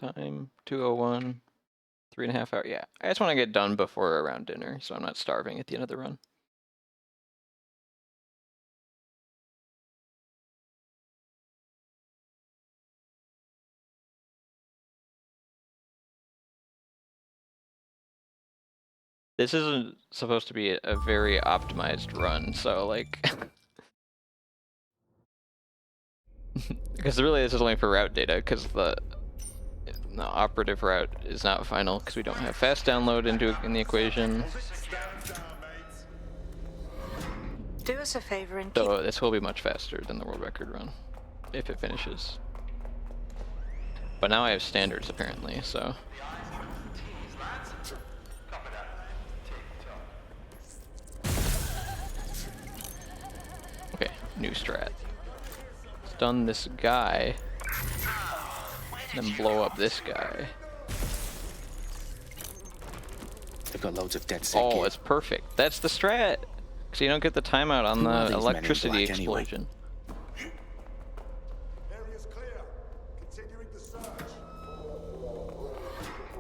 Time 2:01. 3.5 hours. Yeah, I just want to get done before around dinner, so I'm not starving at the end of the run. This isn't supposed to be a very optimized run, so like, because really this is only for route data, because the operative route is not final, because we don't have fast download in the equation. Do us a favor and So this will be much faster than the world record run, if it finishes. But now I have standards apparently, so. Okay, new strat. Stun this guy, then blow up this guy. They've got loads of DedSec. Oh, it's perfect. That's the strat. So you don't get the timeout on the electricity explosion.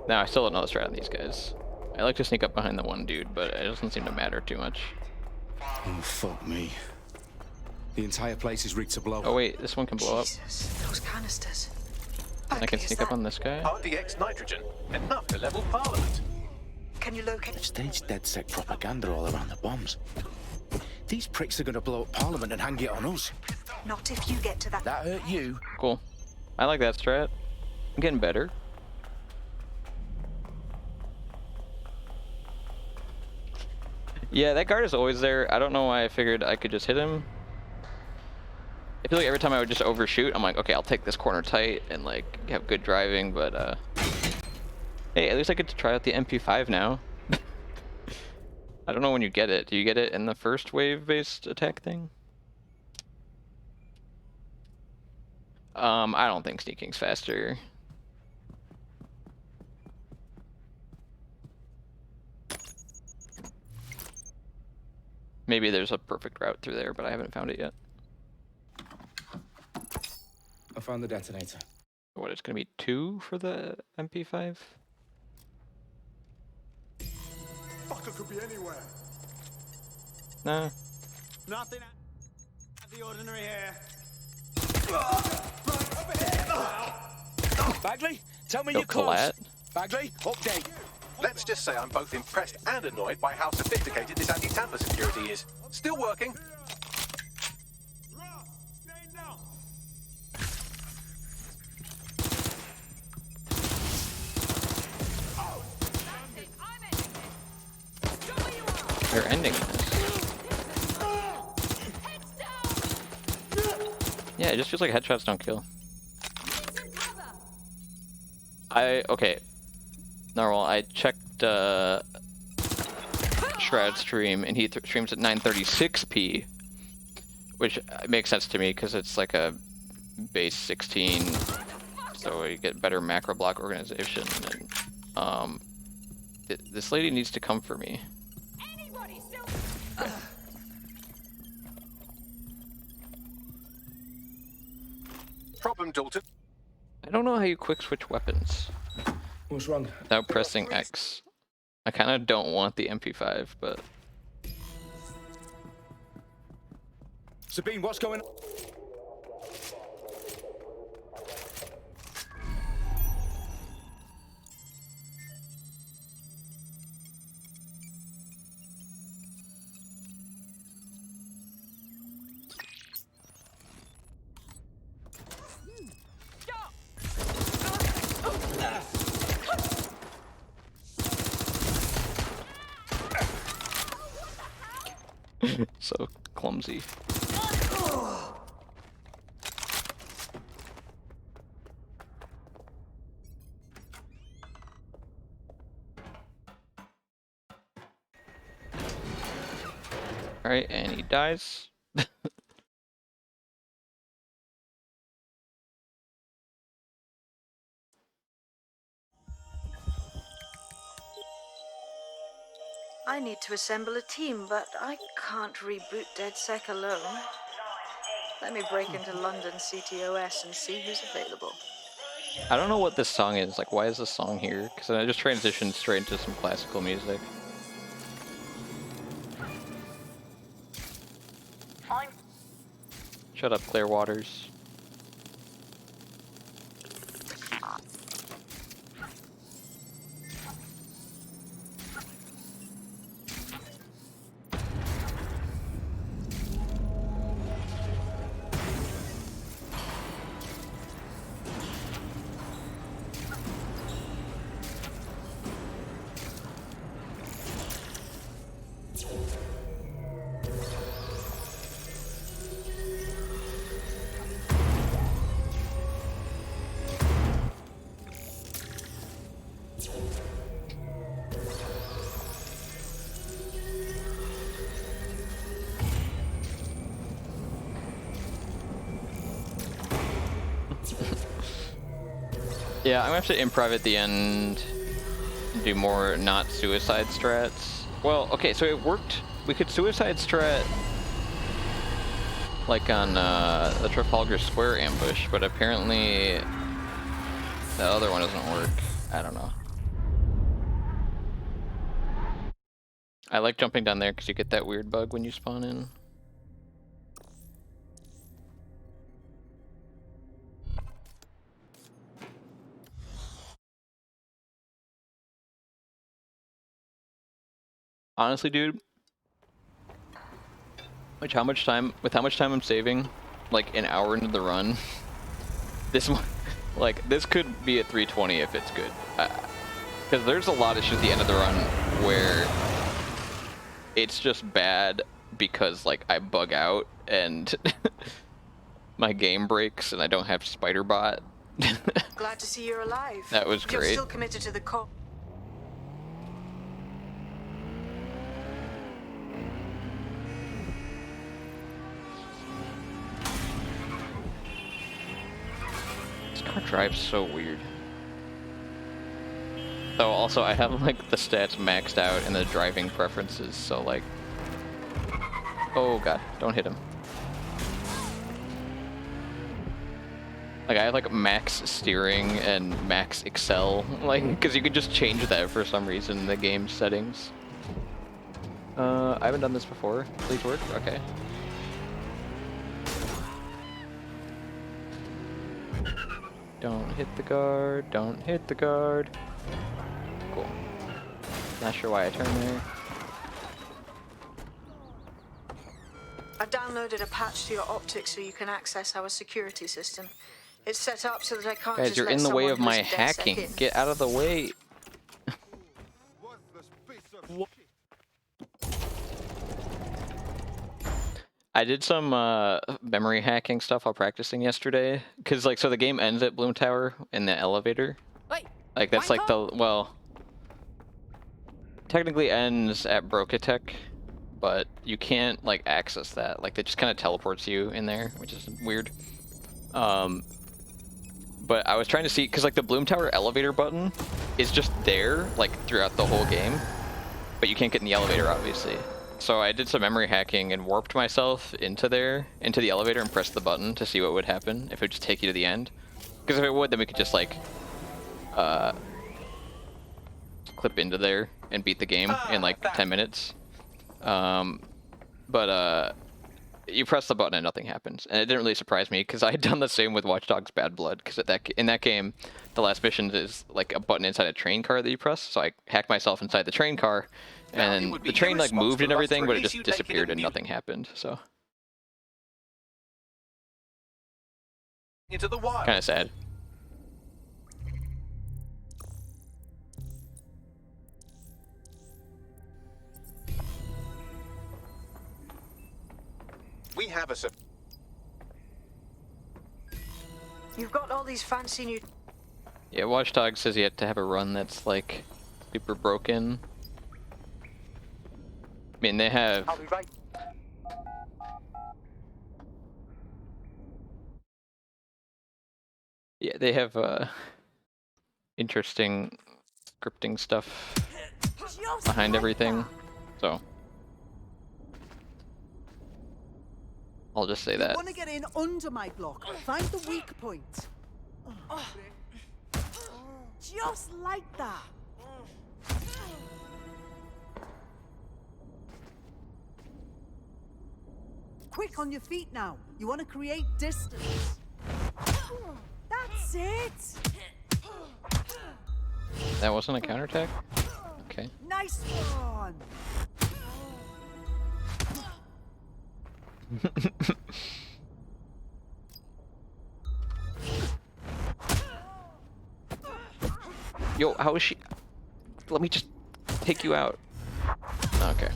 Now I still don't know the strat on these guys. I like to sneak up behind the one dude, but it doesn't seem to matter too much. Oh, fuck me. The entire place is rigged to blow. Oh wait, this one can blow up. Jesus, those canisters. And I can sneak up on this guy. RDX nitrogen, enough to level Parliament. Can you locate? They've staged DedSec propaganda all around the bombs. These pricks are going to blow up Parliament and hang it on us. Not if you get to that. That hurt you. Cool. I like that strat. I'm getting better. Yeah, that guard is always there. I don't know why I figured I could just hit him. I feel like every time I would just overshoot, I'm like, okay, I'll take this corner tight and like have good driving, but hey, at least I get to try out the MP5 now. I don't know when you get it. Do you get it in the first wave-based attack thing? I don't think sneaking's faster. Maybe there's a perfect route through there, but I haven't found it yet. I found the detonator. What, it's gonna be 2 for the MP5? Fucker could be anywhere. Nah. Nothing out of the ordinary here. Bagley, tell me Go you're close. Colette. Bagley, update. Let's just say I'm both impressed and annoyed by how sophisticated this anti-tamper security is. Still working. They're ending this. Yeah, it just feels like headshots don't kill. Okay. Normal, I checked Shrad's stream and he streams at 936p, which makes sense to me because it's like a base 16, so you get better macro block organization. And this lady needs to come for me. Problem, Dalton. I don't know how you quick switch weapons What's wrong? without pressing X. I kind of don't want the MP5, but Sabine, what's going on? so clumsy. Alright, and he dies. I need to assemble a team, but I can't reboot DedSec alone. Let me break into London CTOS and see who's available. I don't know what this song is. Like, why is this song here? Because I just transitioned straight into some classical music. Shut up, Clear Waters. Yeah, I'm gonna have to improv at the end and do more not suicide strats. Well, okay, so it worked. We could suicide strat like on the Trafalgar Square ambush, but apparently the other one doesn't work. I don't know. I like jumping down there because you get that weird bug when you spawn in. Honestly, dude, with how much time I'm saving, like an hour into the run, this one, like this could be a 320 if it's good. Because there's a lot of shit at the end of the run where it's just bad because like I bug out and my game breaks and I don't have spiderbot. Glad to see you're alive. That was You're great. still committed to the cause. This car drives so weird. So also I have like the stats maxed out in the driving preferences, so like, oh god, don't hit him. Like I have like max steering and max excel, like, because you can just change that for some reason in the game settings. I haven't done this before. Please work? Okay. Don't hit the guard, don't hit the guard. Cool. Not sure why I turned there. I've downloaded a patch to your optics so you can access our security system. It's set up so that I can't Guys, just you're let in the way someone of who's my a DedSec hacking. in. Get out of the way. I did some memory hacking stuff while practicing yesterday, cause like so the game ends at Blume Tower in the elevator. Wait, Like that's like the well, technically ends at Brokatech, but you can't like access that. Like it just kind of teleports you in there, which is weird. But I was trying to see, cause like the Blume Tower elevator button is just there like throughout the whole game, but you can't get in the elevator obviously. So I did some memory hacking and warped myself into the elevator and pressed the button to see what would happen, if it would just take you to the end. Because if it would, then we could just like clip into there and beat the game in like 10 minutes. But you press the button and nothing happens. And it didn't really surprise me because I had done the same with Watch Dogs Bad Blood, because in that game, the last mission is like a button inside a train car that you press. So I hacked myself inside the train car, and the train like moved and everything, but it just disappeared and nothing happened. So Into the wild. kind of sad. We have a You've got all these fancy new... Yeah, Watch Dogs says you have to have a run that's like super broken. I mean, they have... I'll be right. Yeah, they have interesting scripting stuff behind everything, so I'll just say that. Want to get in under my block? Find the weak point. Just like that. Quick on your feet now. You want to create distance. That's it. That wasn't a counterattack? Okay. Nice one. Yo, how is she? Let me just take you out. Okay.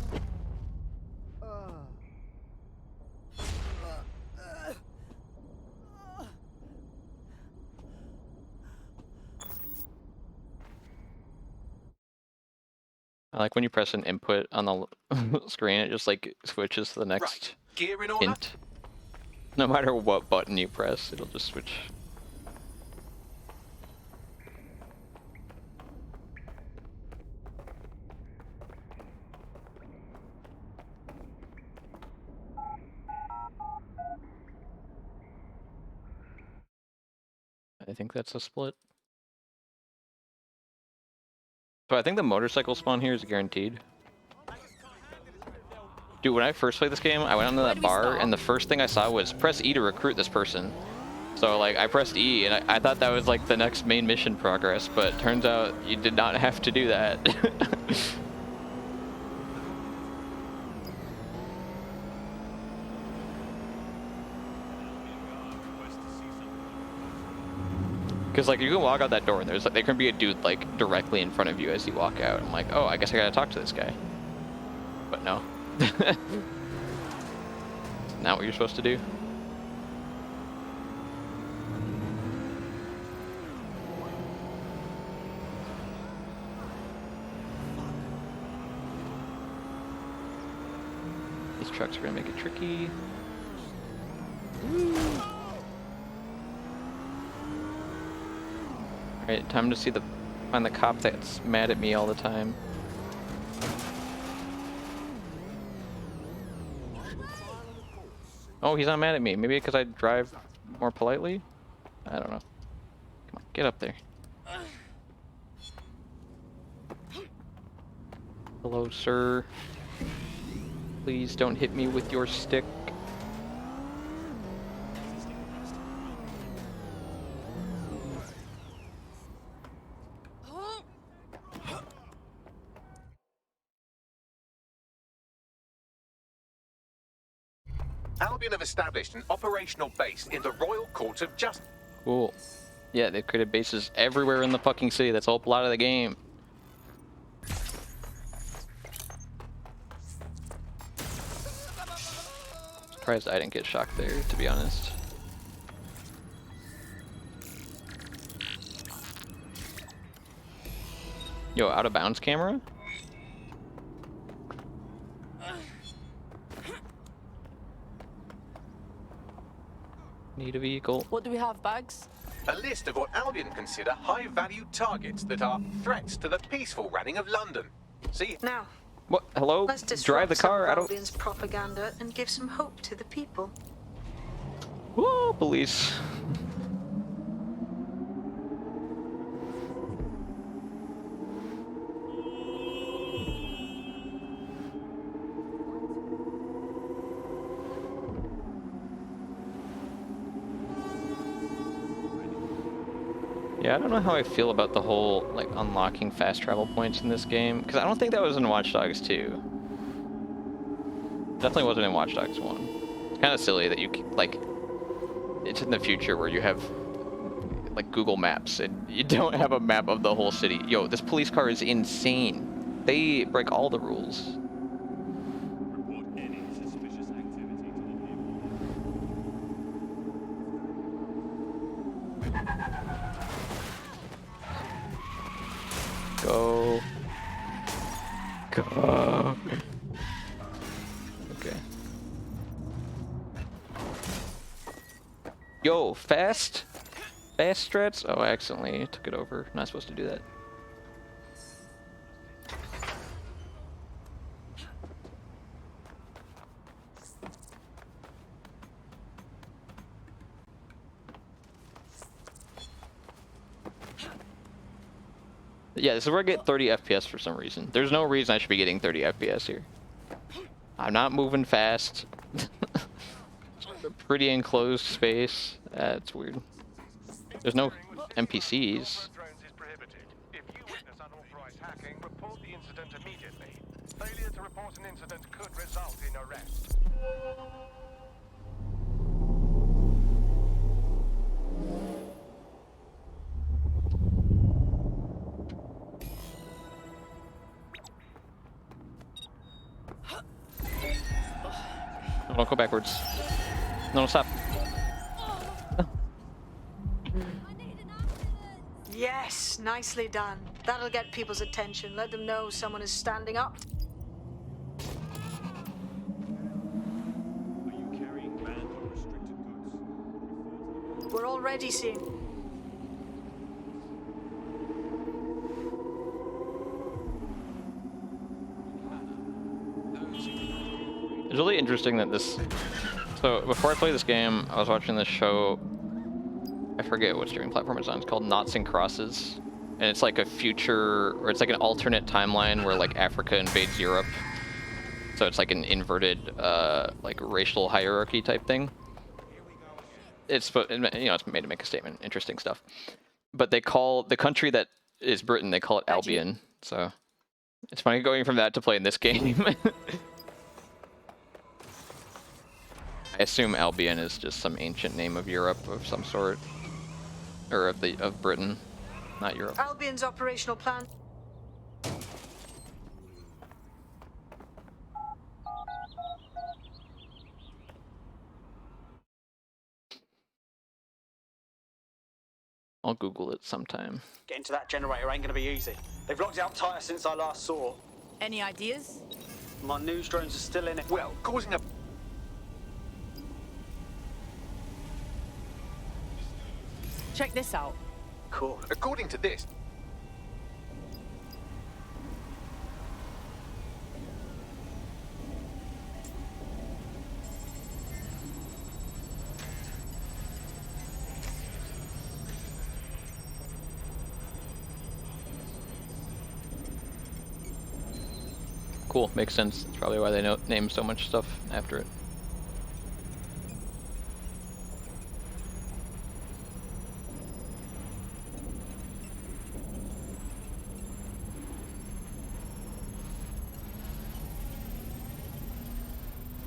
I like when you press an input on the screen, it just like switches to the next Right. Gear in order? hint. No matter what button you press, it'll just switch. I think that's a split. So I think the motorcycle spawn here is guaranteed. Dude, when I first played this game, I went onto that bar, and the first thing I saw was press E to recruit this person. So like, I pressed E, and I thought that was like the next main mission progress, but turns out you did not have to do that. Because like, you can walk out that door, and there's like, there can be a dude like directly in front of you as you walk out. I'm like, oh, I guess I gotta talk to this guy. But no. Not what you're supposed to do. These trucks are gonna make it tricky. Alright, time to find the cop that's mad at me all the time. Oh, he's not mad at me. Maybe because I drive more politely? I don't know. Come on, get up there. Hello, sir. Please don't hit me with your stick. Albion have established an operational base in the Royal Court of Justice. Cool. Yeah, they've created bases everywhere in the fucking city. That's the whole plot of the game. Surprised I didn't get shocked there, to be honest. Yo, out of bounds camera? Need a vehicle. What do we have, bags? A list of what Albion consider high-value targets that are threats to the peaceful running of London. See? Now, What? Hello? let's Drive the disrupt some car. of I don't. Albion's propaganda and give some hope to the people. Whoa, police. Yeah, I don't know how I feel about the whole, like, unlocking fast travel points in this game, because I don't think that was in Watch Dogs 2. Definitely wasn't in Watch Dogs 1. It's kind of silly that you, like, it's in the future where you have, like, Google Maps, and you don't have a map of the whole city. Yo, this police car is insane. They break all the rules. Report any suspicious activity to the people. Go. Go. Okay. Yo, fast? Fast strats? Oh, I accidentally took it over. Not supposed to do that. Yeah, this is where I get 30 FPS for some reason. There's no reason I should be getting 30 FPS here. I'm not moving fast. Pretty enclosed space. That's weird. There's no NPCs. If you witness unauthorized hacking, report the incident immediately. Failure to report an incident could result in arrest. No, don't go backwards. No, stop. Yes, nicely done. That'll get people's attention. Let them know someone is standing up. Are you carrying banned or restricted goods? We're already seeing. It's really interesting that this... So, before I play this game, I was watching this show... I forget what streaming platform it's on. It's called Noughts and Crosses. And it's like a future... Or it's like an alternate timeline where, like, Africa invades Europe. So it's like an inverted, like, racial hierarchy type thing. It's, you know, it's made to make a statement. Interesting stuff. But they call... The country that is Britain, they call it Albion. So, it's funny going from that to playing this game. I assume Albion is just some ancient name of Europe of some sort, or of Britain, not Europe. Albion's operational plan. I'll Google it sometime. Getting to that generator ain't gonna be easy. They've locked it up tighter since I last saw. Any ideas? My news drones are still in it. Well, causing a... Check this out. Cool. According to this, Cool, makes sense. That's probably why they name so much stuff after it.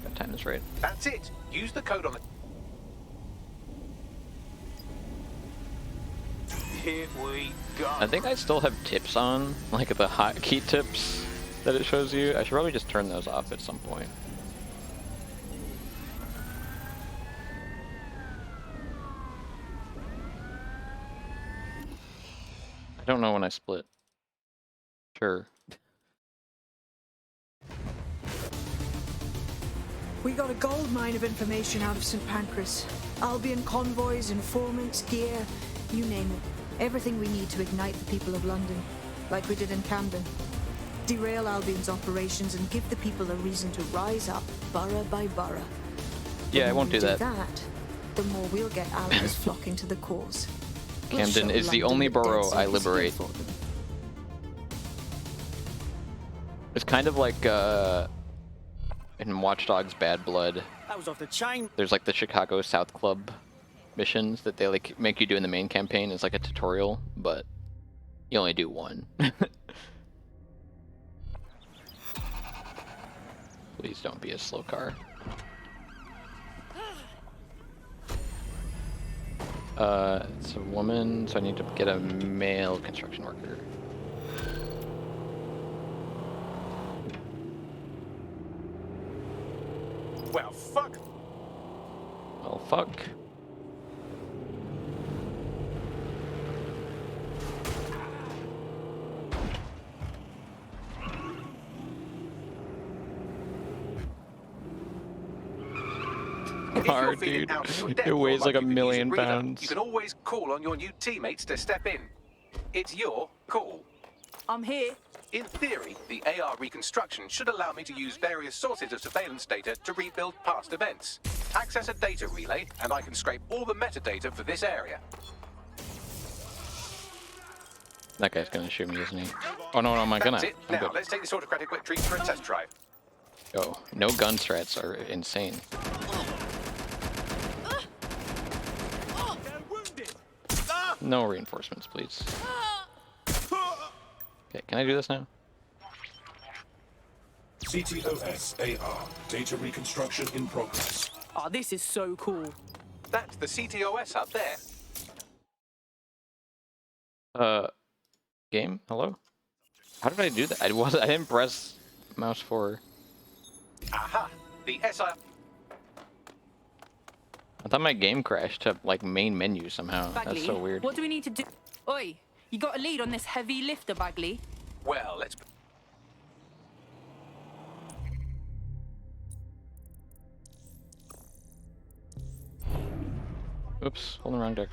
Got time this right. that's it. Use the code on the... Here we go. I think I still have tips on, like the hotkey tips that it shows you. I should probably just turn those off at some point. I don't know when I split. Sure. We got a gold mine of information out of St. Pancras. Albion convoys, informants, gear, you name it. Everything we need to ignite the people of London, like we did in Camden. Derail Albion's operations and give the people a reason to rise up, borough by borough. Yeah, I won't do that. The more we'll get allies flocking to the cause. We'll Camden show is the London only that borough DedSec I is here liberate. for them. It's kind of like in Watch Dogs Bad Blood. That was off the chain. There's like the Chicago South Club missions that they like make you do in the main campaign. It's like a tutorial, but you only do one. Please don't be a slow car. It's a woman, so I need to get a male construction worker. Well, fuck. Well, fuck. If you're Hard, feeling dude. out of your depth It or weighs like you a could use million breather, pounds. You can always call on your new teammates to step in. It's your call. I'm here. In theory, the AR reconstruction should allow me to use various sources of surveillance data to rebuild past events. Access a data relay, and I can scrape all the metadata for this area. That guy's gonna shoot me, isn't he? Oh no, no, am I gonna? That's it. I'm Now, good. let's take this autocratic wet dream for a test drive. Oh, no gun strats are insane. No reinforcements, please. Okay, can I do this now? CTOS AR. Data reconstruction in progress. Oh, this is so cool. That's the CTOS up there. Game? Hello? How did I do that? I didn't press mouse 4. Aha! The SI. I thought my game crashed to like main menu somehow. Bagley, That's so weird. what do we need to do? Oi, you got a lead on this heavy lifter, Bagley? Well, let's. Oops, holding the wrong deck.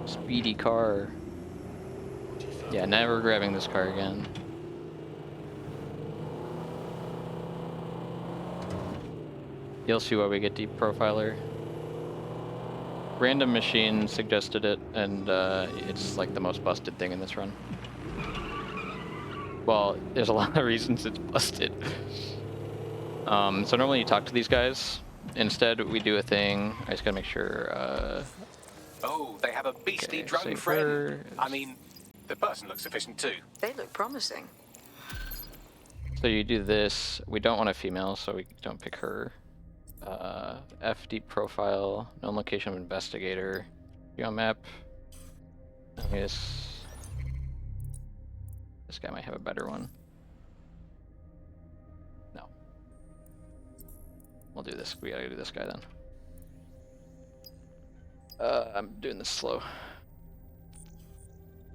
Speedy car. Yeah, never grabbing this car again. You'll see why we get Deep Profiler. Random Machine suggested it, and it's like the most busted thing in this run. Well, there's a lot of reasons it's busted. So normally you talk to these guys. Instead, we do a thing. I just gotta make sure. Oh, they have a beastly Okay, drone safer. friend. I mean, the person looks efficient too. They look promising. So you do this. We don't want a female, so we don't pick her. F Deep Profile, known location of investigator. You on map. This guy might have a better one. No. We'll do this. We gotta do this guy then. I'm doing this slow.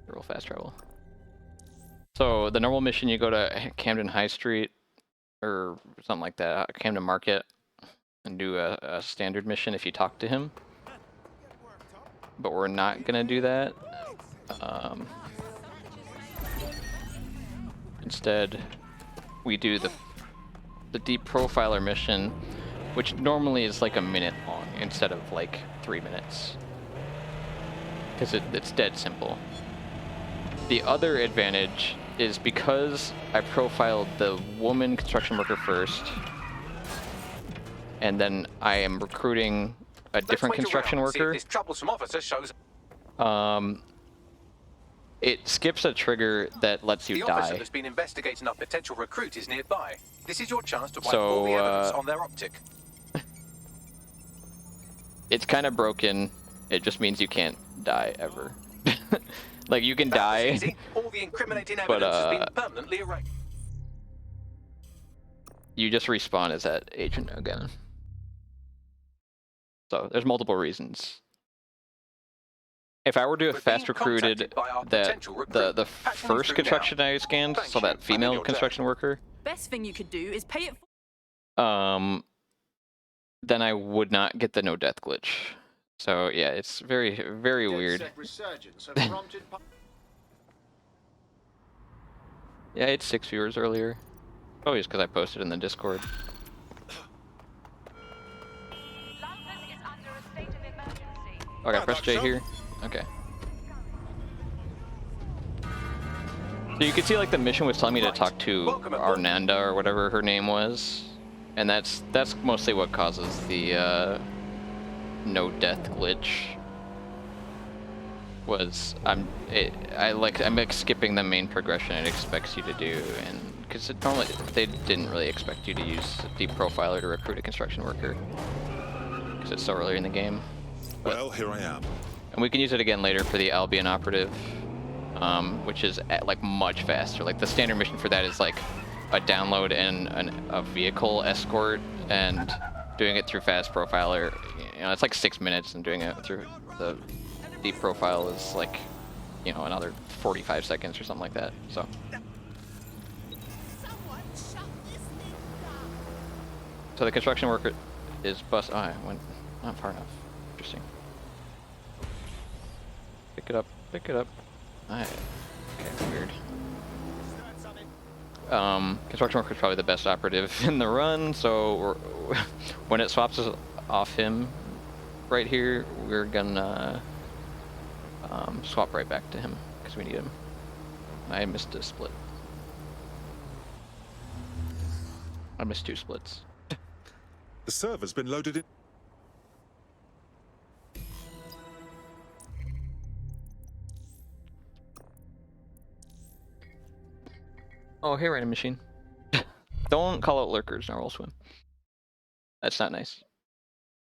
Real fast travel. So the normal mission, you go to Camden High Street or something like that, Camden Market, and do a standard mission if you talk to him. But we're not gonna do that. Instead, we do the Deep Profiler mission, which normally is like a minute long instead of like 3 minutes. Because it's dead simple. The other advantage is because I profiled the woman construction worker first, and then I am recruiting a different construction worker. This troublesome officer shows. It skips a trigger that lets you The officer die. that's been investigating our potential recruit is nearby. This is your chance to wipe So, all the evidence on their optic. It's kind of broken. It just means you can't die ever. Like you can die, Easy. All the incriminating but evidence has been permanently erased. you just respawn as that agent again. So there's multiple reasons. If I were to have We're fast being recruited contacted by our that potential recruit. the Patching first through construction now. I scanned, Thank so you. that I'm in female your construction worker, Best thing you could do is pay it then I would not get the no death glitch. So yeah, it's very, very weird. Yeah, it's 6 viewers earlier. Probably just because I posted in the Discord. Oh, I got press J here? Okay. So you can see like the mission was telling me to talk to Arnanda or whatever her name was. And that's mostly what causes the no death glitch. Was I'm like skipping the main progression it expects you to do, and because normally they didn't really expect you to use a Deep Profiler to recruit a construction worker because it's so early in the game. But, Well, here I am. and we can use it again later for the Albion operative, which is like much faster. Like the standard mission for that is like a download and a vehicle escort, and doing it through fast profiler, you know, it's like 6 minutes, and doing it through the Deep Profile is like, you know, another 45 seconds or something like that. So the construction worker is bust. Oh, I went not far enough. Interesting. Pick it up. Pick it up. Alright. Okay, weird. Construction worker is probably the best operative in the run, so when it swaps off him right here, we're gonna swap right back to him because we need him. I missed a split. I missed 2 splits. The server's been loaded in. Oh, hey, random machine. Don't call out lurkers, or we'll swim. That's not nice.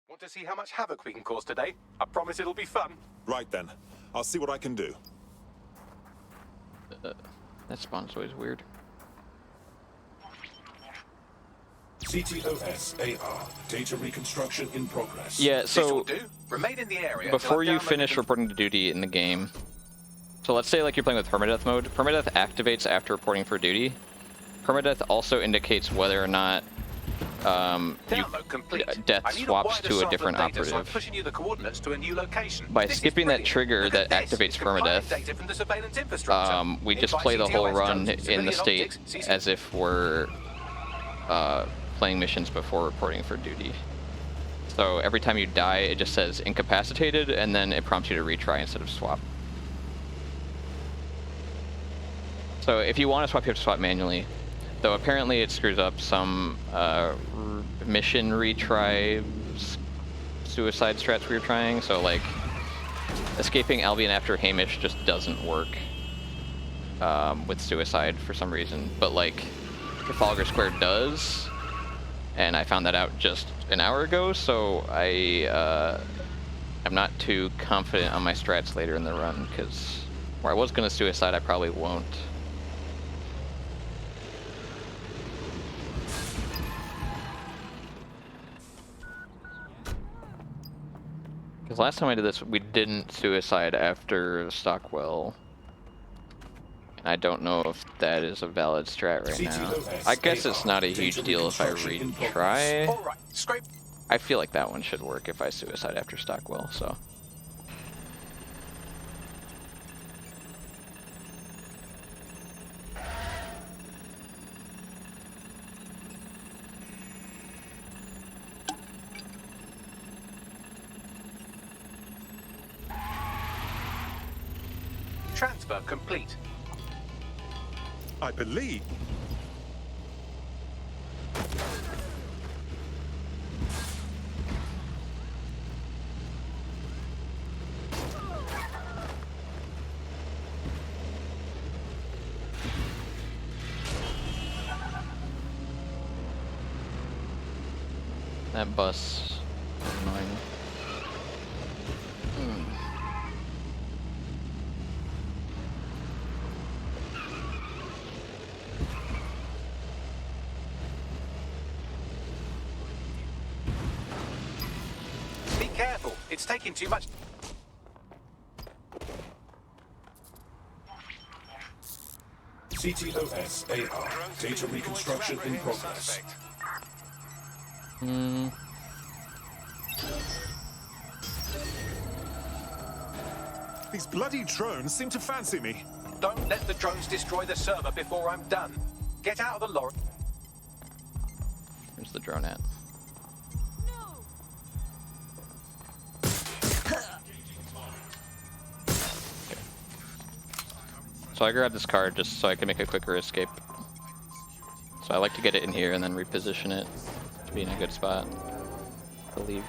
Want to see how much havoc we can cause today? I promise it'll be fun. Right then. I'll see what I can do. That spawn's always weird. CTOS AR. Data reconstruction in progress. Yeah, This will so do. Remain in the area before till you I've downloaded finish them. reporting to duty in the game, so let's say like you're playing with Permadeath mode. Permadeath activates after reporting for duty. Permadeath also indicates whether or not Download complete. death I need swaps wider to a sample different of data, so I'm operative. pushing you the coordinates to a new location. By This is skipping that brilliant. trigger Look that at this. activates It's compiling Permadeath, data from the surveillance infrastructure. we just Invite play the whole CTOS run drones, in the civilian state optics, as if we're playing missions before reporting for duty. So every time you die, it just says incapacitated, and then it prompts you to retry instead of swap. So if you want to swap, you have to swap manually. Though apparently it screws up some mission retry suicide strats we were trying. So like escaping Albion after Hamish just doesn't work with suicide for some reason. But like Trafalgar Square does, and I found that out just an hour ago. So I'm not too confident on my strats later in the run because where I was gonna suicide, I probably won't. Because last time I did this, we didn't suicide after Stockwell. And I don't know if that is a valid strat right now. I guess it's not a huge deal if I retry. All right, scrape. I feel like that one should work if I suicide after Stockwell, so. Transfer complete. I believe. That bus is annoying. Be careful. It's taking too much. CTOS AR. Data reconstruction in progress. These bloody drones seem to fancy me. Don't let the drones destroy the server before I'm done. Get out of the lorry. Where's the drone at? Okay. So I grabbed this card just so I can make a quicker escape. So I like to get it in here and then reposition it to be in a good spot to leave.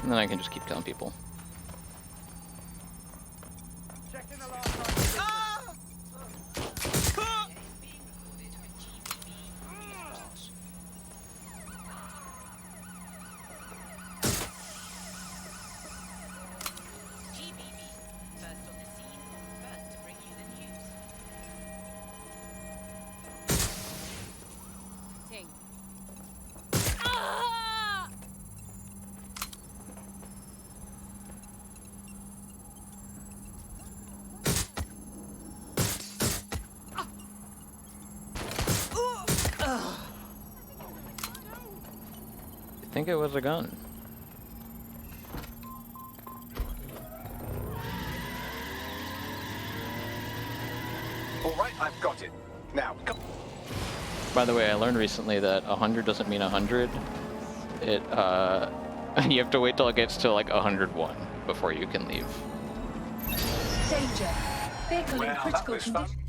And then I can just keep killing people. I think it was a gun. All right, I've got it. Now, come. By the way, I learned recently that 100 doesn't mean 100. it you have to wait till it gets to like 101 before you can leave. Danger. Vehicle in Well, that critical was fun. condition.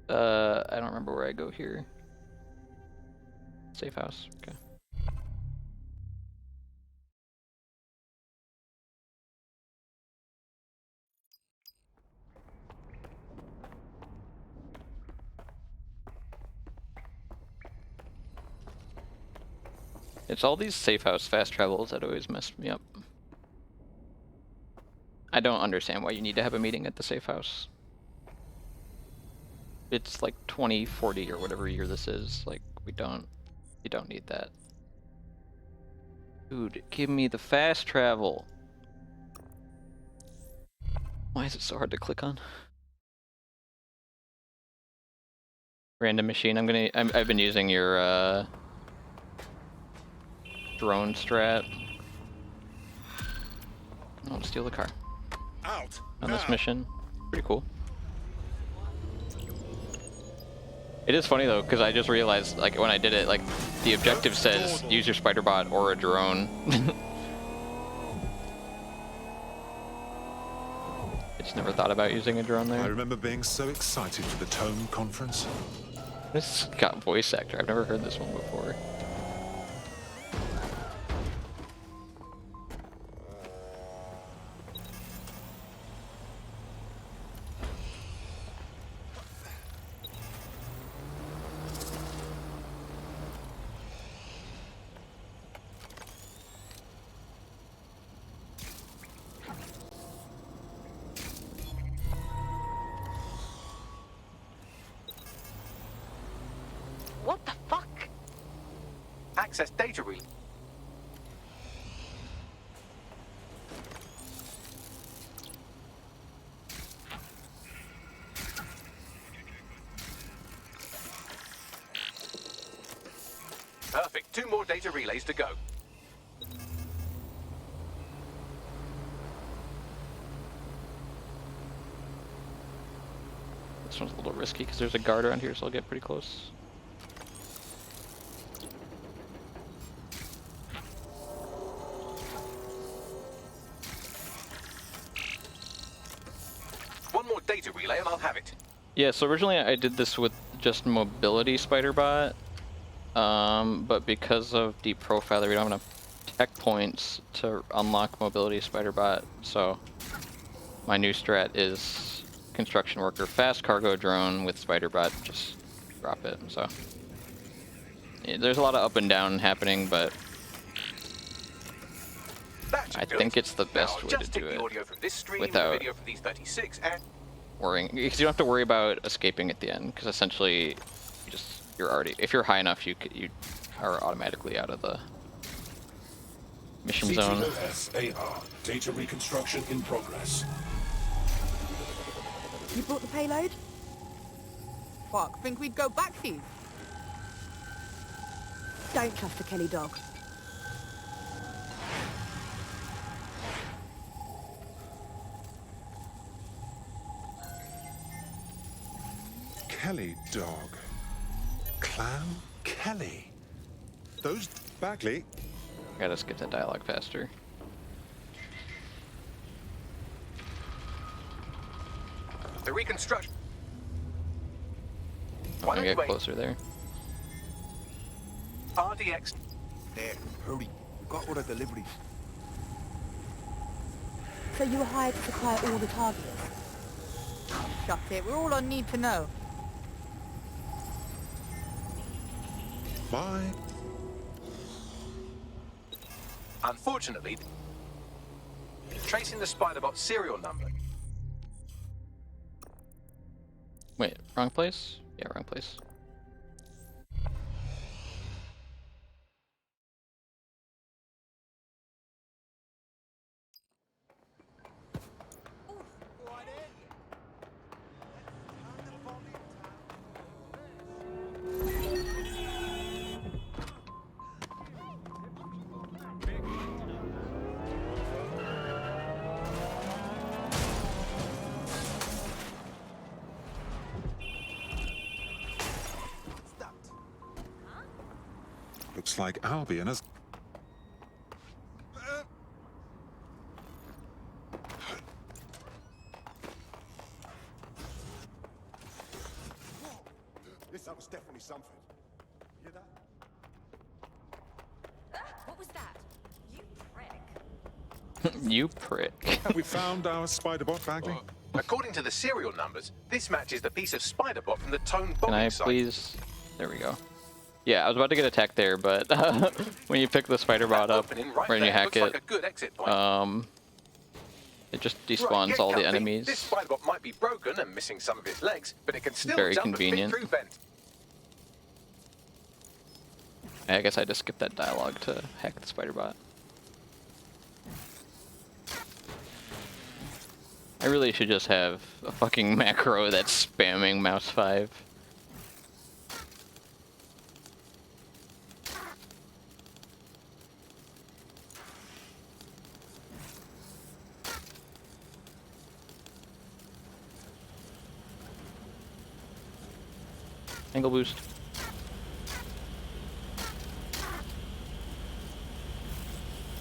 I don't remember where I go here. Safe house. Okay. It's all these safe house fast travels that always mess me up. I don't understand why you need to have a meeting at the safe house. It's like 2040 or whatever year this is. Like, you don't need that. Dude, give me the fast travel. Why is it so hard to click on? Random machine. I've been using your drone strat. I'll steal the car. Out On this now. mission. Pretty cool. It is funny though, because I just realized, like, when I did it, like, the objective says use your spiderbot or a drone. I just never thought about using a drone I there. remember being so excited for the TOAN conference. This got voice actor. I've never heard this one before. What the fuck? Access data relay. Perfect. 2 more data relays to go. This one's a little risky because there's a guard around here, so I'll get pretty close. One more data relay and I'll have it. Yeah, so originally I did this with just mobility spiderbot, but because of deep profiler, we don't have enough tech points to unlock mobility spiderbot. So my new strat is construction worker, fast cargo drone with spiderbot. Just drop it. So yeah, there's a lot of up and down happening, but I think it's the best way to do it without video from these 36 and worrying, because you don't have to worry about escaping at the end, because essentially you're already, if you're high enough, you are automatically out of the mission zone. TOAN AR. Data reconstruction in progress. You brought the payload? Fuck, think we'd go back here? Don't trust the Kelley dog. Kelley dog. Clan Kelley. Those Bagley. Gotta skip that dialogue faster. the reconstruction. I'm gonna get closer there. RDX. There, hurry. We got all the deliveries. So you were hired to supply all the targets? Shut it, we're all I need to know. Bye. Unfortunately, tracing the spiderbot serial number. Wait, wrong place? Yeah, wrong place. Looks like Albion has... That was definitely something. You hear that? What was that? You prick. You prick. Have we found our spiderbot, Bagley? According to the serial numbers, this matches the piece of spiderbot from the TOAN Can bombing I site. please? There we go. Yeah, I was about to get attacked there, but when you pick the spiderbot up Right or you there hack looks it, like a good exit point. it just Right, despawns get all the comfy. enemies. This spiderbot might be broken and missing some of its legs, but it can still Very jump convenient. and fit through vents. I guess I just skipped that dialogue to hack the spiderbot. I really should just have a fucking macro that's spamming mouse 5. Angle boost.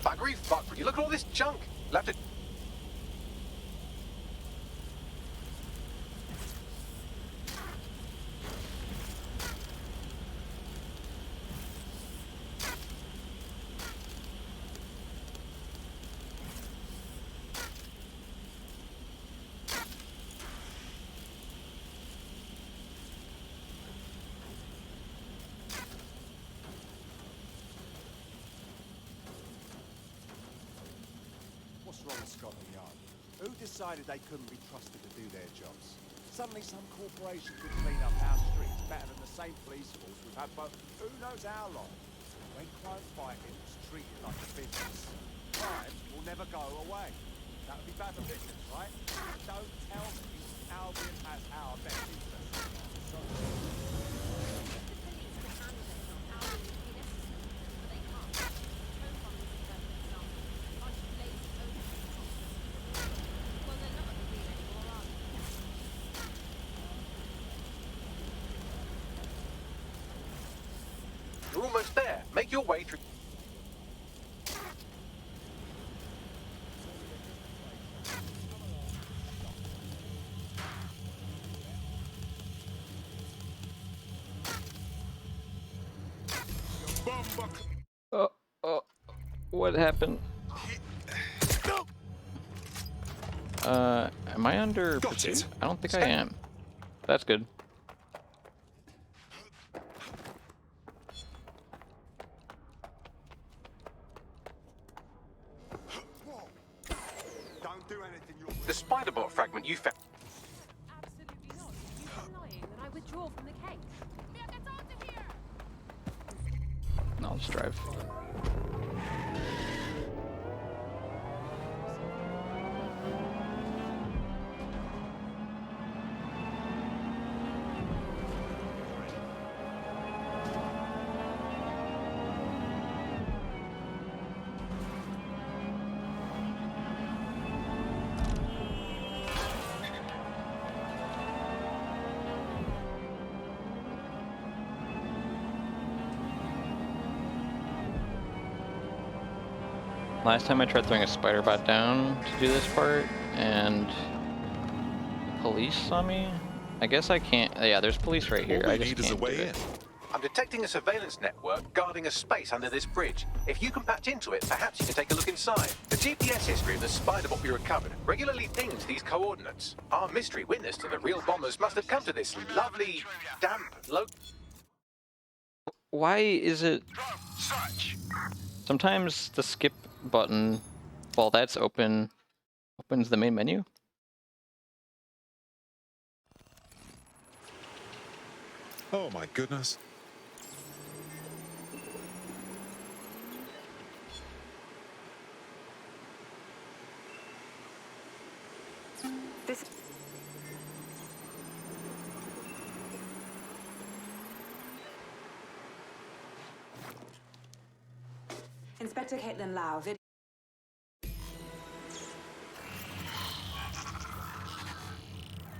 Buggery fuck, would you look at all this junk? Left it. What's wrong with Scotland Yard? Who decided they couldn't be trusted to do their jobs? Suddenly some corporation could clean up our streets better than the same police force we've had for who knows how long. When crime fighting is treated like a business, crime will never go away. That would be bad for business, right? Don't tell me Albion has our best interests. So You're almost there. Make your way through. What happened? Am I under pursuit? I don't think I am. That's good. The spiderbot fragment you found. Absolutely not. You're denying that I withdraw from the case. Get out of here! I'll just drive. Last time I tried throwing a spiderbot down to do this part, and police saw me. I guess I can't. Yeah, there's police right here. I just can't do it. I'm detecting a surveillance network guarding a space under this bridge. If you can patch into it, perhaps you can take a look inside. The GPS history of the spiderbot we recovered regularly pings these coordinates. Our mystery witness to the real bombers must have come to this lovely, damp, low. Why is it? Sometimes the skip button, while that's open, opens the main menu. Oh my goodness. This... Inspector Caitlin Lau,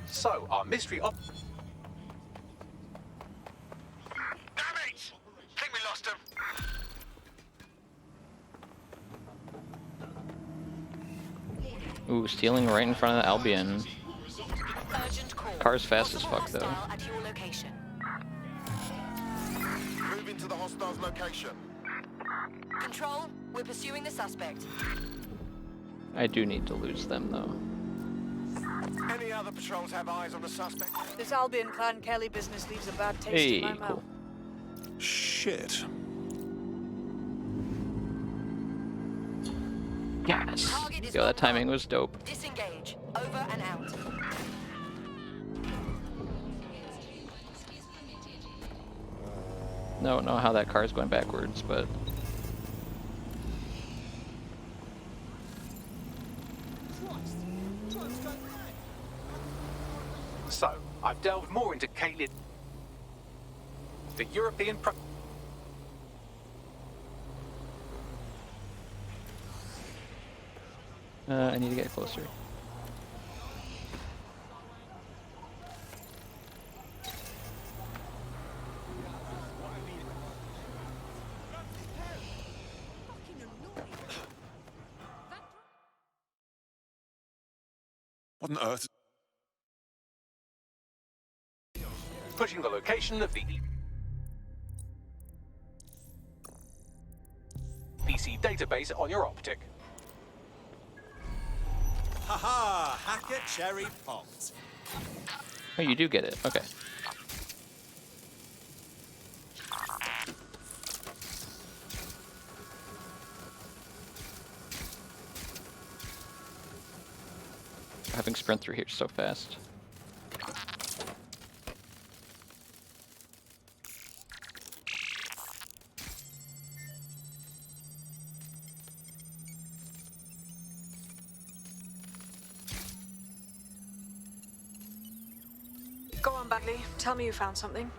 So, our mystery op... Damn it! Think we lost him. Ooh, stealing right in front of the Albion. Urgent call. Car's fast as fuck, though. Hostile at your location. Moving to the hostile's location. Control, we're pursuing the suspect. I do need to lose them, though. Any other patrols have eyes on the suspect? This Albion clan Kelley business leaves a bad taste Hey, in my mouth. cool. Shit. Yes. Target is Yo, that timing was dope. Disengage. Over and out. No, know how that car's going backwards, but So, I've delved more into Caitlin. The European I need to get closer. What on earth? pushing the location of the PC database on your optic. Haha! Hacker cherry popped. Oh, you do get it. Okay. Having sprint through here so fast. Go on, Bagley. Tell me you found something.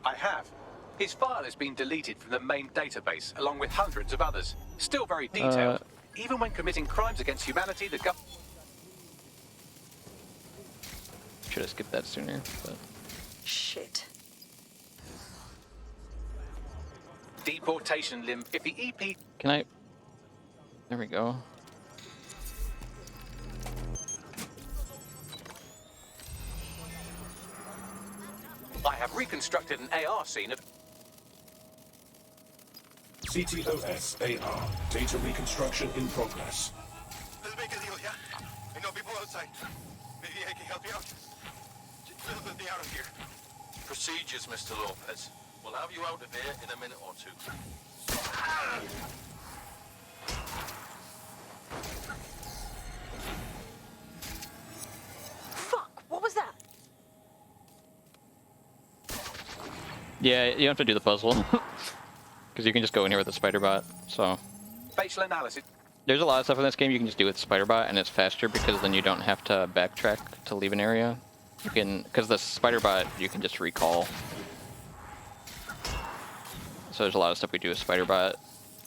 I have. His file has been deleted from the main database, along with hundreds of others. Still very detailed. Even when committing crimes against humanity, the government... Should have skipped that sooner, but... Shit. Deportation limb. If the EP... Can I... There we go. I have reconstructed an AR scene of... CTOS AR. Data reconstruction in progress. Let's make a deal, yeah? I know people outside. Maybe I can help you out. Just let me out of here. Procedures, Mr. Lopez. We'll have you out of here in a minute or two. Fuck! What was that? Yeah, you don't have to do the puzzle. Because you can just go in here with the spiderbot, so... Facial analysis. There's a lot of stuff in this game you can just do with spiderbot, and it's faster because then you don't have to backtrack to leave an area. You can... Because the spiderbot, you can just recall. So there's a lot of stuff we do with spiderbot.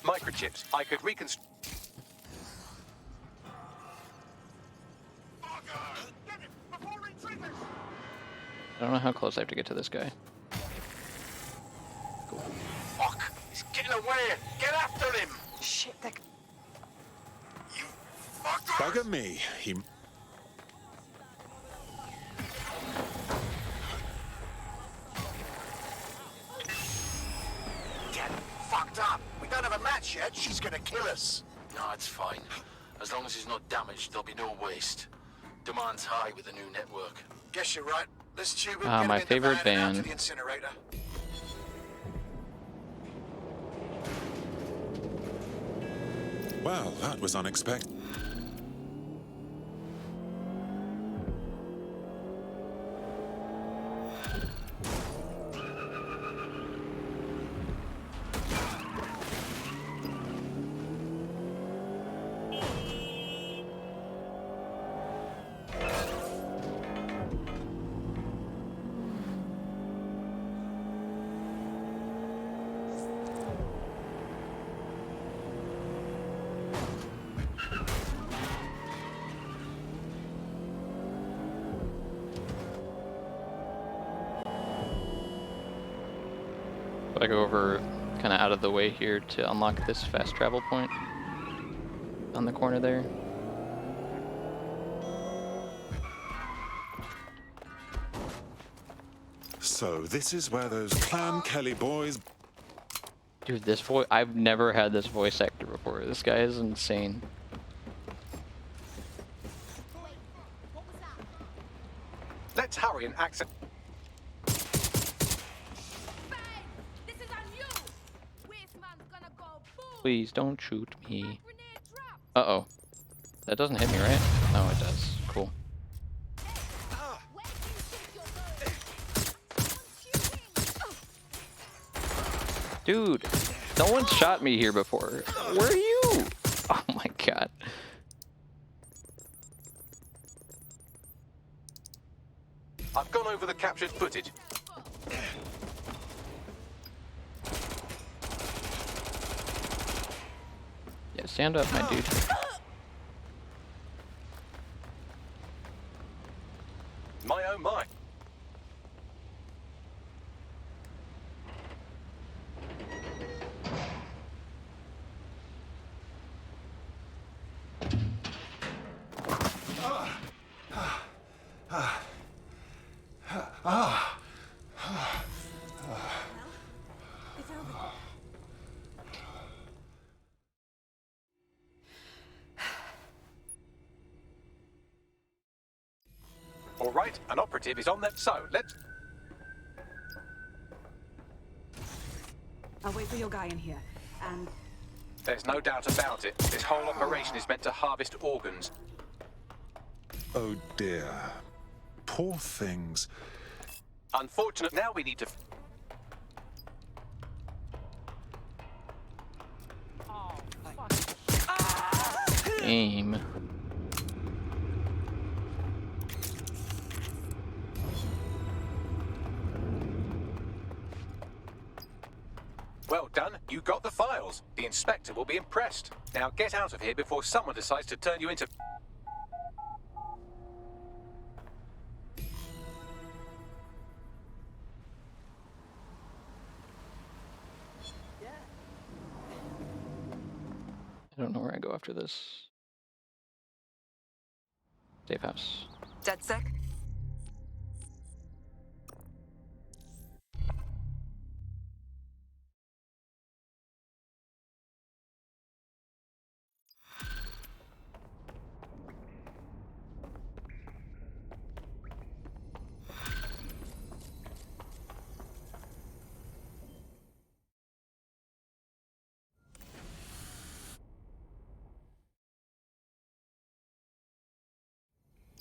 Microchips. I could reconstruct... I don't know how close I have to get to this guy. Cool. Fuck! He's getting away! Get after him! Shit, that... You fucker! Bugger me. He... Get fucked up! We don't have a match yet. She's gonna kill us. No, it's fine. As long as he's not damaged, there'll be no waste. Demand's high with the new network. Guess you're right. Let's tube him, Ah, get my him in the favorite van and out to band. the incinerator. Well, that was unexpected. I go over kind of out of the way here to unlock this fast travel point on the corner there. So this is where those Clan Kelley boys... Dude, this voice, I've never had this voice actor before. This guy is insane. Let's hurry and access. Please don't shoot me. Uh-oh. That doesn't hit me, right? Oh, it does. Cool. Dude, no one's shot me here before. Where are you? Oh my god. I've gone over the captured footage. Yeah, stand up, my dude. My oh my. All right, an operative is on that. So let's. I'll wait for your guy in here, and... There's no doubt about it. This whole operation is meant to harvest organs. Oh dear. Poor things. Unfortunate. Now we need to. Aim. Well done. You got the files. The inspector will be impressed. Now get out of here before someone decides to turn you into... I don't know where I go after this. Safe house. DedSec?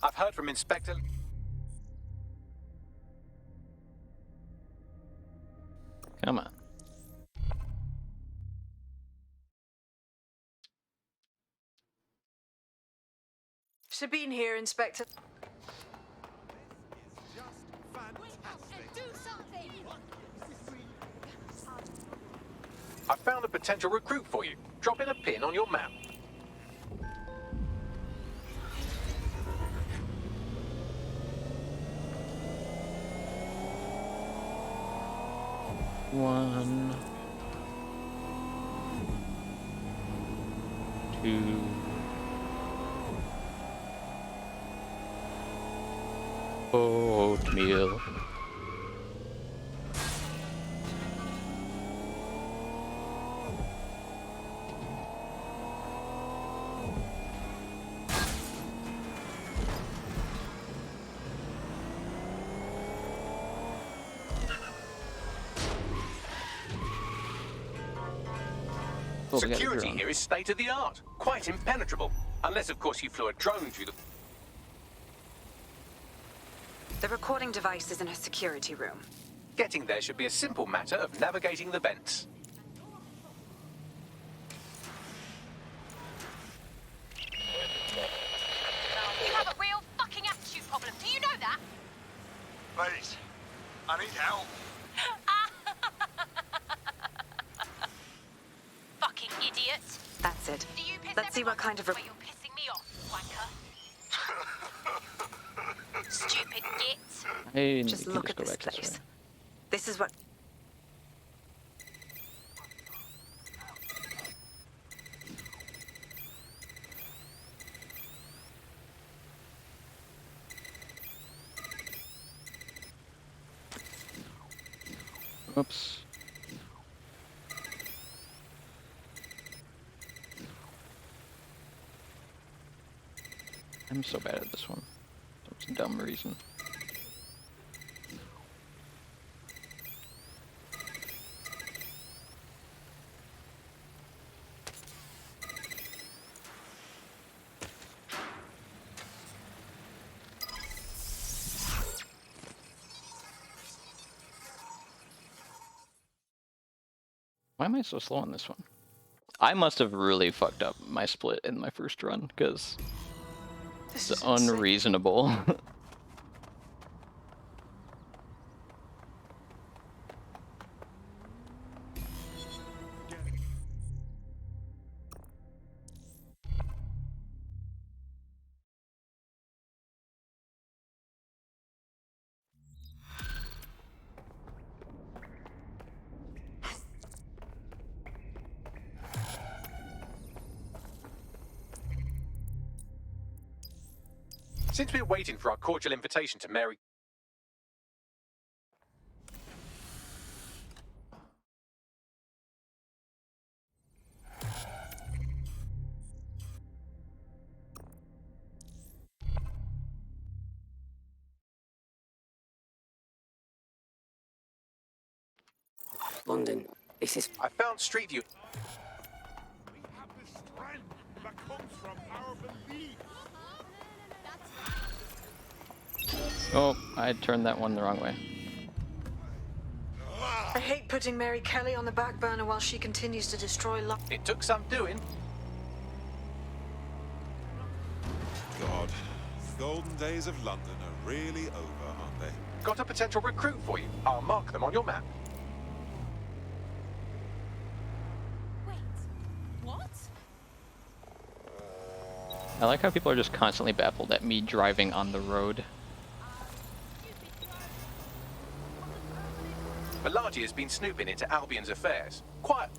I've heard from Inspector... Come on. Sabine here, Inspector. I found a potential recruit for you. Drop in a pin on your map. One, two, oatmeal. Security here is state-of-the-art. Quite impenetrable. Unless, of course, you flew a drone through the... The recording device is in a security room. Getting there should be a simple matter of navigating the vents. You have a real fucking attitude problem. Do you know that? Please, I need help. Fucking idiot. That's it. Do you piss Let's see what kind of... Well, you're pissing me off, wanker. Stupid git. Just look at this place. This is what... Oops. I'm so bad at this one. For some dumb reason. Why am I so slow on this one? I must have really fucked up my split in my first run, because it's unreasonable. Since we're waiting for our cordial invitation to Mary... London, this is... I found Street View... We have the strength that comes from our belief. Oh, I turned that one the wrong way. I hate putting Mary Kelley on the back burner while she continues to destroy London. It took some doing. God, the golden days of London are really over, aren't they? Got a potential recruit for you. I'll mark them on your map. Wait, what? I like how people are just constantly baffled at me driving on the road. Malachi has been snooping into Albion's affairs. Quiet.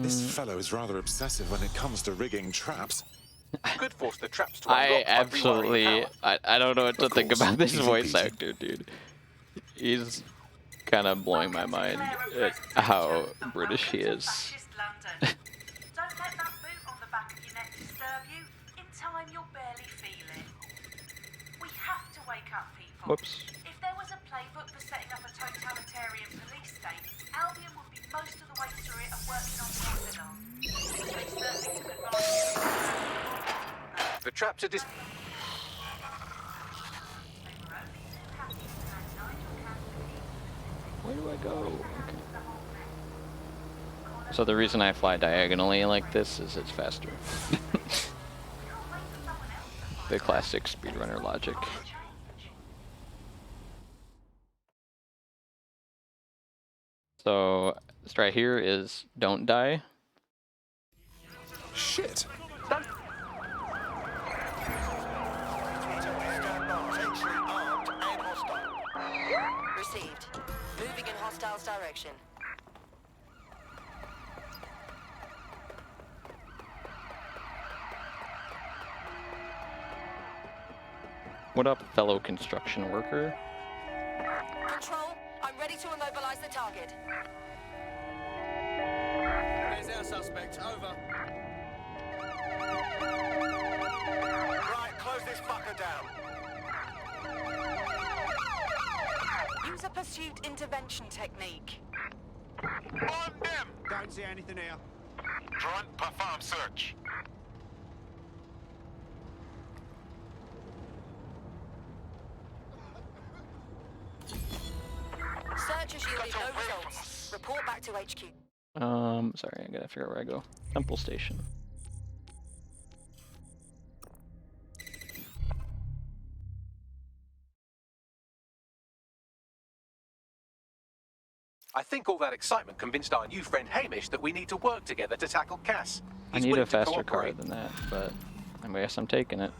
This fellow is rather obsessive when it comes to rigging traps. Could force the traps to I unlock by rewiring absolutely... power. I don't know what to think about this Easy voice peasy. actor, dude. He's kind of blowing my mind at how British he is. Don't let that boot on the back of your neck disturb you. In time, you'll barely feel it. We have to wake up people. Whoops. If there was a playbook for setting up a totalitarian police state, Albion would be most of the way through it and working on the Orthodox. They certainly took advantage of The traps are dis... Where do I go? Okay. So the reason I fly diagonally like this is it's faster. The classic speedrunner logic. So this right here is don't die. Shit! Received. Moving in hostiles direction. What up, fellow construction worker? Control, I'm ready to immobilize the target. There's our suspect. Over. Right, close this fucker down. Use a pursuit intervention technique. On them! Don't see anything here. Front, perform search. Search has yielded no results. Report back to HQ. Sorry, I gotta figure out where I go. Temple Station. I think all that excitement convinced our new friend Hamish that we need to work together to tackle Cass. I need a faster car than that, but I guess I'm taking it.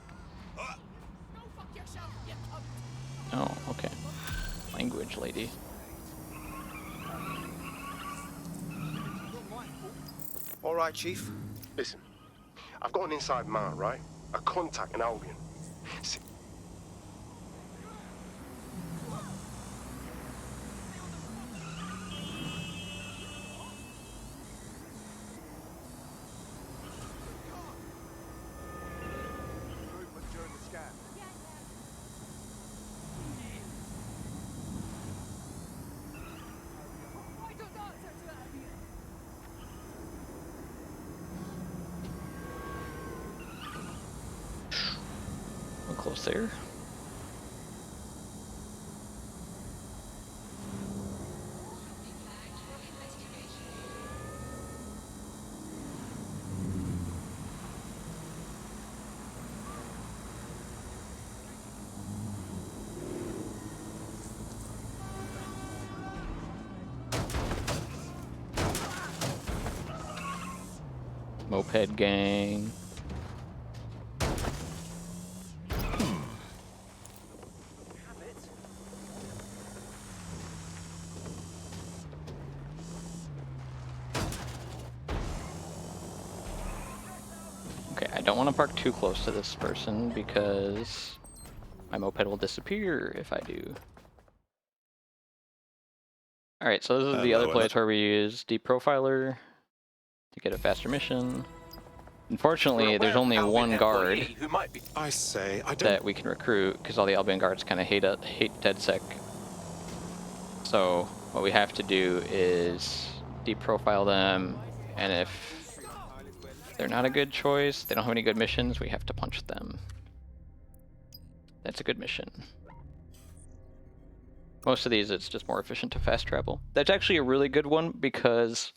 Oh, okay. Language, lady. All right, Chief. Listen, I've got an inside man, right? A contact in Albion. See, during the scan. We're close there. Moped gang. Okay, I don't want to park too close to this person because my moped will disappear if I do. Alright, so this is the other place where we use Deep Profiler to get a faster mission. Unfortunately, there's only one guard that we can recruit because all the Albion guards kind of hate DedSec. So what we have to do is Deep Profile them, and if they're not a good choice, they don't have any good missions, we have to punch them. That's a good mission. Most of these, it's just more efficient to fast travel. That's actually a really good one because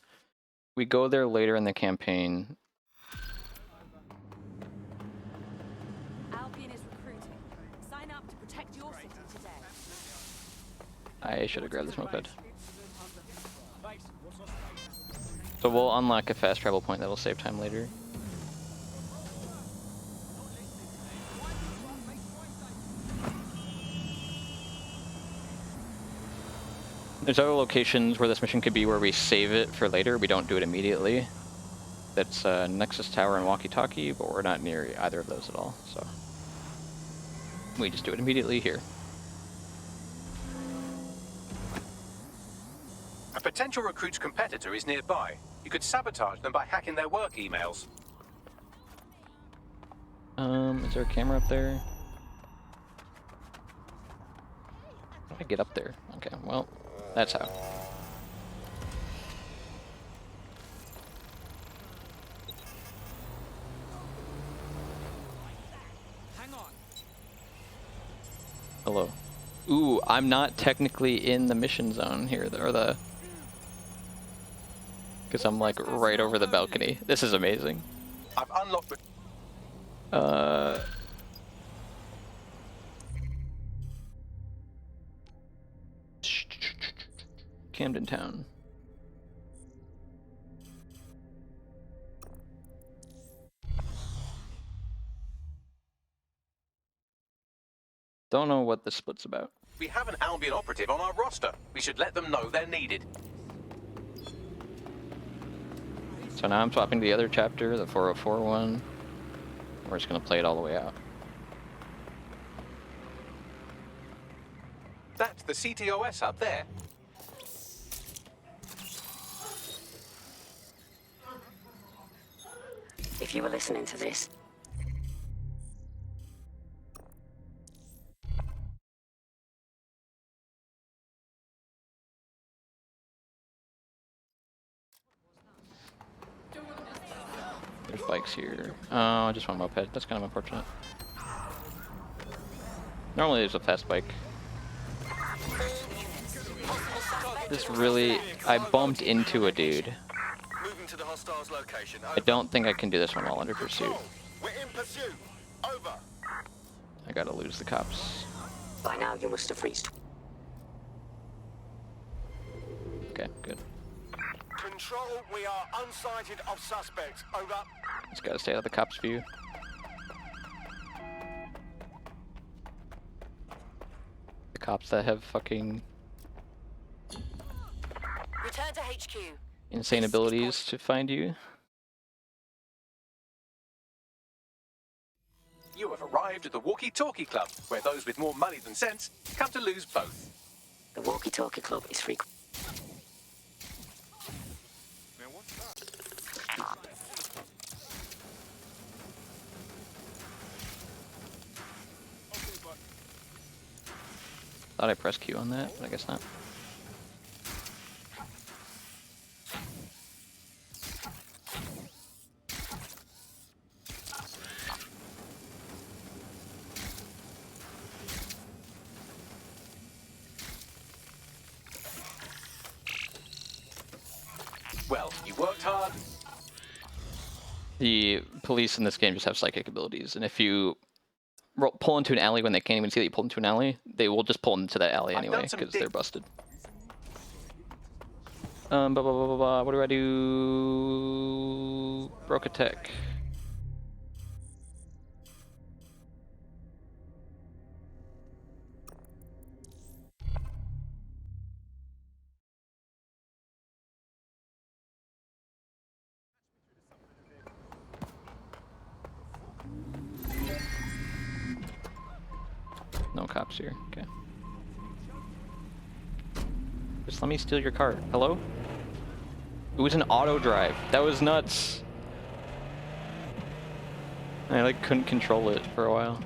we go there later in the campaign. Albion is recruiting. Sign up to protect your city today. I should have grabbed this moped. So we'll unlock a fast travel point that'll save time later. There's other locations where this mission could be where we save it for later. We don't do it immediately. That's Nexus Tower and Walkie Talkie, but we're not near either of those at all, so we just do it immediately here. A potential recruit's competitor is nearby. You could sabotage them by hacking their work emails. Is there a camera up there? How do I get up there? Okay, well, that's how. Hang on. Hello. Ooh, I'm not technically in the mission zone here, or the... Because I'm like right over the balcony. This is amazing. I've unlocked the... Camden Town. Don't know what this split's about. We have an Albion operative on our roster. We should let them know they're needed. So now I'm swapping to the other chapter, the 404 one. We're just gonna play it all the way out. That's the CTOS up there. If you were listening to this, There's bikes here. Oh, I just want a moped. That's kind of unfortunate. Normally there's a fast bike. This really... I bumped into a dude. Moving to the hostiles location. I don't think I can do this one while under pursuit. We're in pursuit. Over. I gotta lose the cops. by now you must have reached. Okay, good. Control, we are unsighted of suspects. Over. Just gotta stay out of the cops' view. The cops that have fucking HQ. insane abilities to find you. You have arrived at the Walkie Talkie Club, where those with more money than sense come to lose both. The Walkie Talkie Club is free. Thought I pressed Q on that, but I guess not. Well, you worked hard. The police in this game just have psychic abilities, and if you pull into an alley when they can't even see that you pulled into an alley, they will just pull into that alley anyway because they're busted. What do I do? Broke a tech. No cops here. Okay. Just let me steal your car. Hello? It was an auto drive. That was nuts. I like couldn't control it for a while.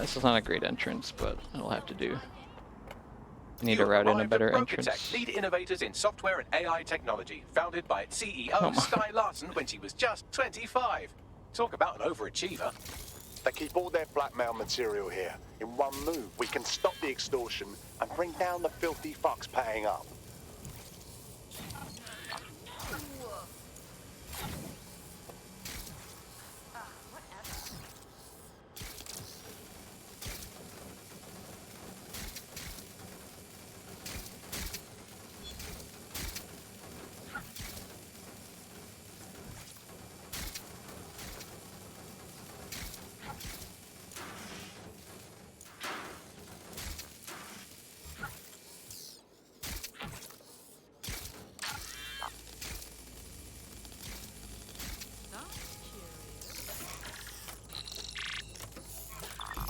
This is not a great entrance, but it'll have to do. I need to route in a better entrance. Lead innovators in software and AI technology, founded by its CEO, Sky Larson, when she was just 25. Talk about an overachiever. They keep all their blackmail material here. In one move, we can stop the extortion and bring down the filthy fucks paying up.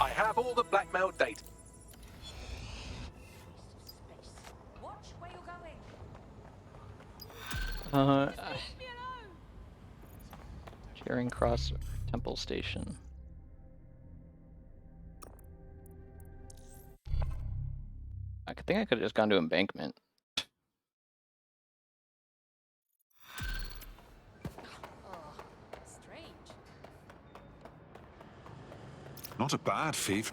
I have all the blackmail data. Watch where you're going. Charing Cross Temple Station. I think I could have just gone to Embankment. Not a bad thief.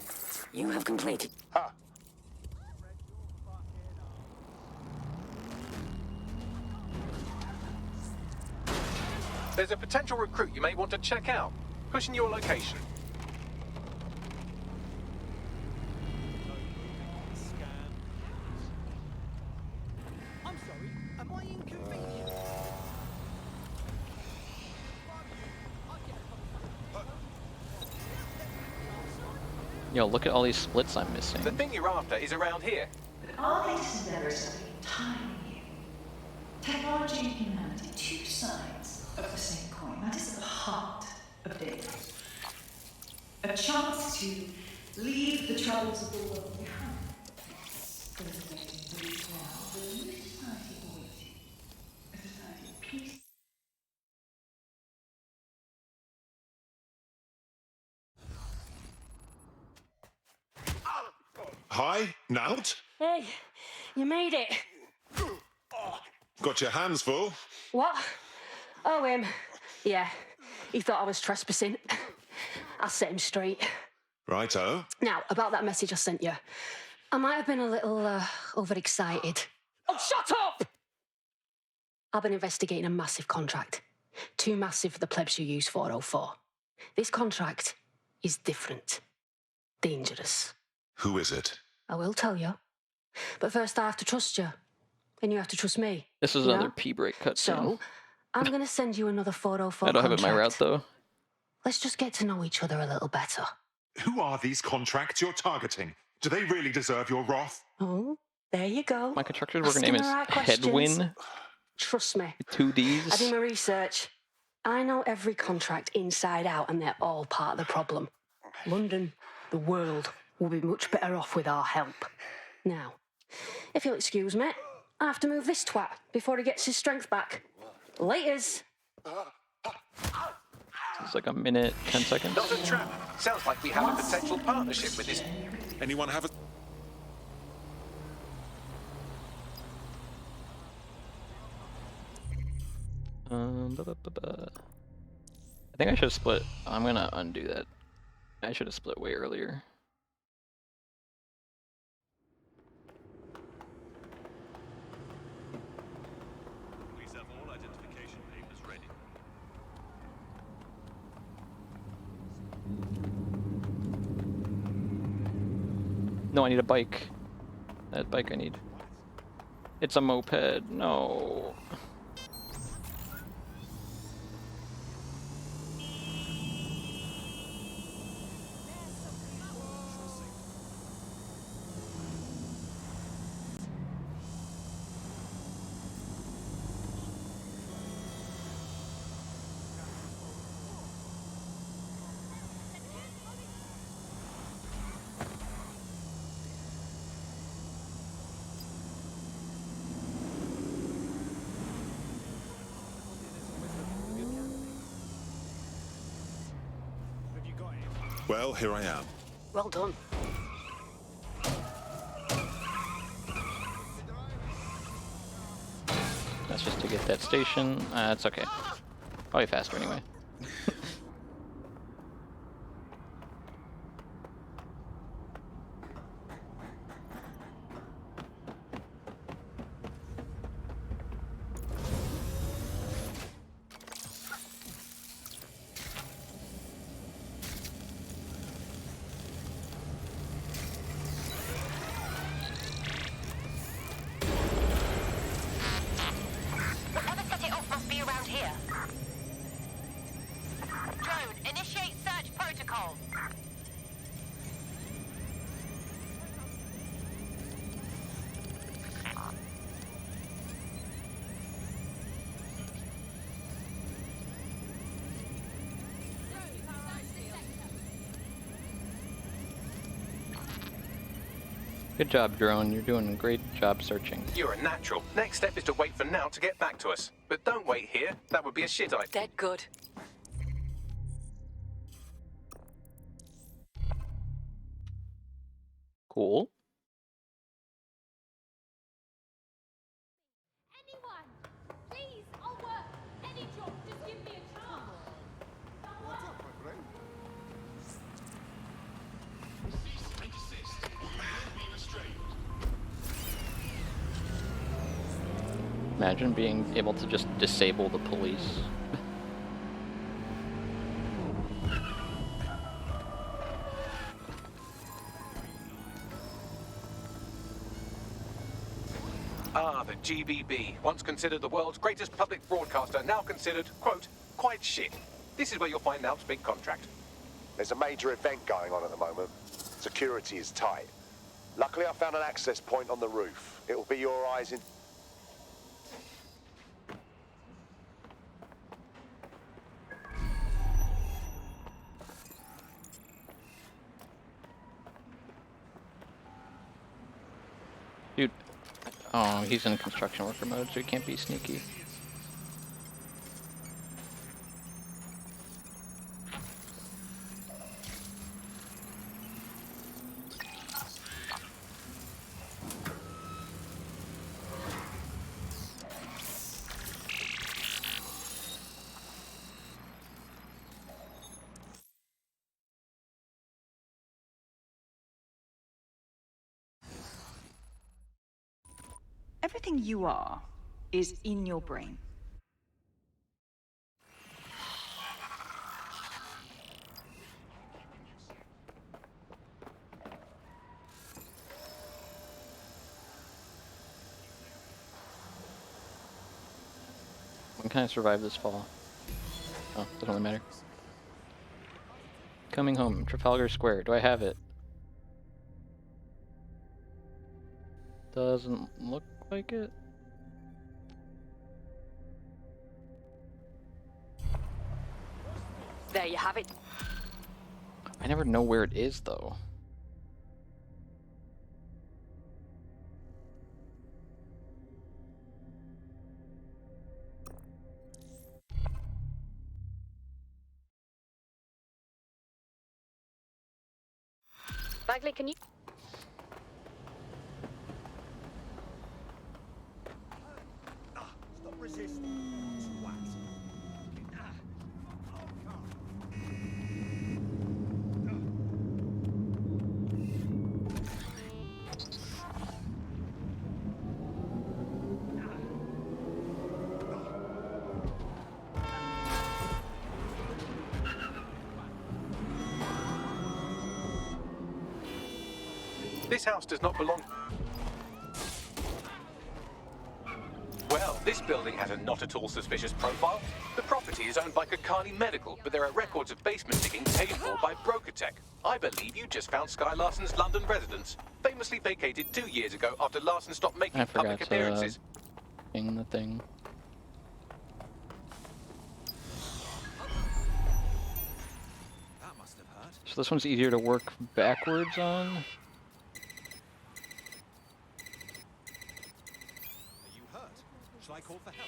You have completed. Ha! There's a potential recruit you may want to check out. Pushing your location. I'm sorry, am I inconvenient? Yo, look at all these splits I'm missing. The thing you're after is around here. But our latest endeavors are entirely new. Technology and humanity, two sides of the same coin. That is at the heart of data. A chance to leave the troubles of the world behind. Celebrating the now, the new society awaiting. A society of peace. Hi, Nout? Hey, you made it. Got your hands full? What? Oh, him. Yeah, he thought I was trespassing. I set him straight. Righto. Now, about that message I sent you. I might have been a little overexcited. Oh, shut up! I've been investigating a massive contract. Too massive for the plebs who use 404. This contract is different. Dangerous. Who is it? I will tell you. But first I have to trust you. And you have to trust me. This is you another know? P-break cutscene. So, I'm going to send you another 404 I don't have it in my route, contract. though. Let's just get to know each other a little better. Who are these contracts you're targeting? Do they really deserve your wrath? Oh, there you go. My contractor's working name Asking is the right questions. Headwin. Trust me. 2 Ds. I do my research. I know every contract inside out, and they're all part of the problem. London, the world, will be much better off with our help. Now, if you'll excuse me, I have to move this twat before he gets his strength back. Laters. It's like a minute, 10 seconds. Not a trap. Sounds like we have a potential partnership with this. Anyone have a... I think I should have split. I'm gonna undo that. I should have split way earlier. Please have all identification papers ready. No, I need a bike. That bike I need. It's a moped. No. Well, here I am. Well done. That's just to get that station. It's okay. Probably faster anyway. Whatever set it off must be around here. Drone, initiate search protocol. Good job, drone. You're doing a great job searching. You're a natural. Next step is to wait for Now to get back to us. But don't wait here. That would be a shit idea. Dead good. Cool. Please, I'll work. Any job, just give me a chance. Imagine being able to just disable the police. Ah, the GBB, once considered the world's greatest public broadcaster, now considered, quote, quite shit. This is where you'll find Now's big contract. There's a major event going on at the moment. Security is tight. Luckily, I found an access point on the roof. It'll be your eyes in... Dude. Oh, he's in construction worker mode, so he can't be sneaky. Everything you are is in your brain. kind of survive this fall. Oh, doesn't really matter. Coming home, Trafalgar Square. Do I have it? Doesn't look like it. There you have it. I never know where it is, though. Bagley, can you... Stop resisting. Swat. This house does not belong... Well, this building has a not at all suspicious profile. The property is owned by Kakani Medical, but there are records of basement digging paid for by Brokertech. I believe you just found Sky Larson's London residence, famously vacated 2 years ago after Larson stopped making public appearances. Ping the thing. That must have hurt. So this one's easier to work backwards on. Shall I call for help?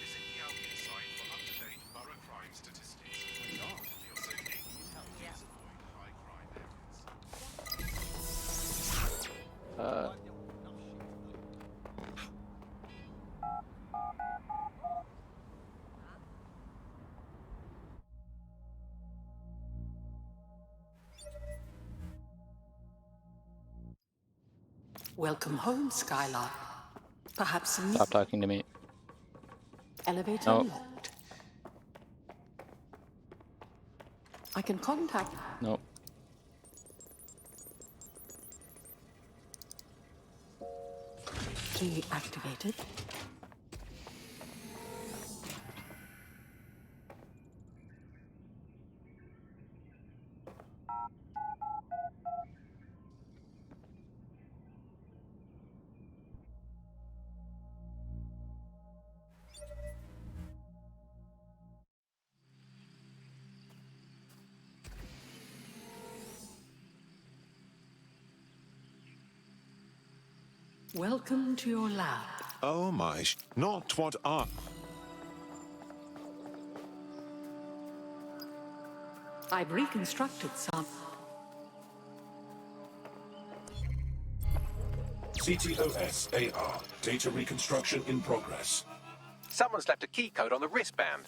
Visit the Albion site for up-to-date borough crime statistics. Feel so neat. Please avoid high crime areas. Welcome home, Skylark. Perhaps some Stop talking to me. elevator Nope. unlocked. I can contact. Nope. Key activated. Welcome to your lab. Oh my, not what are... I've reconstructed some. CTOS AR. Data reconstruction in progress. Someone's left a key code on the wristband.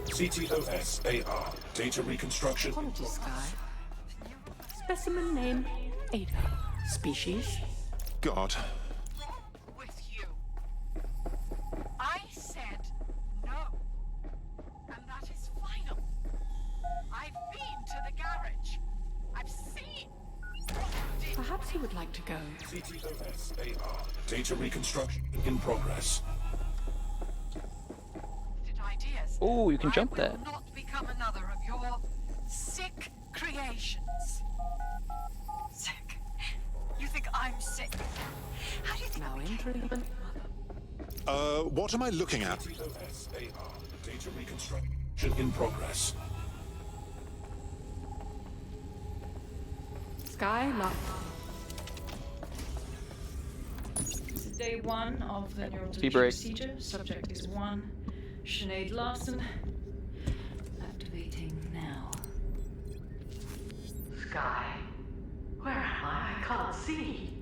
CTOS AR. Data reconstruction. Apologies, Sky. Specimen name Ada. Species. God. With you. I said no. And that is final. I've been to the garage. I've seen. Perhaps you would like to go. CTOS AR. Data reconstruction in progress. Oh, you can jump that. Not become another of your sick creations. Sick? You think I'm sick? How do you think Now entering the... What am I looking at? CTOS AR. Data reconstruction in progress. Skylark. This is day 1 of the neural Speed deletion break. procedure. Subject is 1. Sinead Larson. Activating now. Sky. Where am I? I can't see.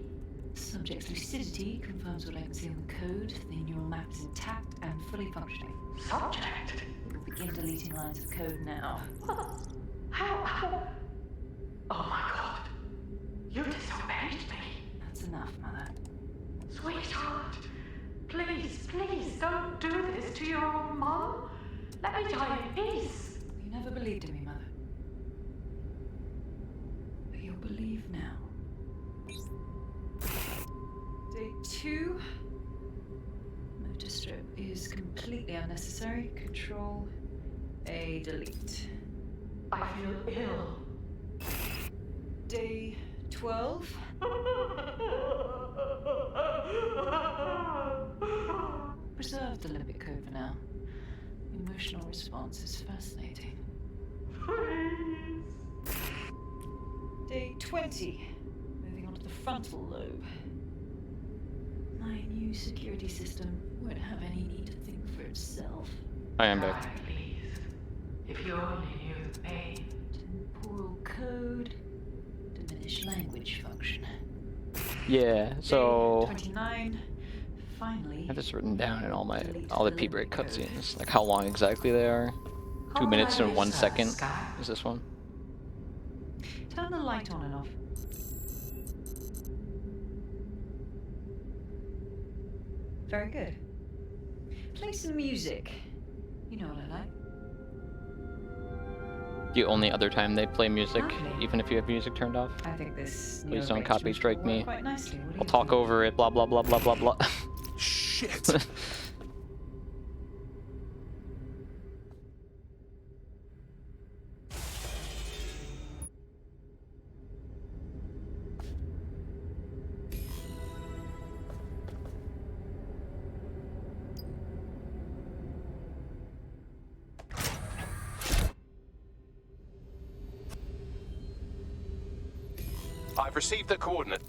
Subject's lucidity confirms what I can see on the code. The neural map is intact and fully functioning. Subject? We'll begin deleting lines of code now. How? Oh my god. You disobeyed me. That's enough, Mother. Sweetheart. Please, please don't do this to your own mom. Let me die in peace. You never believed in me, Mother. believe now. Day 2. Motor strip is completely unnecessary. Control A, delete. I feel ill. Day 12. Preserve the limbic code for now. The emotional response is fascinating. Day 20. Moving on to the frontal lobe. My new security system won't have any need to think for itself. I am back. If you only knew the pain. Temporal code. Diminished language function. Yeah, so 29. Finally. I have this written down in all the P-break cutscenes, like how long exactly they are. 2 minutes and 1 second is this one. Turn the light on and off. Very good. Play some music. You know what I like. The only other time they play music, even if you have music turned off. I think this. Please don't copy strike me. Quite nicely. I'll talk over it. Blah blah blah blah blah blah. Shit. I've received the coordinate.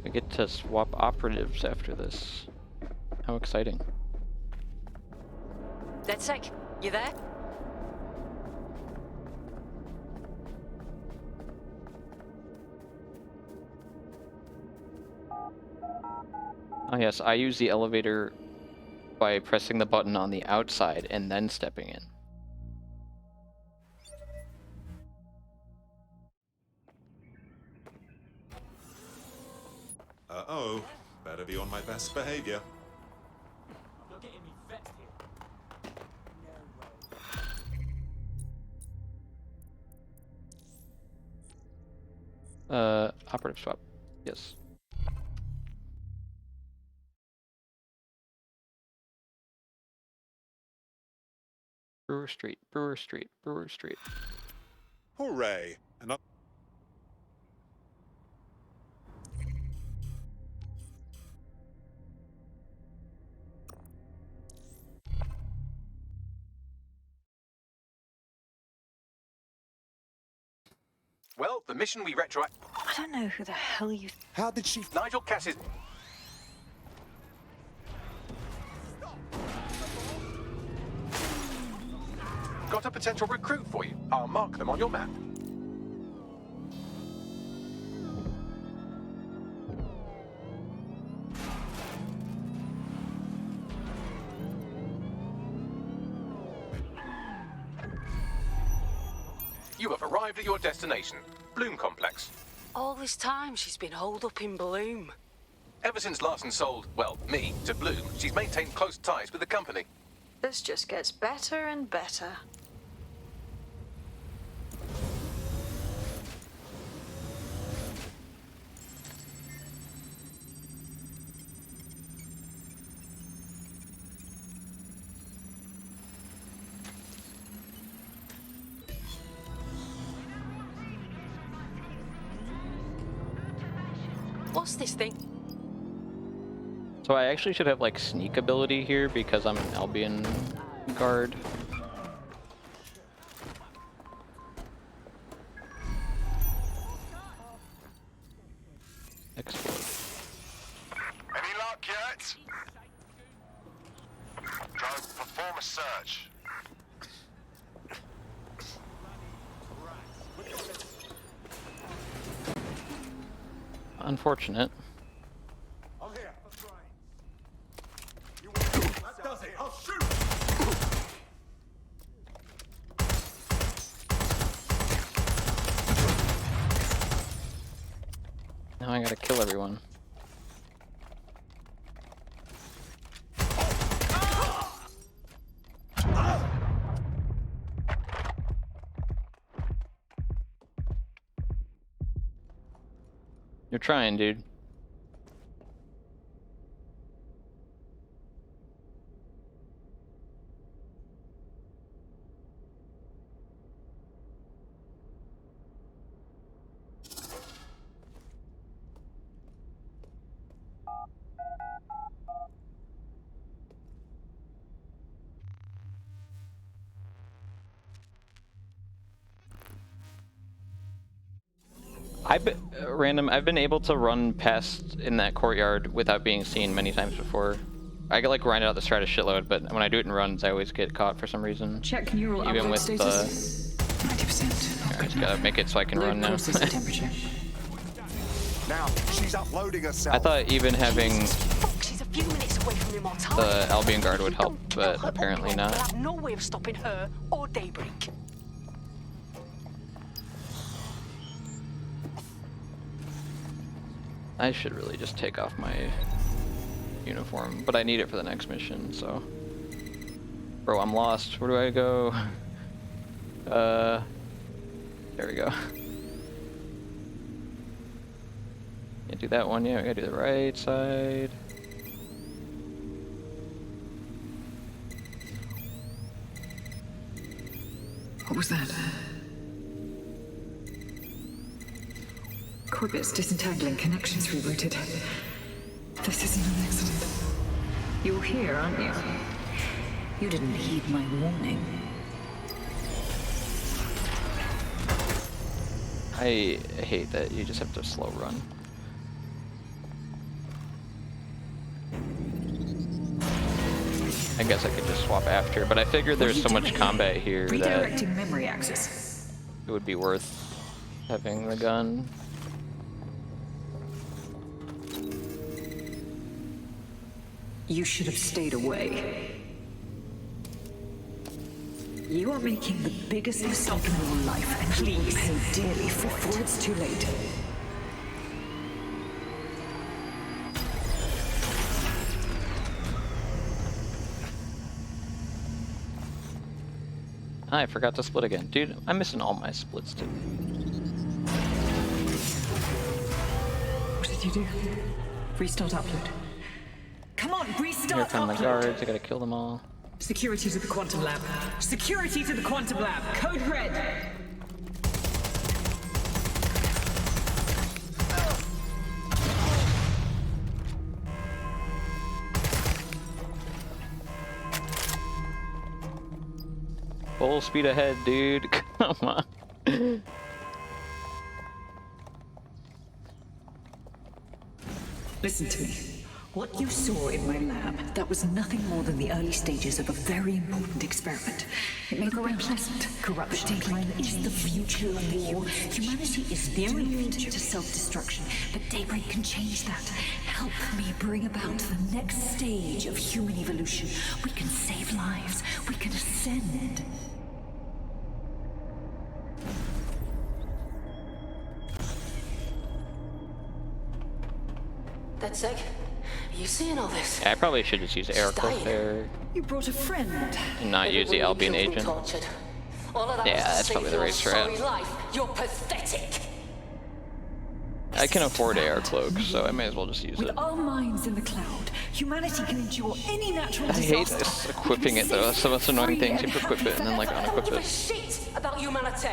We get to swap operatives after this. How exciting. DedSec, you there? Oh yes, I use the elevator by pressing the button on the outside and then stepping in. Uh-oh. Better be on my best behavior. You're getting me vexed here. Operative swap. Yes. Brewer Street, Brewer Street, Brewer Street. Hooray! And Well, the mission we retroact. I don't know who the hell you... How did she... Nigel Cass's... Got a potential recruit for you. I'll mark them on your map. You have arrived at your destination, Blume Complex. All this time she's been holed up in Blume. Ever since Larson sold, well, me, to Blume, she's maintained close ties with the company. This just gets better and better. What's this thing? So I actually should have like sneak ability here because I'm an Albion guard. Explode. Any luck yet? Drone, perform a search. Unfortunate. I'm here. That does it. I'll shoot. Now I gotta kill everyone. You're trying, dude. I've been able to run past in that courtyard without being seen many times before. I get like grind out the strat a shitload, but when I do it in runs, I always get caught for some reason. Check neural even upload with status. 90%. I just gotta make it so I can run now. Now she's uploading herself. I thought even having She's a few minutes away from immortality. the Albion Guard would help, but apparently not. We'll have no way of stopping her or Daybreak. I should really just take off my uniform, but I need it for the next mission, so. Bro, I'm lost. Where do I go? There we go. Can't do that one yet. We gotta do the right side. What was that? Core bits disentangling, connections rerouted. This isn't an accident. You're here, aren't you? You didn't heed my warning. I hate that you just have to slow run. I guess I could just swap after, but I figured there's so much combat here that Redirecting memory access. it would be worth having the gun. You should have stayed away. You are making the biggest mistake in your life, and please pay dearly before it's too late. I forgot to split again. Dude, I'm missing all my splits too. What did you do? Restart upload. Come on, Here restart come the upload. guards, I gotta kill them all. Security to the quantum lab. Security to the quantum lab. Code red. Full speed ahead, dude. Come on. Listen to me. What you saw in my lab, that was nothing more than the early stages of a very important experiment. It may go unpleasant. Corruption is the future of war. Humanity is very future to self-destruction, but Daybreak can change that. Help me bring about the next stage of human evolution. We can save lives. We can ascend. DedSec, you seeing all this? Yeah, I probably should just use air cloak there You brought a friend. and not use the Albion agent. Yeah, that's probably the right strat. You're pathetic. I can afford AR cloak, so I may as well just use it. With our minds in the cloud, humanity can endure any natural I hate disaster. this equipping it though. Some of the annoying things you equip it and then like I don't unequip give a it. shit about humanity.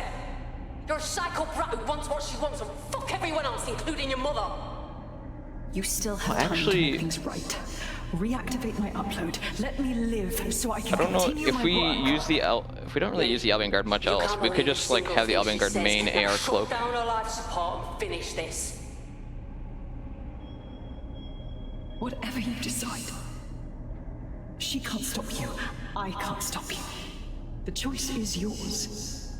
You're a psycho brat who wants what she wants and fuck everyone else, including your mother. You still have time to make things right. Reactivate my upload. Let me live so I can I don't know continue if my we work. use the if we don't really use the Albion Guard much else. We could just like have the Albion Guard main AR cloak. Shut down her life support and finish this. Whatever you decide. She can't stop you. I can't stop you. The choice is yours.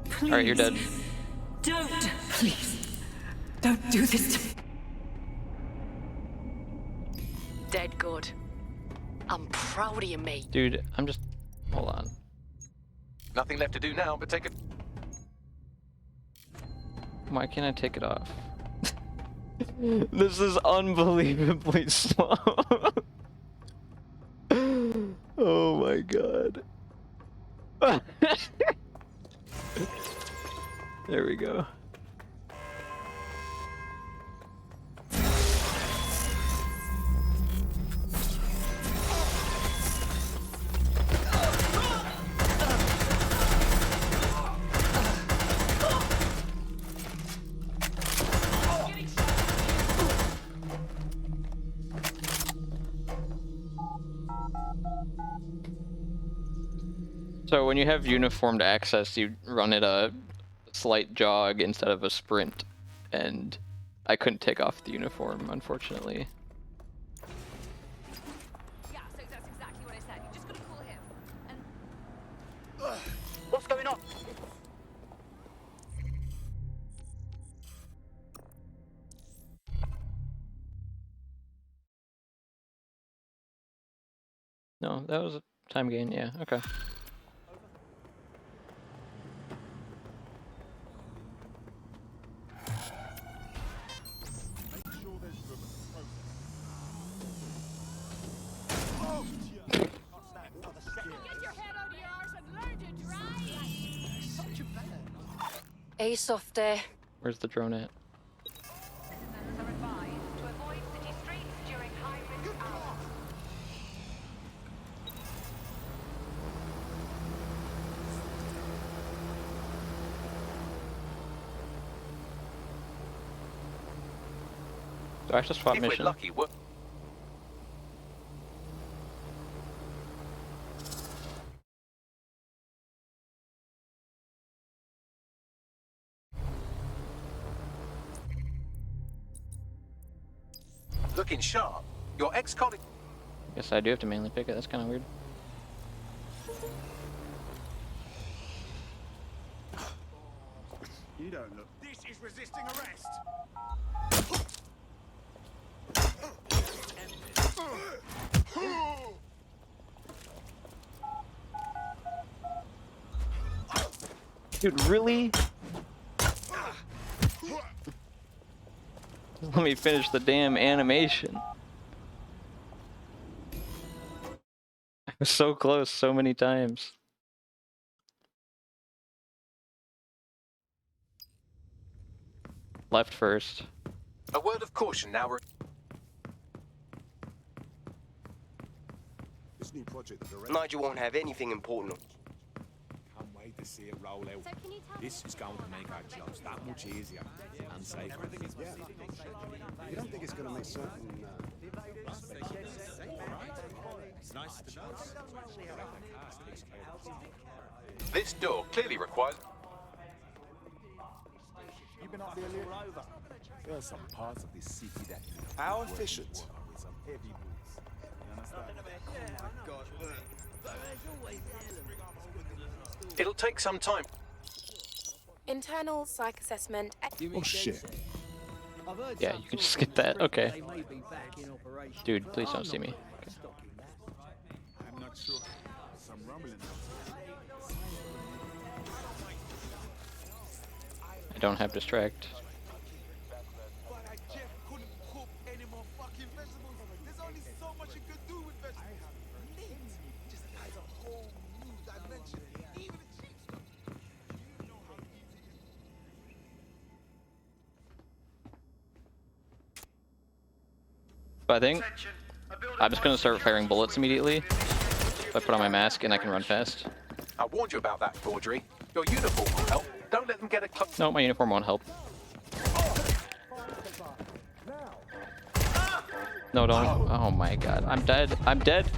Please. All right, you're dead. Don't. Please. Don't do this to me. Dead good. I'm proud of you, mate. Dude, I'm just hold on. Nothing left to do now but take a... Why can't I take it off? This is unbelievably slow. Oh my god. There we go. So when you have uniformed access, you run at a slight jog instead of a sprint, and I couldn't take off the uniform, unfortunately. Yeah, so that's exactly what I said. You just gotta call him. And What's going on? No, that was a time gain, yeah, okay. Hey, softy. Where's the drone at? Do I have to swap If mission? we're lucky, we're... Looking sharp. Your ex-colleague... Guess I do have to mainly pick it, that's kind of weird. You don't look. This is resisting arrest. Dude, really? Let me finish the damn animation. I was so close so many times. Left first. A word of caution now. This new project that Nigel won't have anything important on. Can't wait to see it roll out. This is going to make our jobs that much easier and safer. Yeah. You don't think it's going to make certain... nice to know. This door clearly requires... You've been up there all over. There are some parts of this city that... How efficient? With some heavy boots. You understand? Oh my God. It'll take some time. internal psych assessment. Oh shit. Yeah, you can just skip that. Okay. Dude, please don't see me. Okay. I'm not sure. Some rumbling. I don't have distract. But I think I'm just gonna start firing bullets immediately. If I put on my mask and I can run fast. I warned you about that, Audrey. Your uniform will help. Don't let them get a close. No, my uniform won't help. No, don't. Oh my god. I'm dead. I'm dead.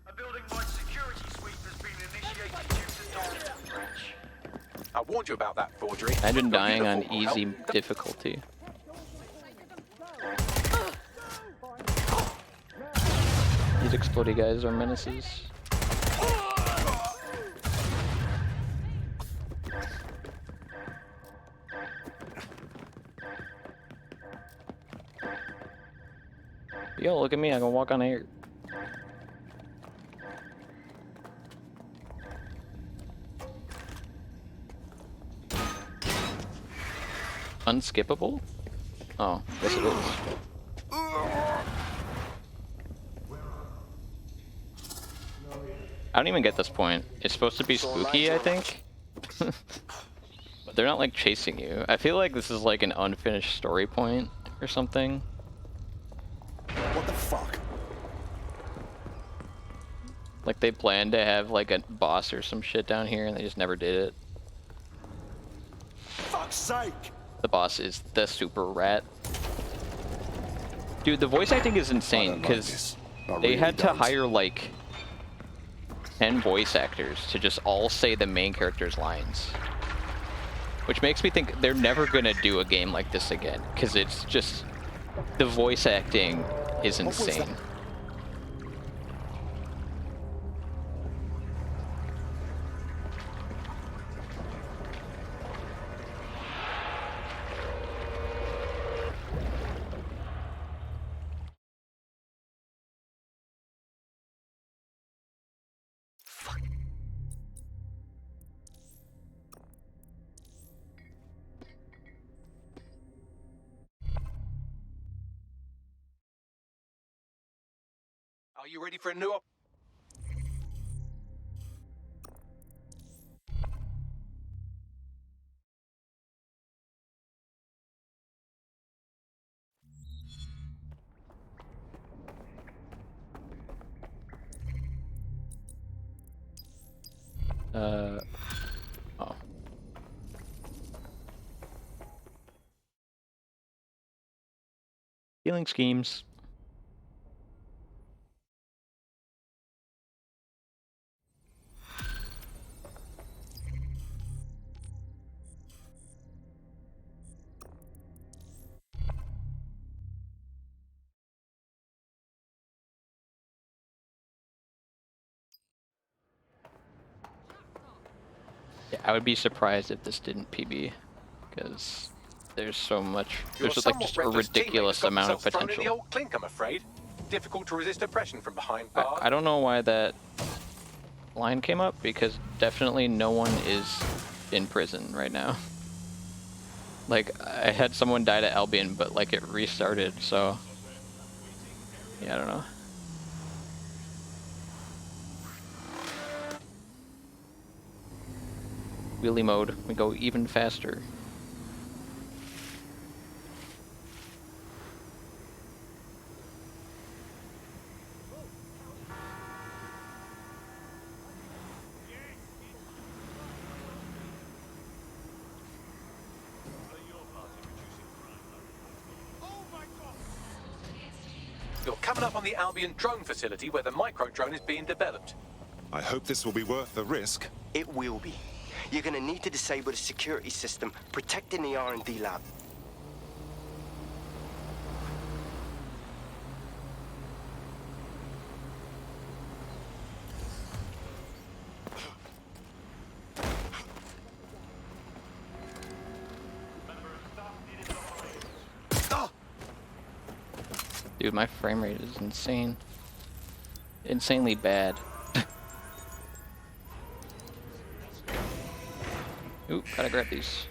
A building-wide security sweep has been initiated due to document breach. I warned you about that, Audrey. Imagine Your dying on uniform will easy help. difficulty. These explodey guys are menaces. Yo, look at me, I can walk on air. Unskippable? Oh, yes it is. I don't even get this point. It's supposed to be spooky, I think. But they're not like chasing you. I feel like this is like an unfinished story point or something. What the fuck? Like they planned to have like a boss or some shit down here and they just never did it. fuck's sake! The boss is the super rat. Dude, the voice acting is insane because they had to hire like 10 voice actors to just all say the main character's lines. Which makes me think they're never gonna do a game like this again, because it's just, the voice acting is insane. Are you ready for a new op? Oh. Healing schemes. Yeah, I would be surprised if this didn't PB, because there's so much. There's just like just a ridiculous amount of potential. In the old clink, I'm afraid. Difficult to resist oppression from behind bars. I don't know why that line came up, because definitely no one is in prison right now. Like, I had someone die to Albion, but like it restarted, so yeah, I don't know. Wheelie mode, we go even faster. You're coming up on the Albion drone facility where the micro drone is being developed. I hope this will be worth the risk. It will be. You're gonna need to disable the security system protecting the R&D lab. Dude, my frame rate is insane. Insanely bad. Ooh, gotta grab these.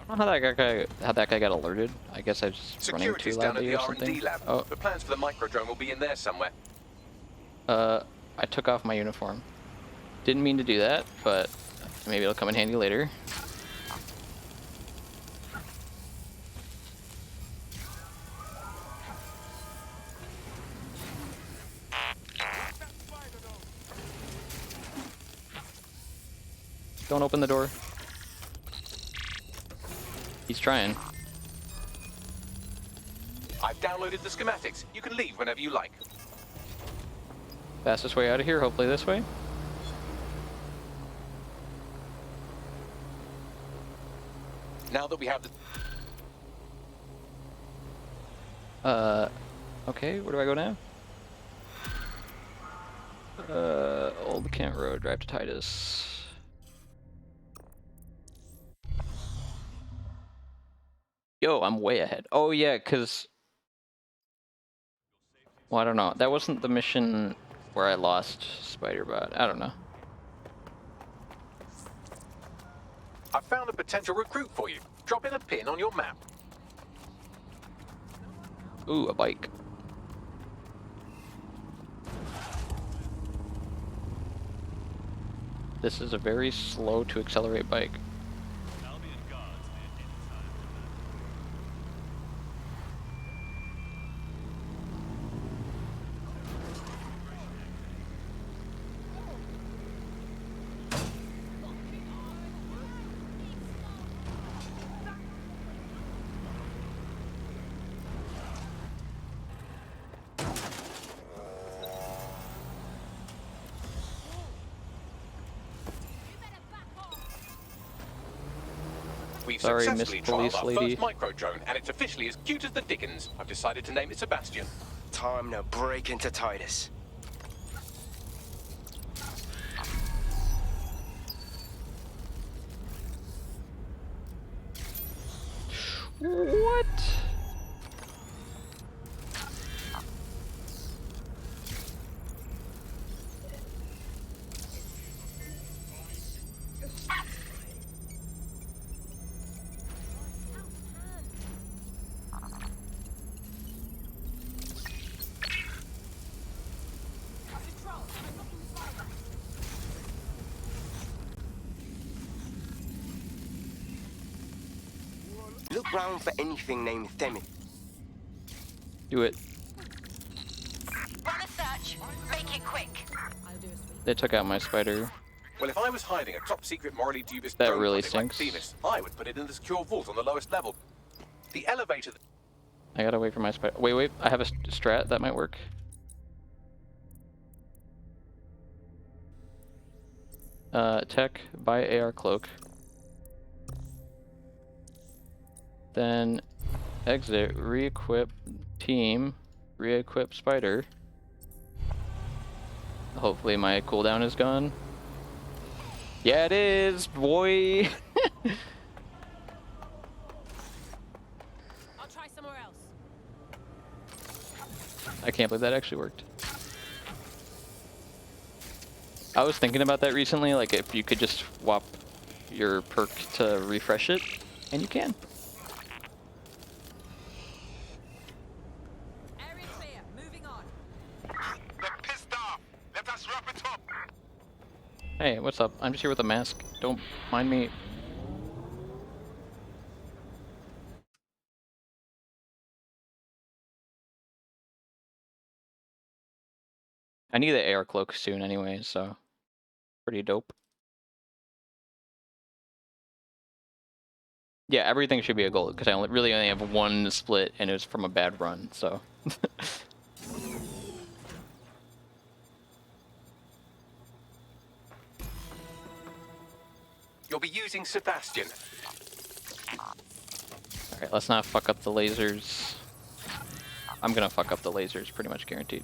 I don't know how that guy got alerted. I guess I was just running too Security's down at loudly the or something. R&D lab. Oh, The plans for the micro drone will be in there somewhere. I took off my uniform. Didn't mean to do that, but maybe it'll come in handy later. Don't open the door. He's trying. I've downloaded the schematics. You can leave whenever you like. Fastest way out of here, hopefully this way. Now that we have the... okay, where do I go now? Old Kent Road, drive to Titus. Yo, I'm way ahead. Oh yeah, cause... Well, I don't know. That wasn't the mission where I lost Spiderbot. I don't know. I found a potential recruit for you. Drop in a pin on your map. Ooh, a bike. This is a very slow to accelerate bike. We've Sorry, successfully Miss trialed Police our Lady. first micro-drone, and it's officially as cute as the dickens. I've decided to name it Sebastian. Time to break into Titus. What? Look round for anything named Themi. Do it. Run a search. Make it quick. They took out my spider. Well, if I was hiding a top-secret, morally dubious That drone really project like stinks. Themis, I would put it in the secure vault on the lowest level. The elevator... I gotta wait for my spider. Wait, I have a strat that might work. Tech, buy AR cloak. Then exit, re-equip team, re-equip spider. Hopefully my cooldown is gone. Yeah, it is, boy. I'll try somewhere else. I can't believe that actually worked. I was thinking about that recently, like if you could just swap your perk to refresh it, and you can. Area clear. Moving on. They're pissed off. Let us wrap it up. Hey, what's up? I'm just here with a mask. Don't mind me. I need the AR cloak soon anyway, so pretty dope. Yeah, everything should be a gold because I really only have one split and it was from a bad run, so. You'll be using Sebastian. Alright, let's not fuck up the lasers. I'm gonna fuck up the lasers, pretty much guaranteed.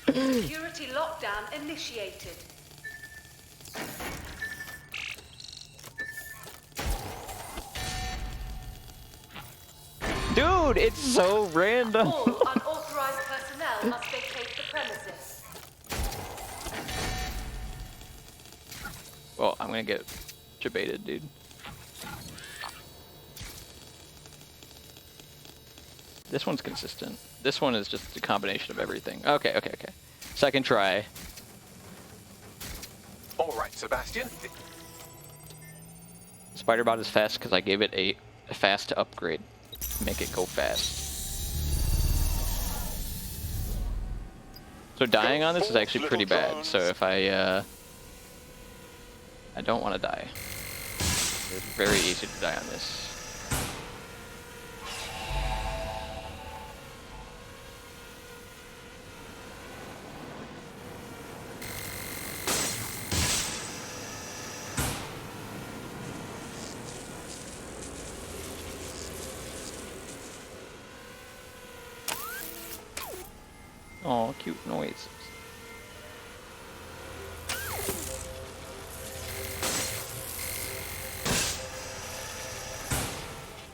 Security lockdown initiated. Dude, it's so random. All unauthorized personnel must vacate the premises. Well, I'm gonna get debated, dude. This one's consistent. This one is just a combination of everything. Okay. Second try. All right, Sebastian. Spiderbot is fast because I gave it a fast upgrade. Make it go fast. So dying on this is actually pretty bad. So if I don't want to die. It's very easy to die on this. Oh, cute noise.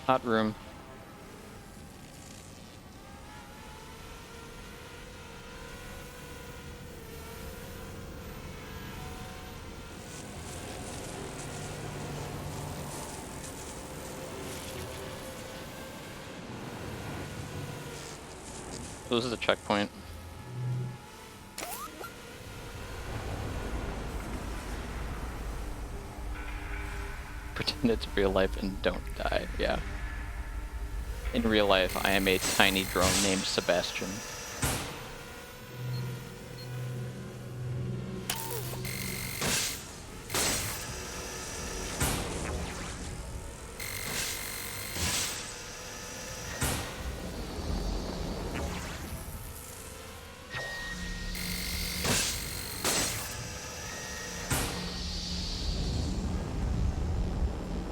Hot room. This is a checkpoint. Pretend it's real life and don't die, yeah. In real life, I am a tiny drone named Sebastian.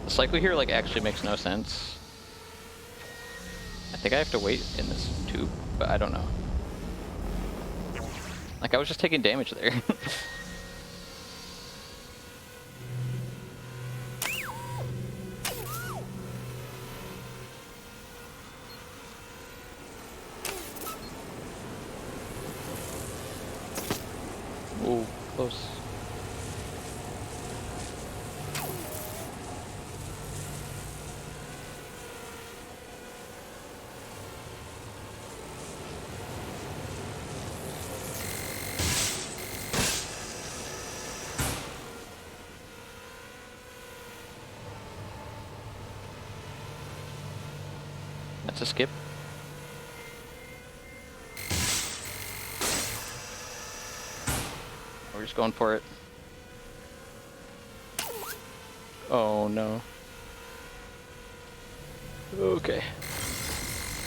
The cycle here like actually makes no sense. I think I have to wait in this tube, but I don't know. Like I was just taking damage there. Ooh, close. That's a skip. We're just going for it. Oh no. Okay.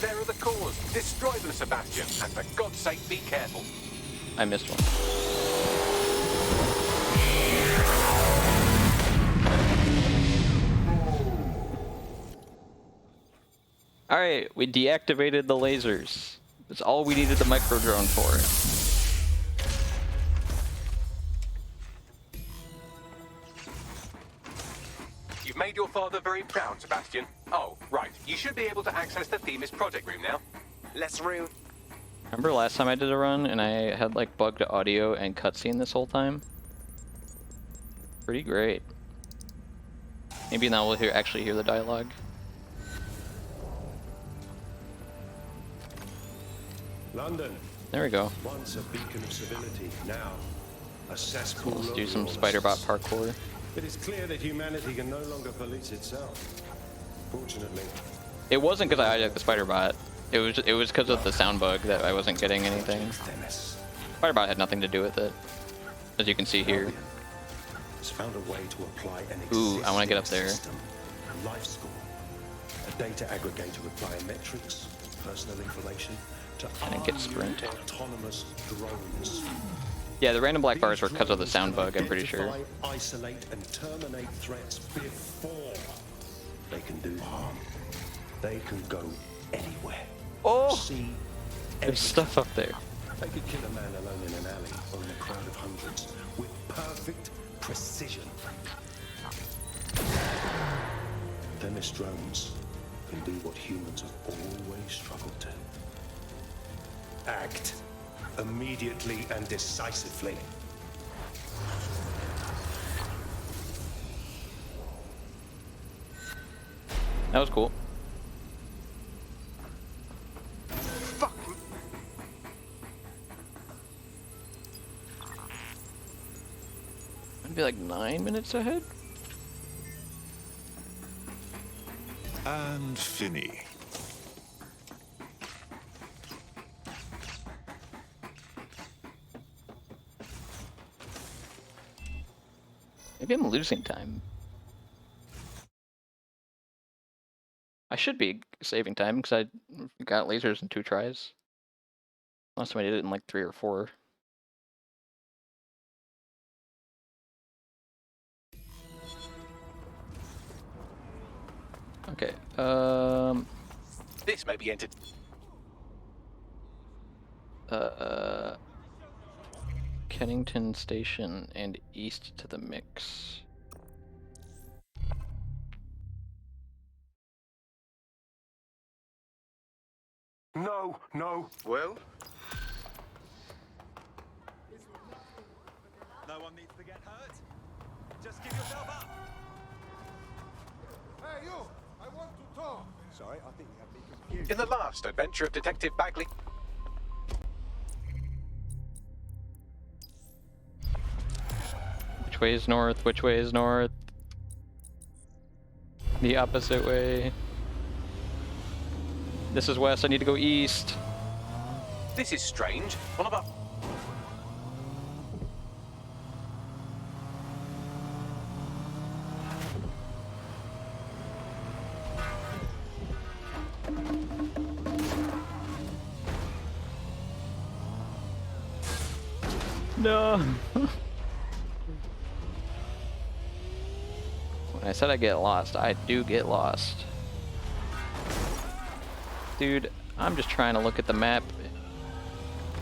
There are the cores. Destroy them, Sebastian. And for God's sake, be careful. I missed one. Alright, we deactivated the lasers. That's all we needed the micro drone for. You've made your father very proud, Sebastian. Oh, right. You should be able to access the Themis project room now. Let's room. Remember last time I did a run and I had like bugged audio and cutscene this whole time? Pretty great. Maybe now we'll actually hear the dialogue. London. There we go. Once a beacon of civility, now a cesspool. Let's do some spiderbot parkour. It is clear that humanity can no longer police itself. Fortunately. It wasn't because I hijacked the spiderbot. It was because of the sound bug that I wasn't getting anything. Spiderbot had nothing to do with it, as you can see here. Has found a way to apply an Ooh, I want to get up there. system, a life score, a data aggregator applying metrics, personal information to I didn't get sprint. autonomous drones. Yeah, the random black bars were because of the sound bug, I'm pretty sure. Isolate and terminate threats before they can do harm. They can go anywhere. Oh! See There's stuff up there. They could kill a man alone in an alley or in a crowd of hundreds with perfect precision. Themis drones can do what humans have always struggled to. Act immediately and decisively. That was cool. I'd be like 9 minutes ahead. And Finny. Maybe I'm losing time. I should be saving time because I got lasers in 2 tries. Last time I did it in like 3 or 4. Okay, This may be entered. Kennington Station and east to the mix. No, no. Well? No one needs to get hurt. Just give yourself up. Hey, you! I want to talk. Sorry, I think you have me confused. In the last adventure of Detective Bagley. Which way is north? Which way is north? The opposite way. This is west, I need to go east. This is strange. One of our... No. When I said I get lost, I do get lost. Dude, I'm just trying to look at the map.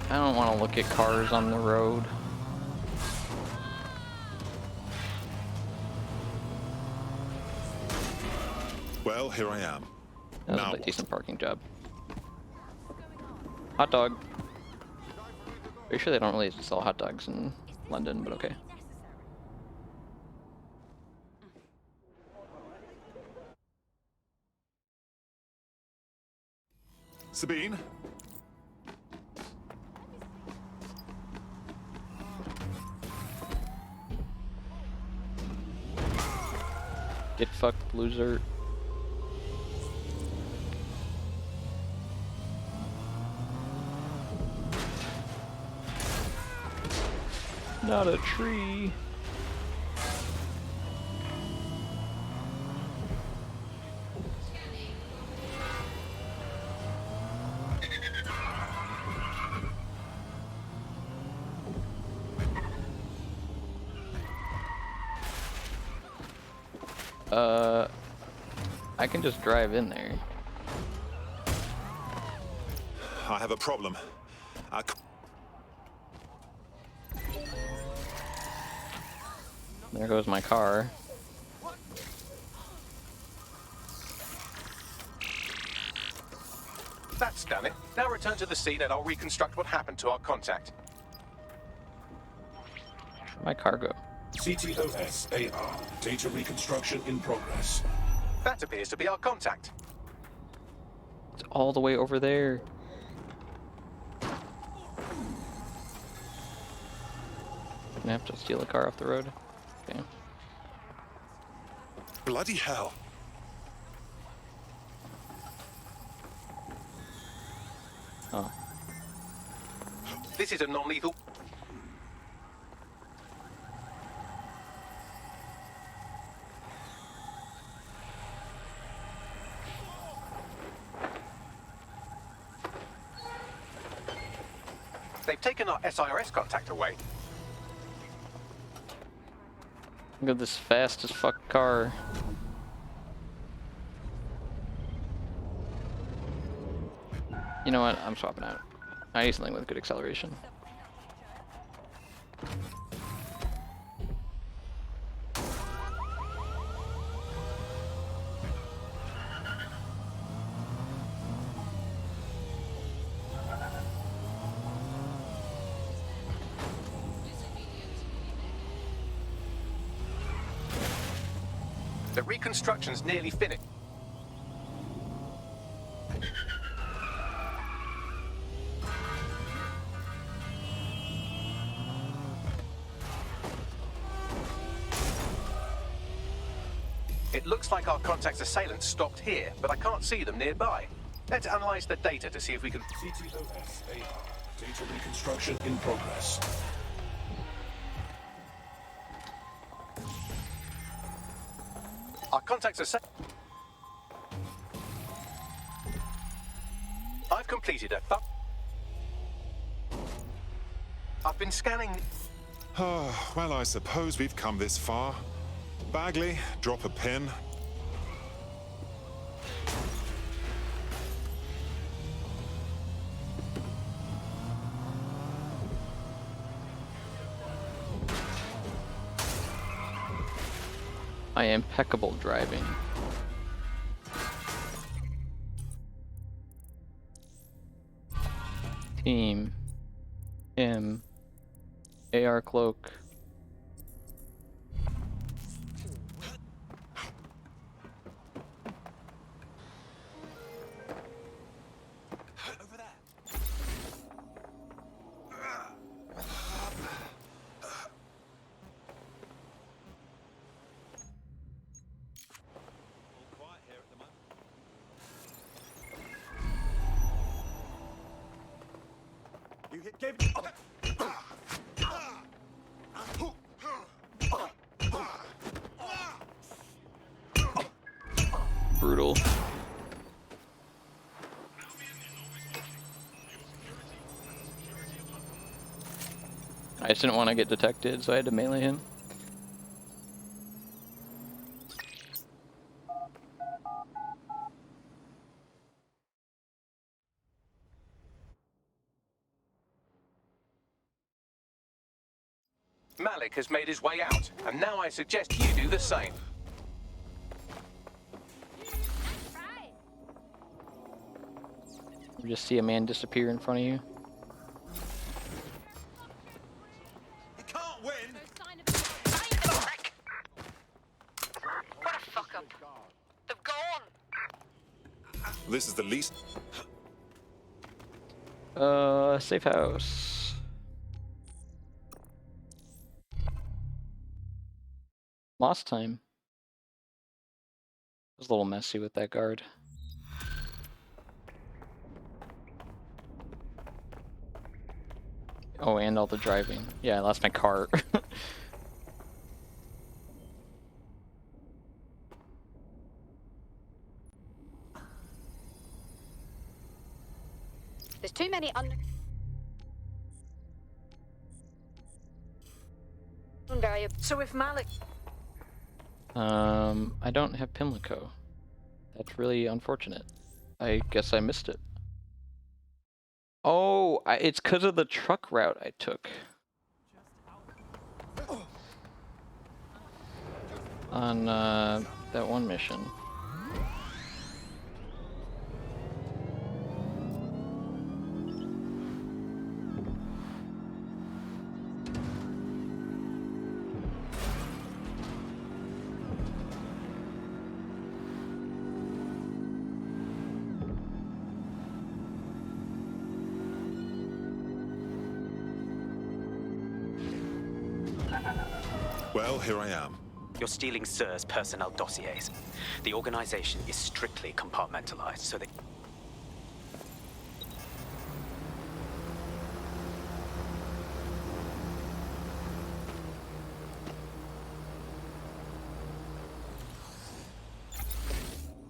I don't want to look at cars on the road. Well, here I am. That was Now a decent parking job. Hot dog. Pretty sure they don't really sell hot dogs in London, but okay. Sabine? Get fucked, loser. Not a tree. I can just drive in there. I have a problem. There goes my car. That's done it. Now return to the scene and I'll reconstruct what happened to our contact. My cargo. CTOS AR. Data reconstruction in progress. That appears to be our contact. It's all the way over there. Gonna have to steal a car off the road. Okay. Bloody hell. Oh. This is a non-lethal. They've taken our SIRS contact away. Look at this fast as fuck car. You know what? I'm swapping out. I need something with good acceleration. The reconstruction's nearly finished. It looks like our contact's assailants stopped here, but I can't see them nearby. Let's analyze the data to see if we can... CTOS AR. Data reconstruction in progress. Our contacts are set. I've completed a I've been scanning... Oh, well, I suppose we've come this far. Bagley, drop a pin. My impeccable driving. Team. Him. AR cloak. You hit Gave Brutal. I just didn't want to get detected, so I had to melee him. Malik has made his way out, and now I suggest you do the same. You just see a man disappear in front of you. You can't win! What a fuck up. They've gone. This is the least. Safe house. Lost time. It was a little messy with that guard. Oh, and all the driving. Yeah, I lost my car. There's too many variables. So if Malik... I don't have Pimlico. That's really unfortunate. I guess I missed it. Oh, it's because of the truck route I took. On, that one mission. Well, here I am. You're stealing Sir's personnel dossiers. The organization is strictly compartmentalized, so they...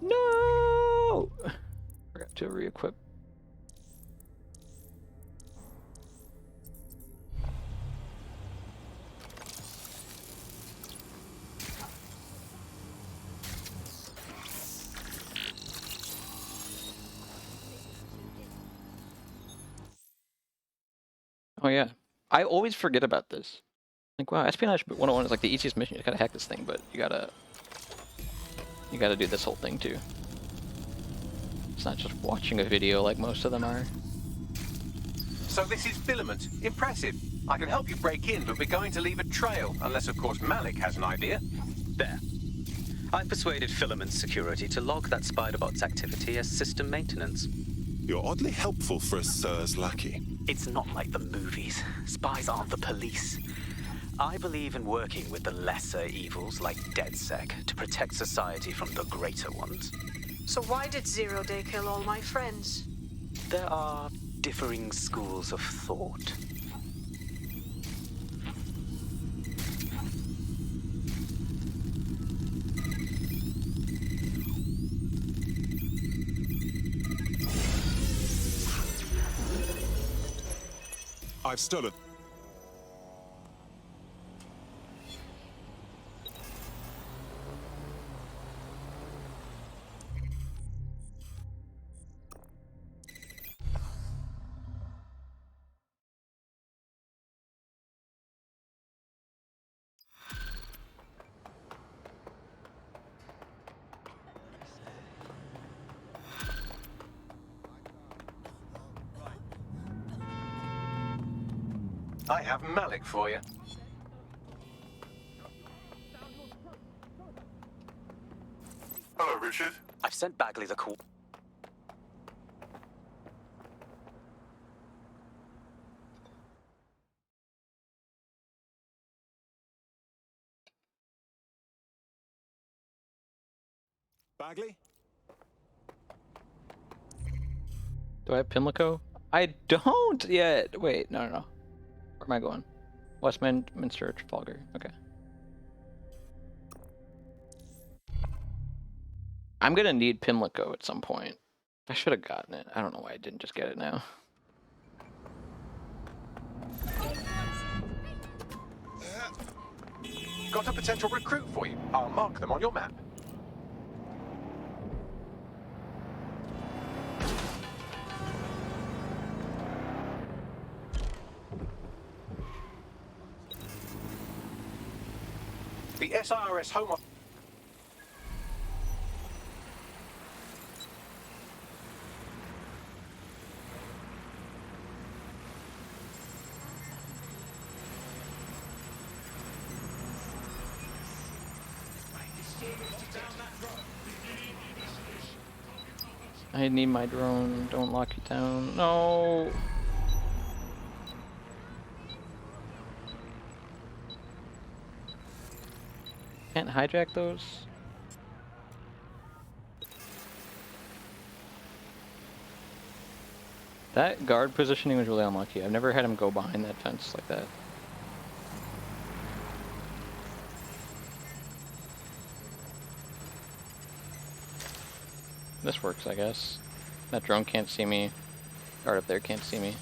No! Forgot to re-equip. Oh yeah, I always forget about this. Like, wow, Espionage 101 is like the easiest mission. You just gotta hack this thing, but you gotta do this whole thing too. It's not just watching a video like most of them are. So this is Filament. Impressive. I can help you break in, but we're going to leave a trail, unless of course Malik has an idea. There. I persuaded Filament Security to log that spiderbot's activity as system maintenance. You're oddly helpful for a Sir's lackey. It's not like the movies. Spies aren't the police. I believe in working with the lesser evils like DedSec to protect society from the greater ones. So why did Zero Day kill all my friends? There are differing schools of thought. I've stolen. I have Malik for you. Hello, Richard. I've sent Bagley the call. Bagley? Do I have Pimlico? I don't yet. Wait, no. Where am I going? Westminster, Trafalgar. Okay. I'm gonna need Pimlico at some point. I should have gotten it. I don't know why I didn't just get it now. Got a potential recruit for you. I'll mark them on your map. The SIRS Home Office. I need my drone. Don't lock it down. No. Can't hijack those. That guard positioning was really unlucky. I've never had him go behind that fence like that. This works, I guess. That drone can't see me. Guard up there can't see me.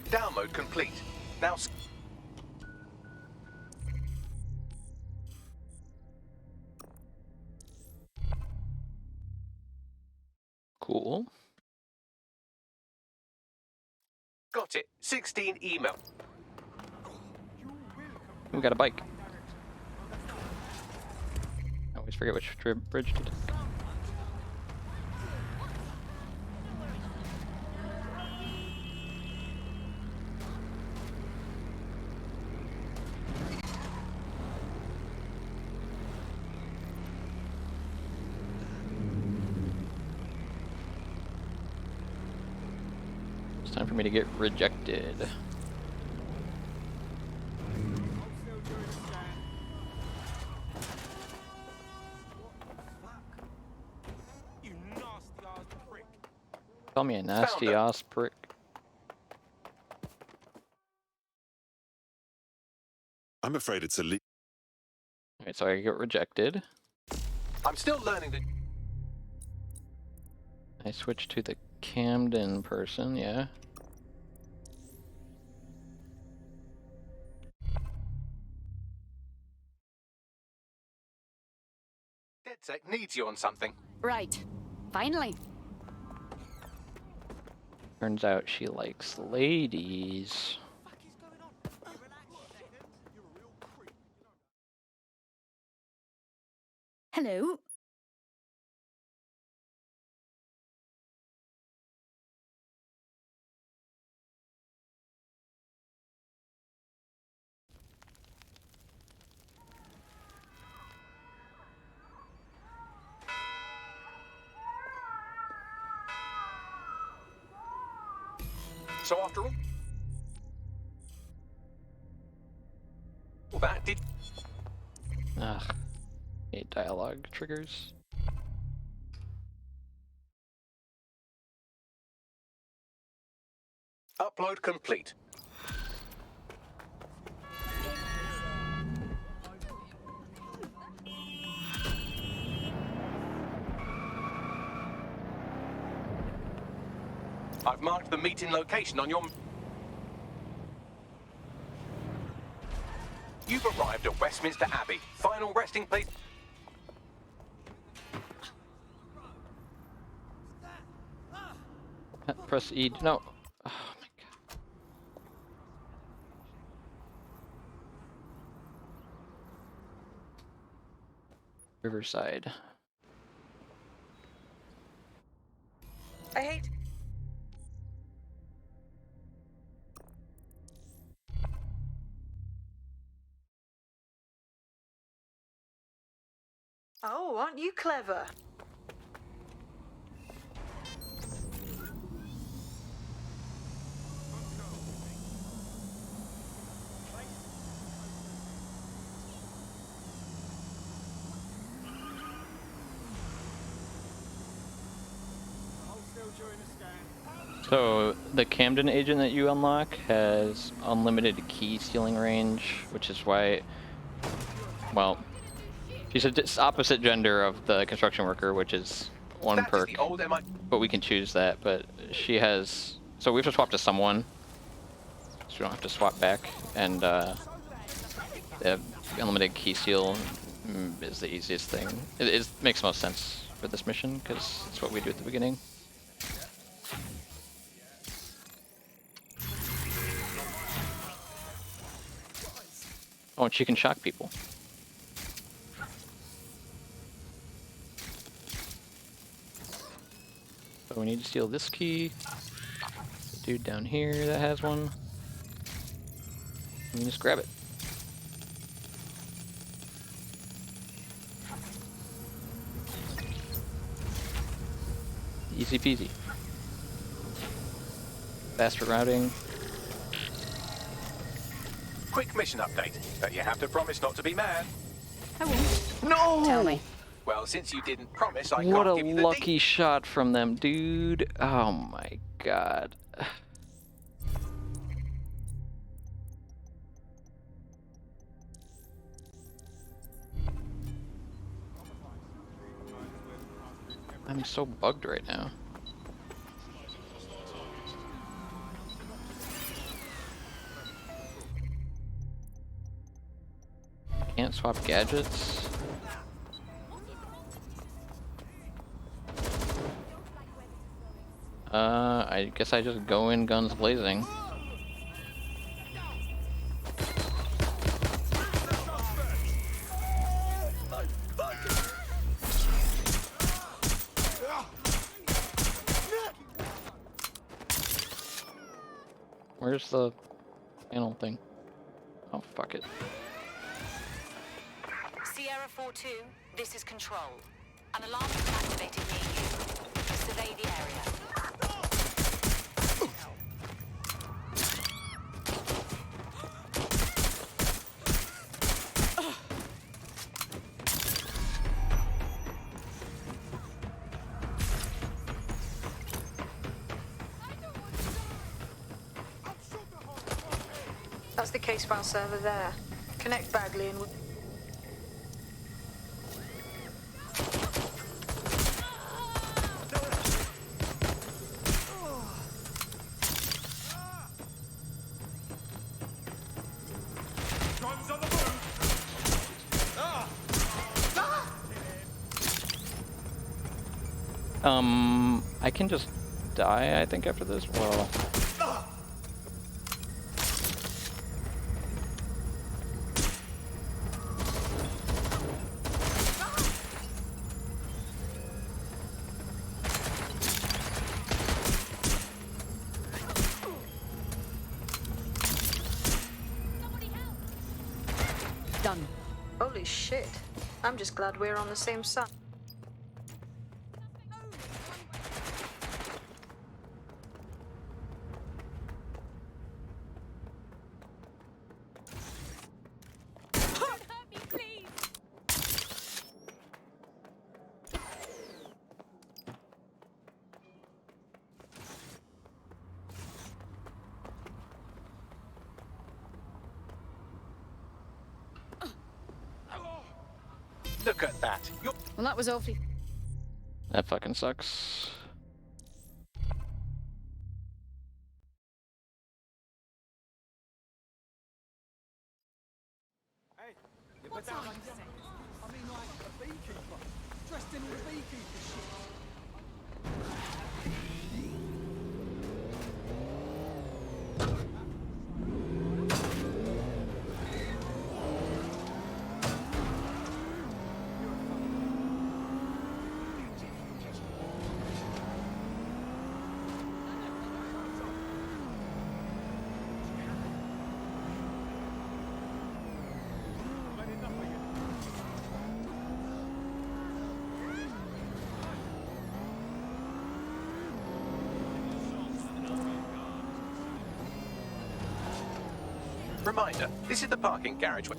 Download complete. Now. Cool. Got it. 16 email. We got a bike. I always forget which bridge to take. Time for me to get rejected. Call me a nasty ass prick. I'm afraid it's a leak. Alright, so I get rejected. I'm still learning the. I switch to the Camden person, yeah. DedSec needs you on something. Right. Finally. Turns out she likes ladies. Hello. So after all that did. Ugh. Hate dialogue triggers. Upload complete. I've marked the meeting location on your... You've arrived at Westminster Abbey. Final resting place... Press E. No. Oh my god. Riverside. I hate... Oh, aren't you clever? So, the Camden agent that you unlock has unlimited key stealing range, which is why, well, she's a opposite gender of the construction worker, which is one That is perk, the old MI. but we can choose that. But she has, so we have to swap to someone, so we don't have to swap back. And the unlimited key seal is the easiest thing. It makes most sense for this mission because it's what we do at the beginning. Oh, and she can shock people. So we need to steal this key. The dude down here that has one. And just grab it. Easy peasy. Faster routing. Quick mission update, but you have to promise not to be mad. I won't. No! Tell me. Well, since you didn't promise, I What can't a give you the lucky shot from them, dude. Oh my god. I'm so bugged right now. Can't swap gadgets. I guess I just go in guns blazing. Where's the panel thing? Oh, fuck it. Sierra 4-2, this is Control. An alarm has been activated near you. Survey the area. That's the case file server there. Connect Bagley and... I can just die, I think, after this. Well, Done. Holy shit. I'm just glad we're on the same side. Look at that. You're... Well, that was awfully... that fucking sucks. Hey, you better have I mean, like a beekeeper. Dressed in all the beekeeper shit. Reminder, this is the parking garageway.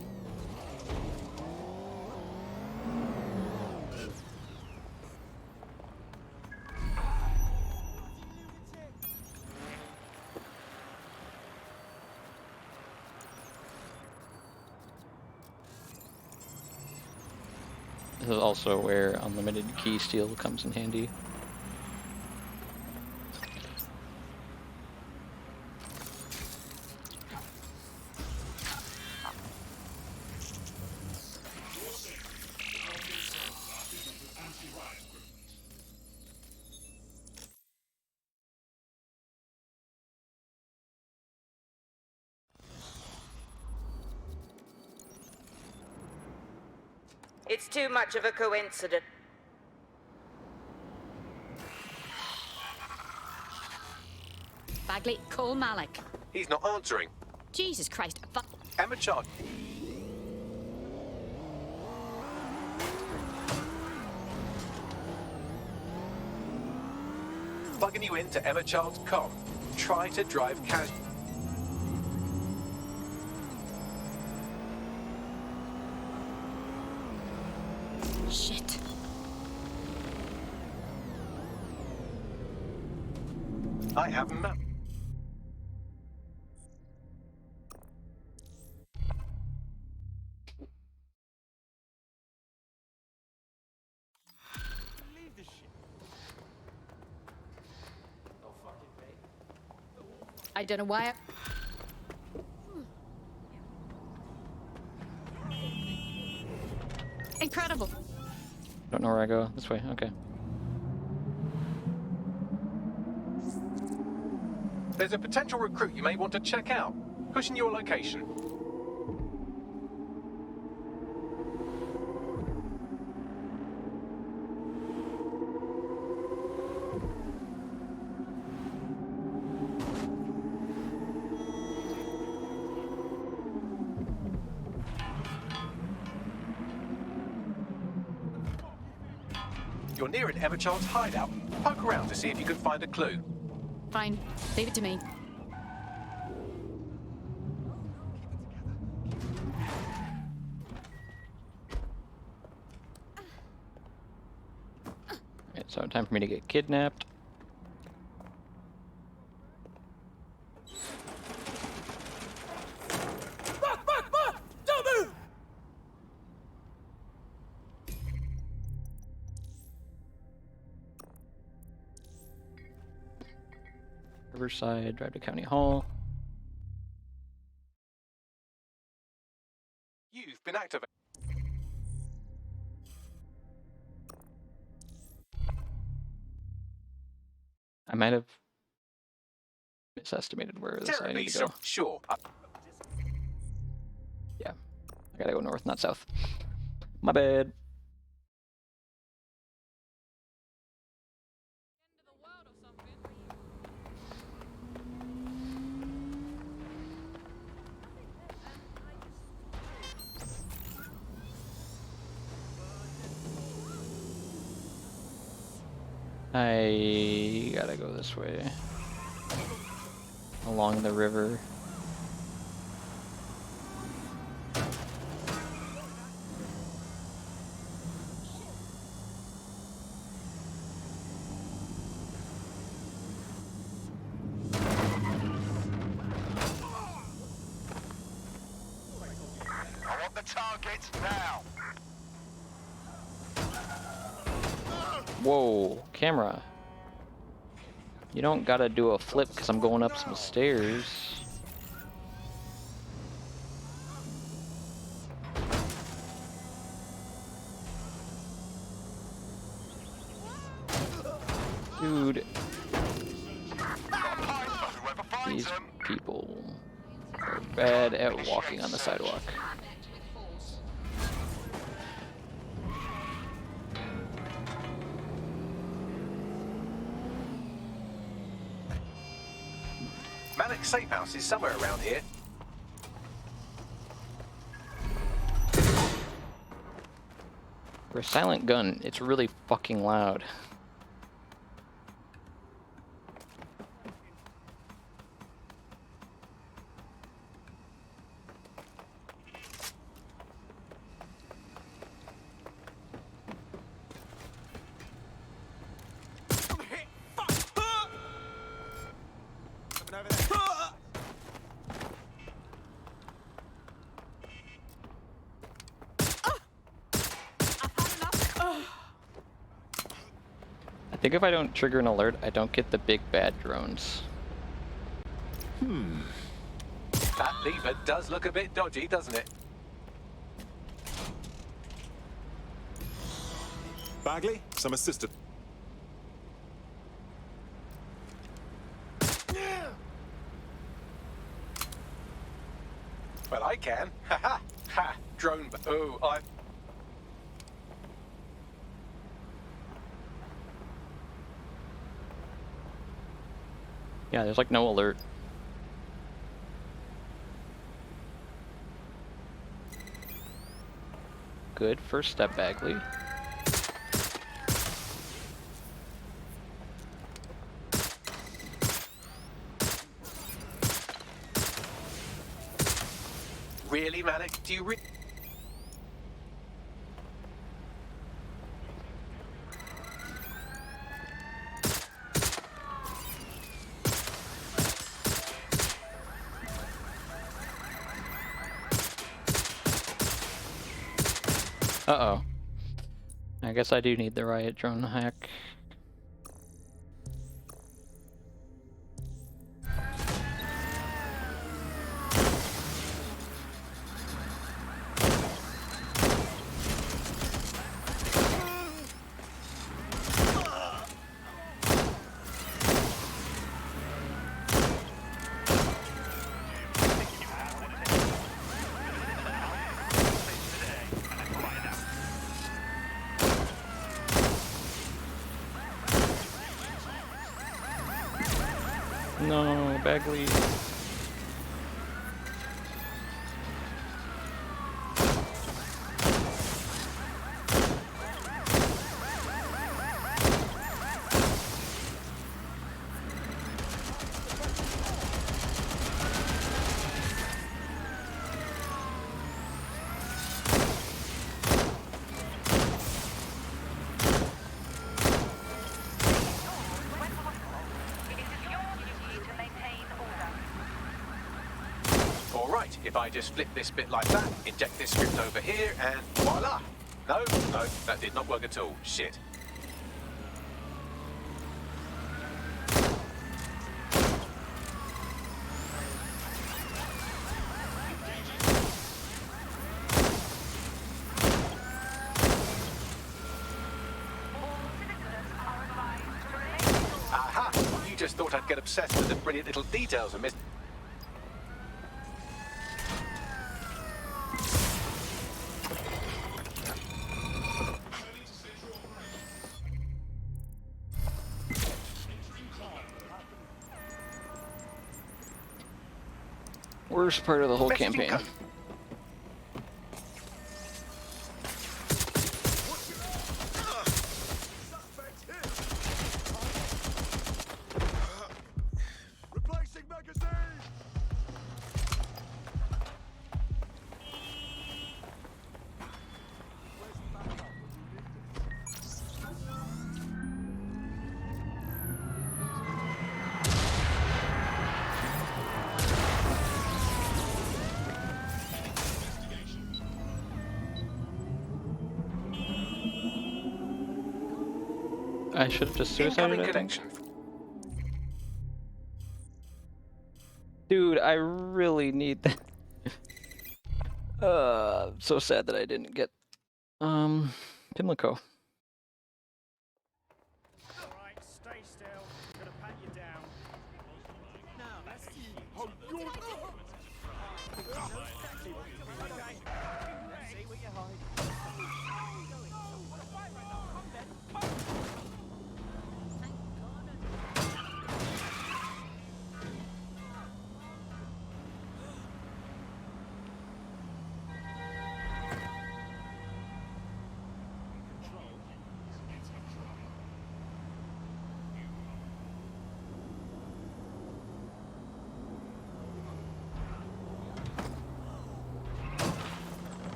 This is also where unlimited key steal comes in handy. It's too much of a coincidence. Bagley, call Malik. He's not answering. Jesus Christ. Emma Charlie. Plugging you into Emma Child's com. Try to drive casual. Shit. I have none. Leave this shit. No fucking way. I don't know why. Incredible. Don't know where I go. This way. Okay. There's a potential recruit you may want to check out. Pushing your location. You're near an Emma Child's hideout. Poke around to see if you can find a clue. Fine. Leave it to me. Alright, so time for me to get kidnapped. Back! Don't move! Riverside, drive to County Hall. You've been activated. I might have misestimated where this I need to go. Sure. Yeah, I gotta go north, not south. My bad. I gotta go this way. Along the river. I want the target now. Whoa, camera. You don't gotta do a flip because I'm going up some stairs. Dude. These people are bad at walking on the sidewalk. Malik's safe house is somewhere around here. For a silent gun, it's really fucking loud. think if I don't trigger an alert, I don't get the big bad drones. That lever does look a bit dodgy, doesn't it? Bagley, some assistance. Well, I can. Ha ha! Ha! Drone. Oh, I. Yeah, there's like no alert. Good first step, Bagley. Really, Malik? Do you really? Uh-oh. I guess I do need the riot drone hack. No, Bagley. If I just flip this bit like that, inject this script over here, and voila! No, that did not work at all. Shit. Aha! You just thought I'd get obsessed with the brilliant little details and miss. Worst part of the whole campaign. Replacing magazine. I should have just suicided, I think. Dude, I really need that. So sad that I didn't get Pimlico. Alright, stay still. I'm gonna pat you down. No, that's you. Oh, you're... Okay. Let's see where you hide.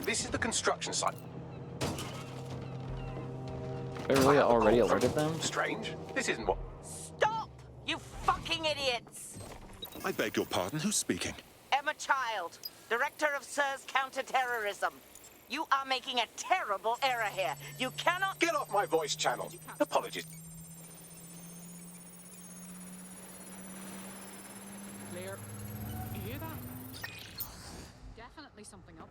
This is the construction site. I really already alerted them? Strange. This isn't what... Stop! You fucking idiots! I beg your pardon, who's speaking? Emma Child, Director of SIR's Counter-Terrorism. You are making a terrible error here. You cannot... Get off my voice channel. Apologies. Clear. You hear that? Definitely something up.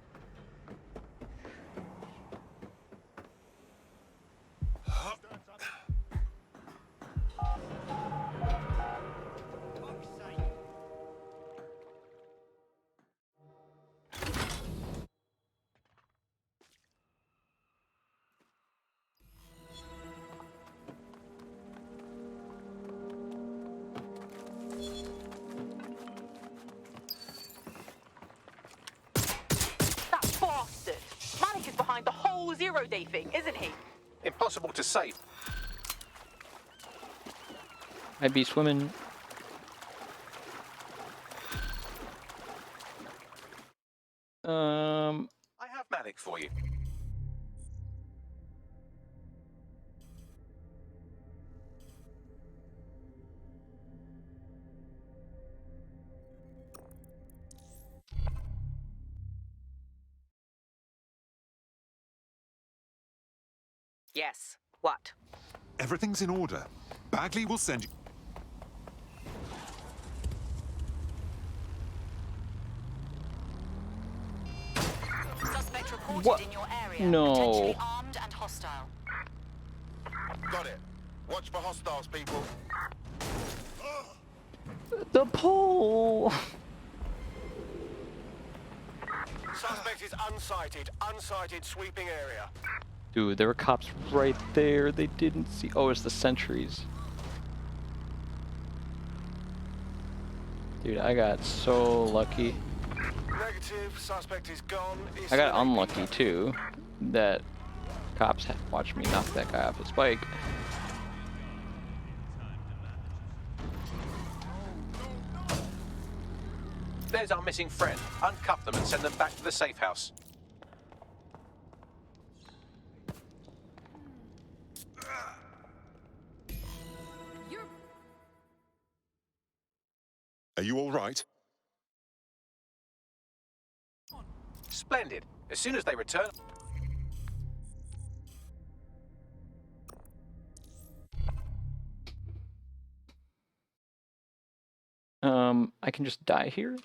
That bastard! Malik is behind the whole zero-day thing, isn't he? Impossible to say. I'd be swimming. I have Malik for you. Yes. What? Everything's in order. Bagley will send you... Suspect reported What? in your area. No. Potentially armed and hostile. Got it. Watch for hostiles, people. The pole. Suspect is unsighted. Unsighted sweeping area. Dude, there were cops right there. They didn't see. Oh, it's the sentries. Dude, I got so lucky. Negative. Suspect is gone. I got unlucky too. That cops watched me knock that guy off his bike. There's our missing friend. Uncuff them and send them back to the safe house. Are you all right? Splendid. As soon as they return... I can just die here?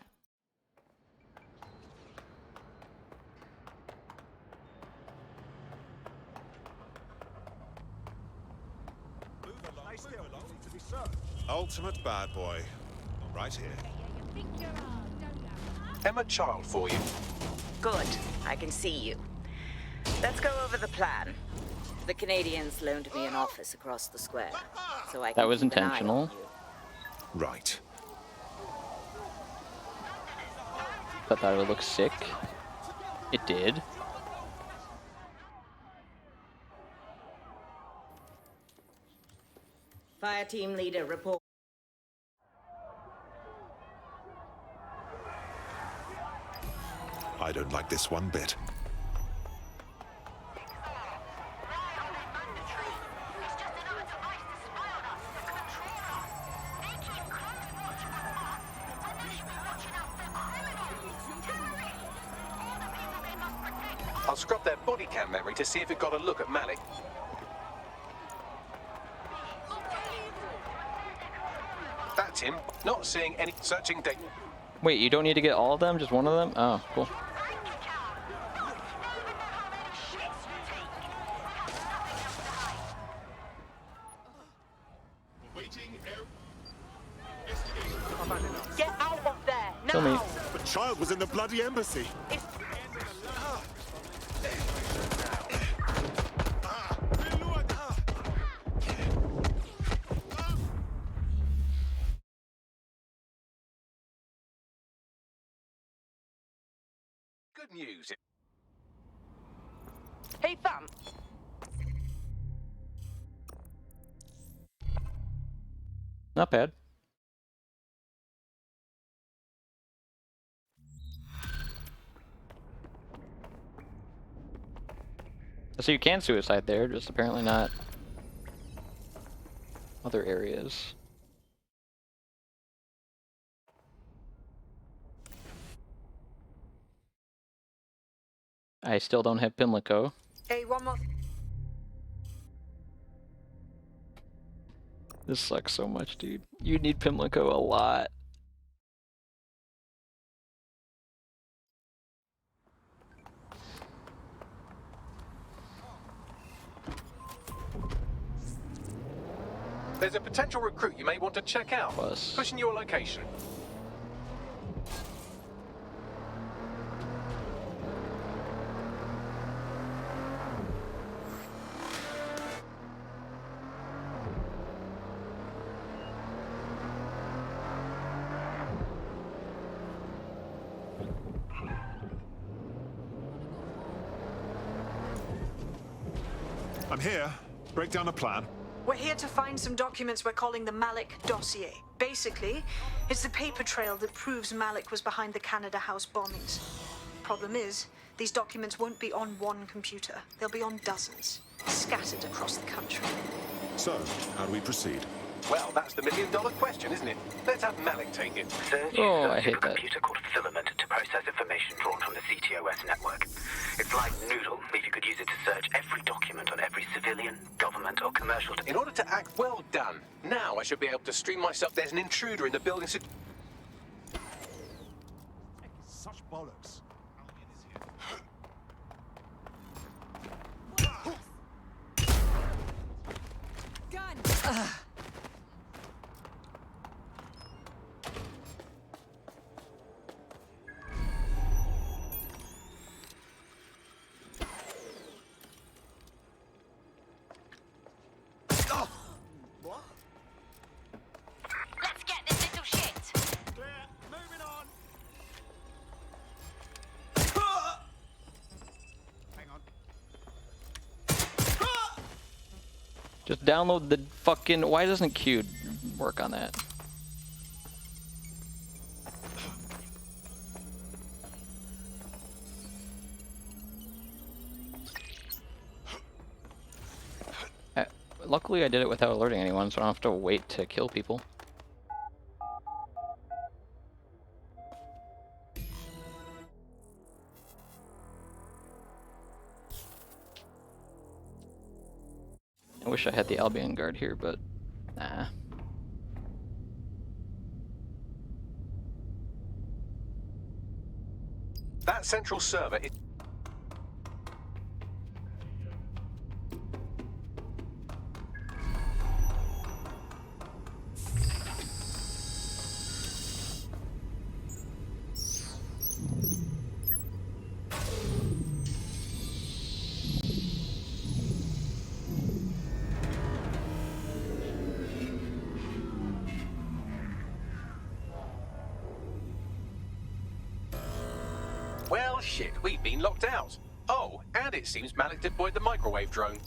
Ultimate bad boy. Right here. Emma Child for you. Good. I can see you. Let's go over the plan. The Canadians loaned me an office across the square, so I can That was keep an eye on intentional. you. Right. I thought it would look sick. It did. Fire team leader, report. I don't like this one bit. I'll scrub their body cam memory to see if it got a look at Malik. That's him. Not seeing any searching data. Wait, you don't need to get all of them? Just one of them? Oh, cool. Get out of there, Kill me. now! The child was in the bloody embassy. Good news. Hey, fam. Not bad. So you can suicide there, just apparently not other areas. I still don't have Pimlico. Hey, one more. This sucks so much, dude. You need Pimlico a lot. There's a potential recruit you may want to check out. Plus. Pushing your location. I'm here. Break down a plan. We're here to find some documents we're calling the Malik Dossier. Basically, it's the paper trail that proves Malik was behind the Canada House bombings. Problem is, these documents won't be on one computer. They'll be on dozens, scattered across the country. So, how do we proceed? Well, that's the million-dollar question, isn't it? Let's have Malik take it. Oh, I hate that. Computer called Filament to process information drawn from the CTOS network. It's like Noodle, if you could use it to search every document on every civilian, government, or commercial. In order to act well done, now I should be able to stream myself. There's an intruder in the building. Such bollocks. Gun! Let's get this little shit. Clear. Moving on. Hang on. Just download the fucking... Why doesn't Q work on that? Luckily I did it without alerting anyone, so I don't have to wait to kill people. I wish I had the Albion guard here, but nah. That central server is... Well, shit, we've been locked out. Oh, and it seems Malik deployed the microwave drone.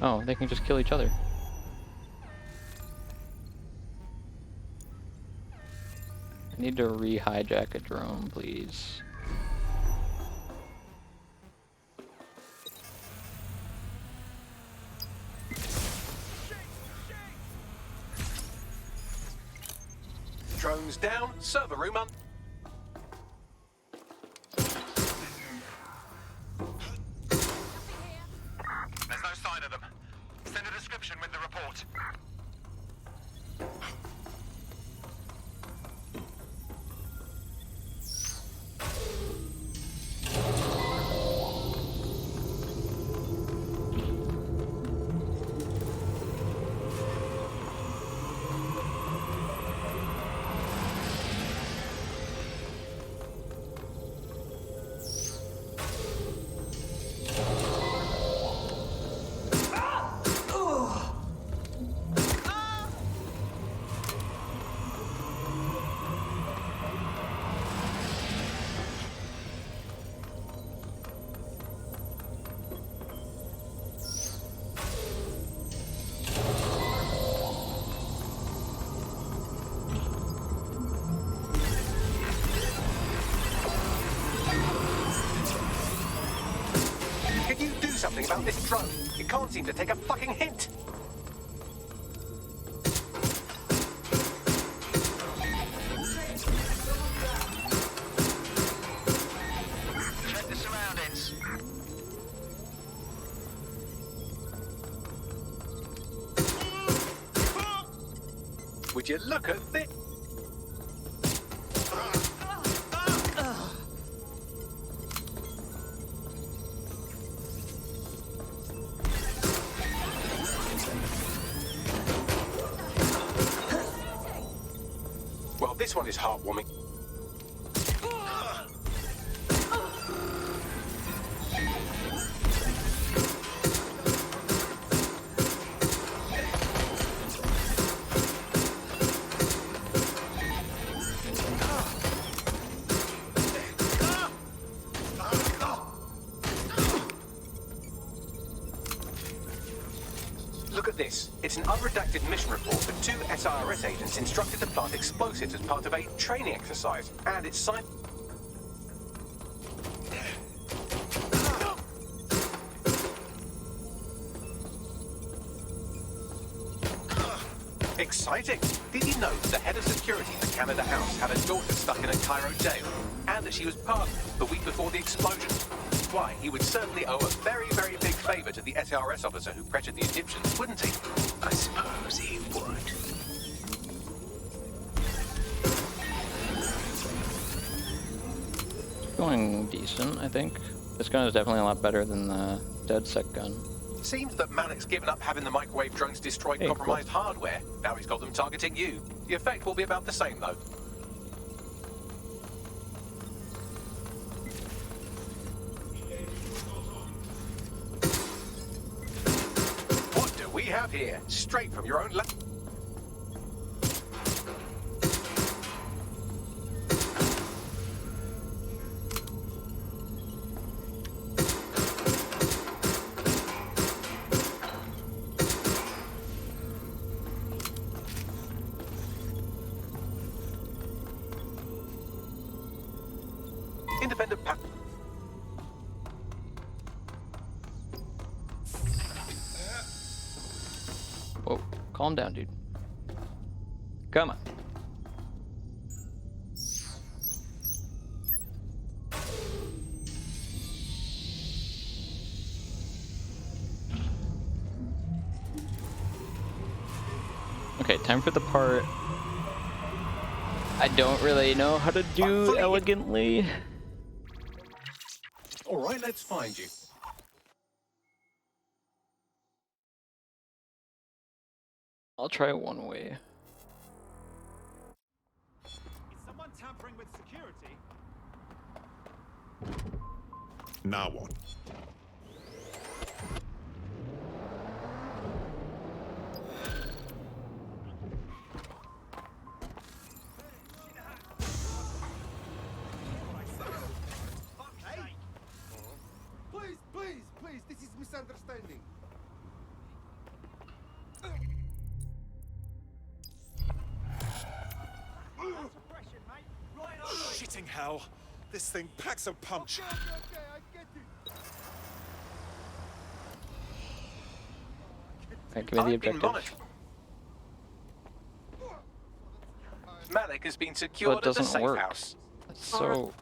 Oh, they can just kill each other. I need to re-hijack a drone, please. Drones down, server room on. There's no sign of them. Send a description with the report. This drone, it can't seem to take a fucking hint. Check the surroundings. Would you look at this? Well, this one is heartwarming. Look at this. It's an unredacted mission report for 2 SRS agents instructed to plant explosives as part of a training exercise. And it's signed... Exciting! Did you know that the head of security for Canada House had a daughter stuck in a Cairo jail? And that she was pardoned the week before the explosion? Why, he would certainly owe a very, very big favour to the SRS officer who pressured the Egyptians, wouldn't he? I suppose he would. Going decent, I think. This gun is definitely a lot better than the DedSec gun. Seems that Malik's given up having the microwave drones destroy compromised hardware. Now he's got them targeting you. The effect will be about the same, though. What do we have here? Straight from your own lab. Independent pa- Whoa, calm down, dude. Come on. Okay, time for the part I don't really know how to do elegantly. All right, let's find you. I'll try it one way. Is someone tampering with security? Now what? Please, this is misunderstanding. Shitting hell! This thing packs a punch. Okay, I get it. Alright, give me the objective. Malik has been Well, secured it at the doesn't safe work. house. That's so...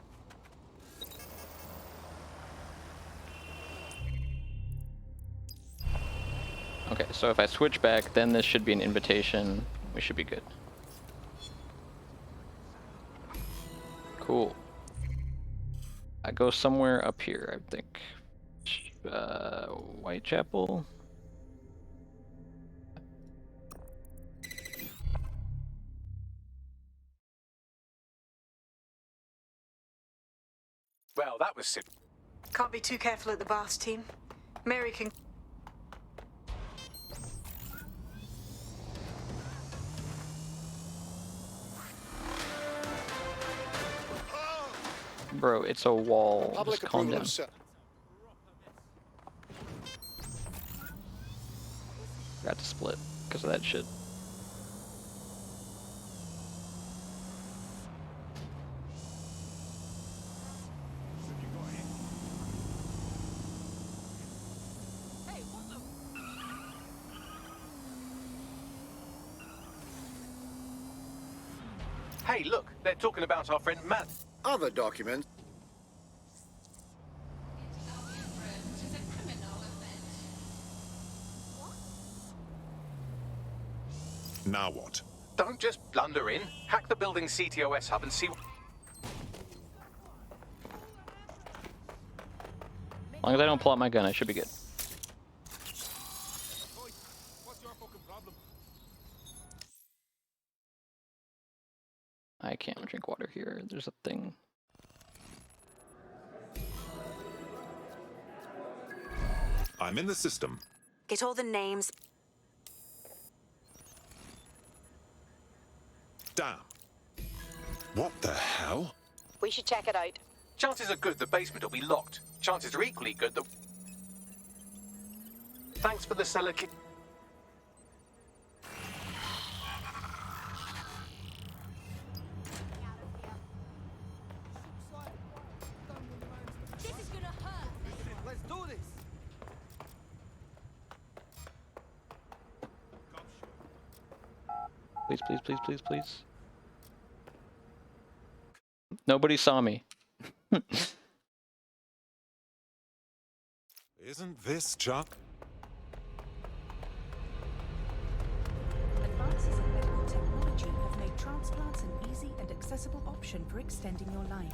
Okay, so if I switch back, then this should be an invitation. We should be good. Cool. I go somewhere up here, I think. Whitechapel? Well, that was simple. Can't be too careful at the baths, team. Mary can... Bro, it's a wall. Public Just calm approval down. of sir. Got to split because of that shit. Hey, look, they're talking about our friend Matt. Other documents. Now what? Don't just blunder in. Hack the building's CTOS hub and see. As long as I don't pull out my gun, I should be good. I can't drink water here. There's a thing. I'm in the system. Get all the names. Damn. What the hell? We should check it out. Chances are good the basement will be locked. Chances are equally good that... Thanks for the cellar key. This is gonna hurt. Let's do this. Please, please, please, please, please. Nobody saw me. Isn't this Chuck? Advances in medical technology have made transplants an easy and accessible option for extending your life.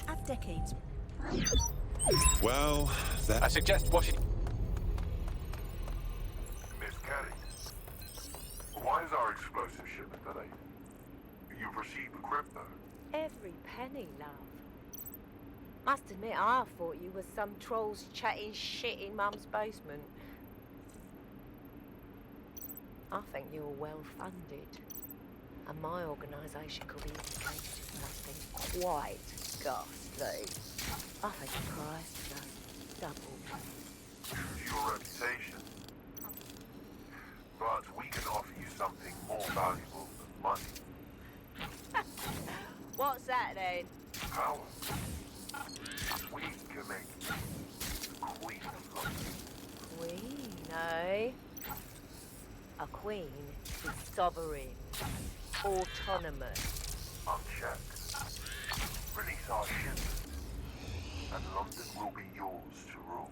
At Decades. Well, that... I suggest washing... Miss Kelley, why is our explosive shipment delayed? You've received the crypto. Every penny, love. Must admit, I thought you were some trolls chatting shit in Mum's basement. I think you're well funded. And my organisation could be indicated as something quite ghastly. I think the price goes double. Due to your reputation. But we can offer you something more valuable than money. What's that then? Power. We can make the Queen of London. Queen, eh? A queen is sovereign, autonomous. Unchecked. Release our ship, and London will be yours to rule.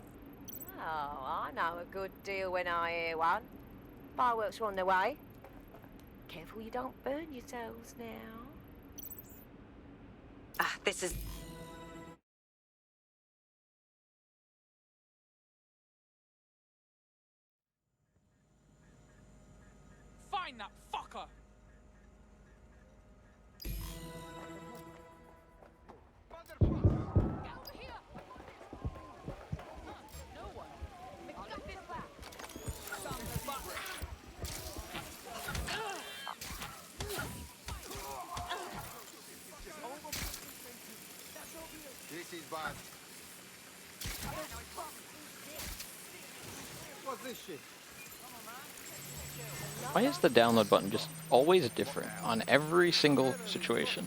Oh, I know a good deal when I hear one. Fireworks are on their way. Careful you don't burn yourselves now. Ah, this is... Find that fucker! This is bad. What's this shit? Why is the download button just always different on every single situation?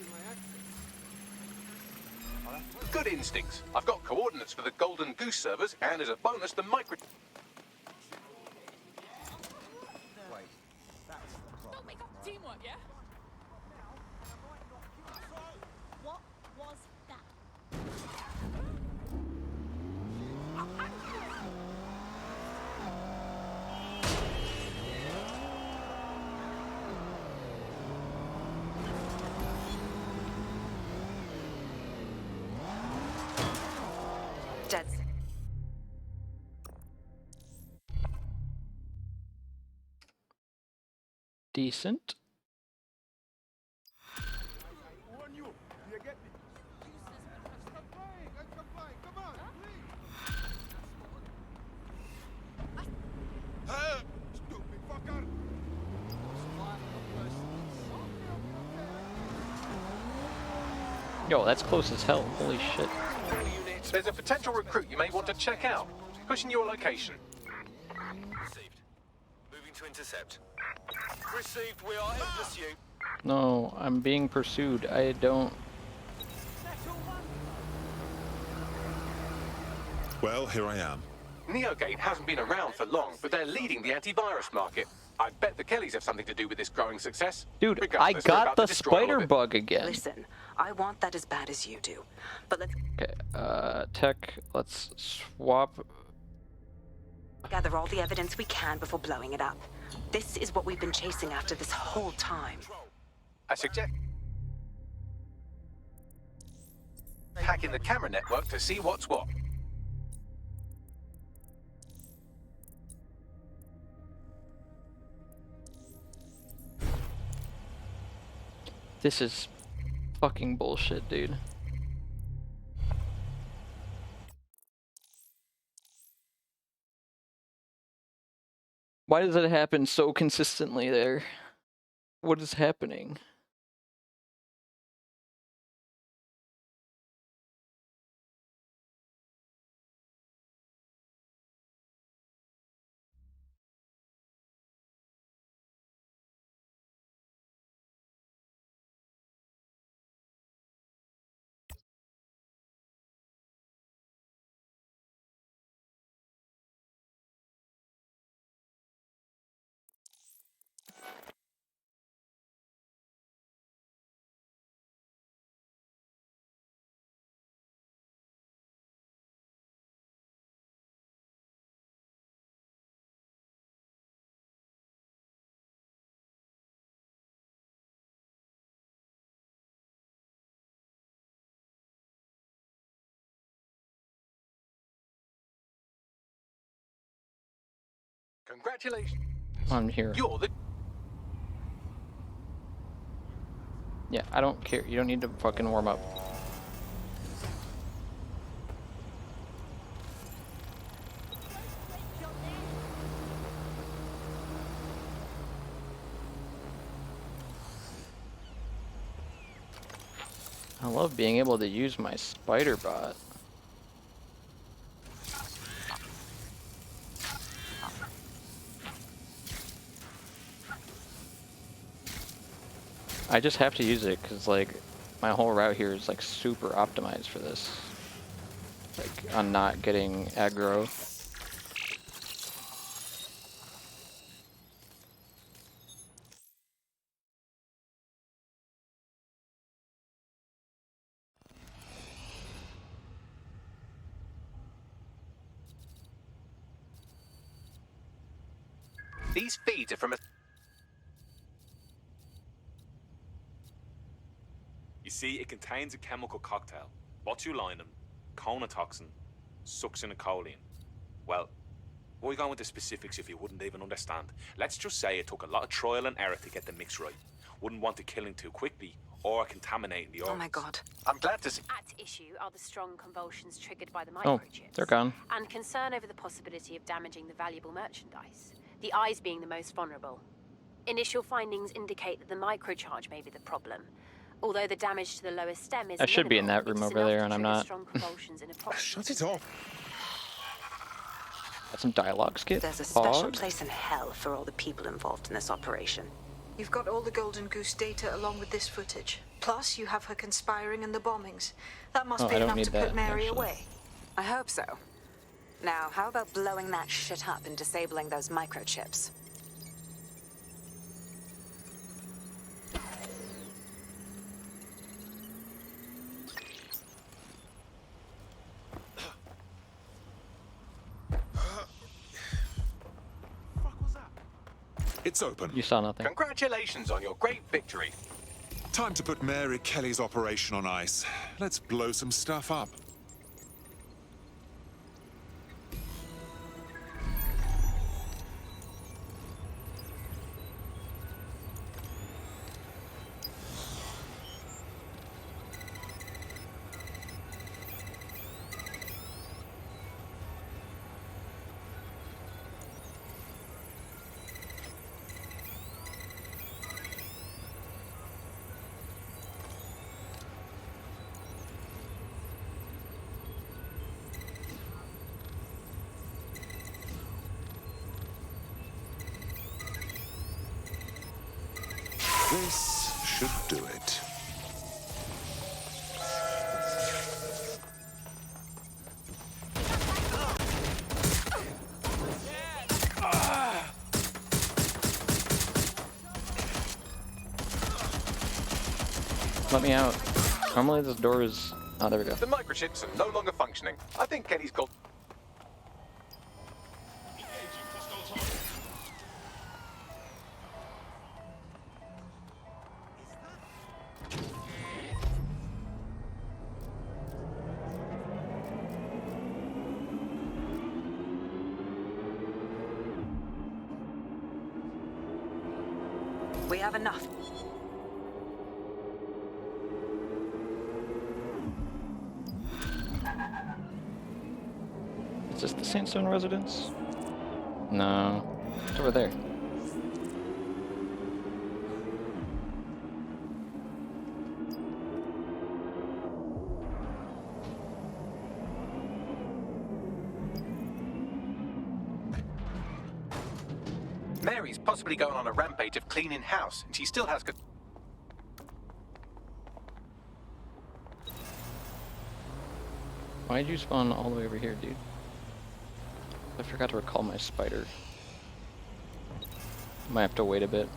Good instincts. I've got coordinates for the Golden Goose servers, and as a bonus, the micro... Don't make up teamwork, yeah? What was that? DedSec. Decent. Yo, that's close as hell. Holy shit. There's a potential recruit you may want to check out. Pushing your location. Received. Moving to intercept. Received. We are in pursuit. No, I'm being pursued. I don't... Well, here I am. Neogate hasn't been around for long, but they're leading the antivirus market. I bet the Kelleys have something to do with this growing success. Dude, I Regardless, we're got about the to destroy all of spider it. bug again. Listen, I want that as bad as you do. But let's Okay, tech, let's swap. gather all the evidence we can before blowing it up. This is what we've been chasing after this whole time. I suggest hacking the camera network to see what's what. This is fucking bullshit, dude. Why does it happen so consistently there? What is happening? Congratulations. I'm here. You're the... Yeah, I don't care. You don't need to fucking warm up. I love being able to use my spider bot. I just have to use it because like my whole route here is like super optimized for this. Like I'm not getting aggro. These feeds are from a... You see, it contains a chemical cocktail. Botulinum, conotoxin, succinylcholine. Well, why go into specifics if you wouldn't even understand? Let's just say it took a lot of trial and error to get the mix right. Wouldn't want to kill him too quickly or contaminating the organs. Oh my god. I'm glad to see... At issue are the strong convulsions triggered by the Oh, microchips. they're gone. And concern over the possibility of damaging the valuable merchandise, the eyes being the most vulnerable. Initial findings indicate that the microcharge may be the problem, although the damage to the lower stem is I should be in minimal, that room it is over enough there to and I'm trigger not. strong convulsions in a Shut it off. Got some dialogue skip. There's a special Pog. place in hell for all the people involved in this operation. You've got all the Golden Goose data along with this footage. Plus, you have her conspiring and the bombings. That must Oh, be I don't enough need to that, put Mary actually. away. I hope so. Now, how about blowing that shit up and disabling those microchips? It's open. You saw nothing. Congratulations on your great victory. Time to put Mary Kelley's operation on ice. Let's blow some stuff up. This should do it. Let me out. Normally this door is... Oh, there we go. The microchips are no longer functioning. I think Kelley's got... We have enough. Is this the Sandstone residence? No. It's over there. Mary's possibly going on a rampage of cleaning house, and she still has... Why'd you spawn all the way over here, dude? I forgot to recall my spider. Might have to wait a bit.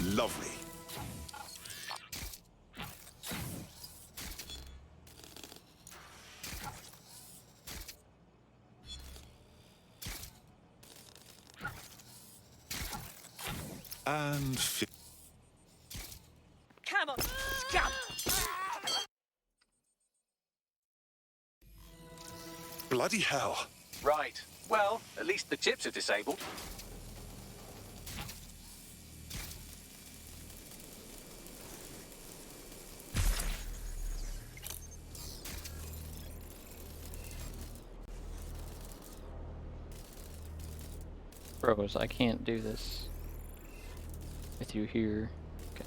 Lovely. And... Come on, scum! Bloody hell. Right. Well, at least the chips are disabled. Bros, I can't do this with you here. Okay.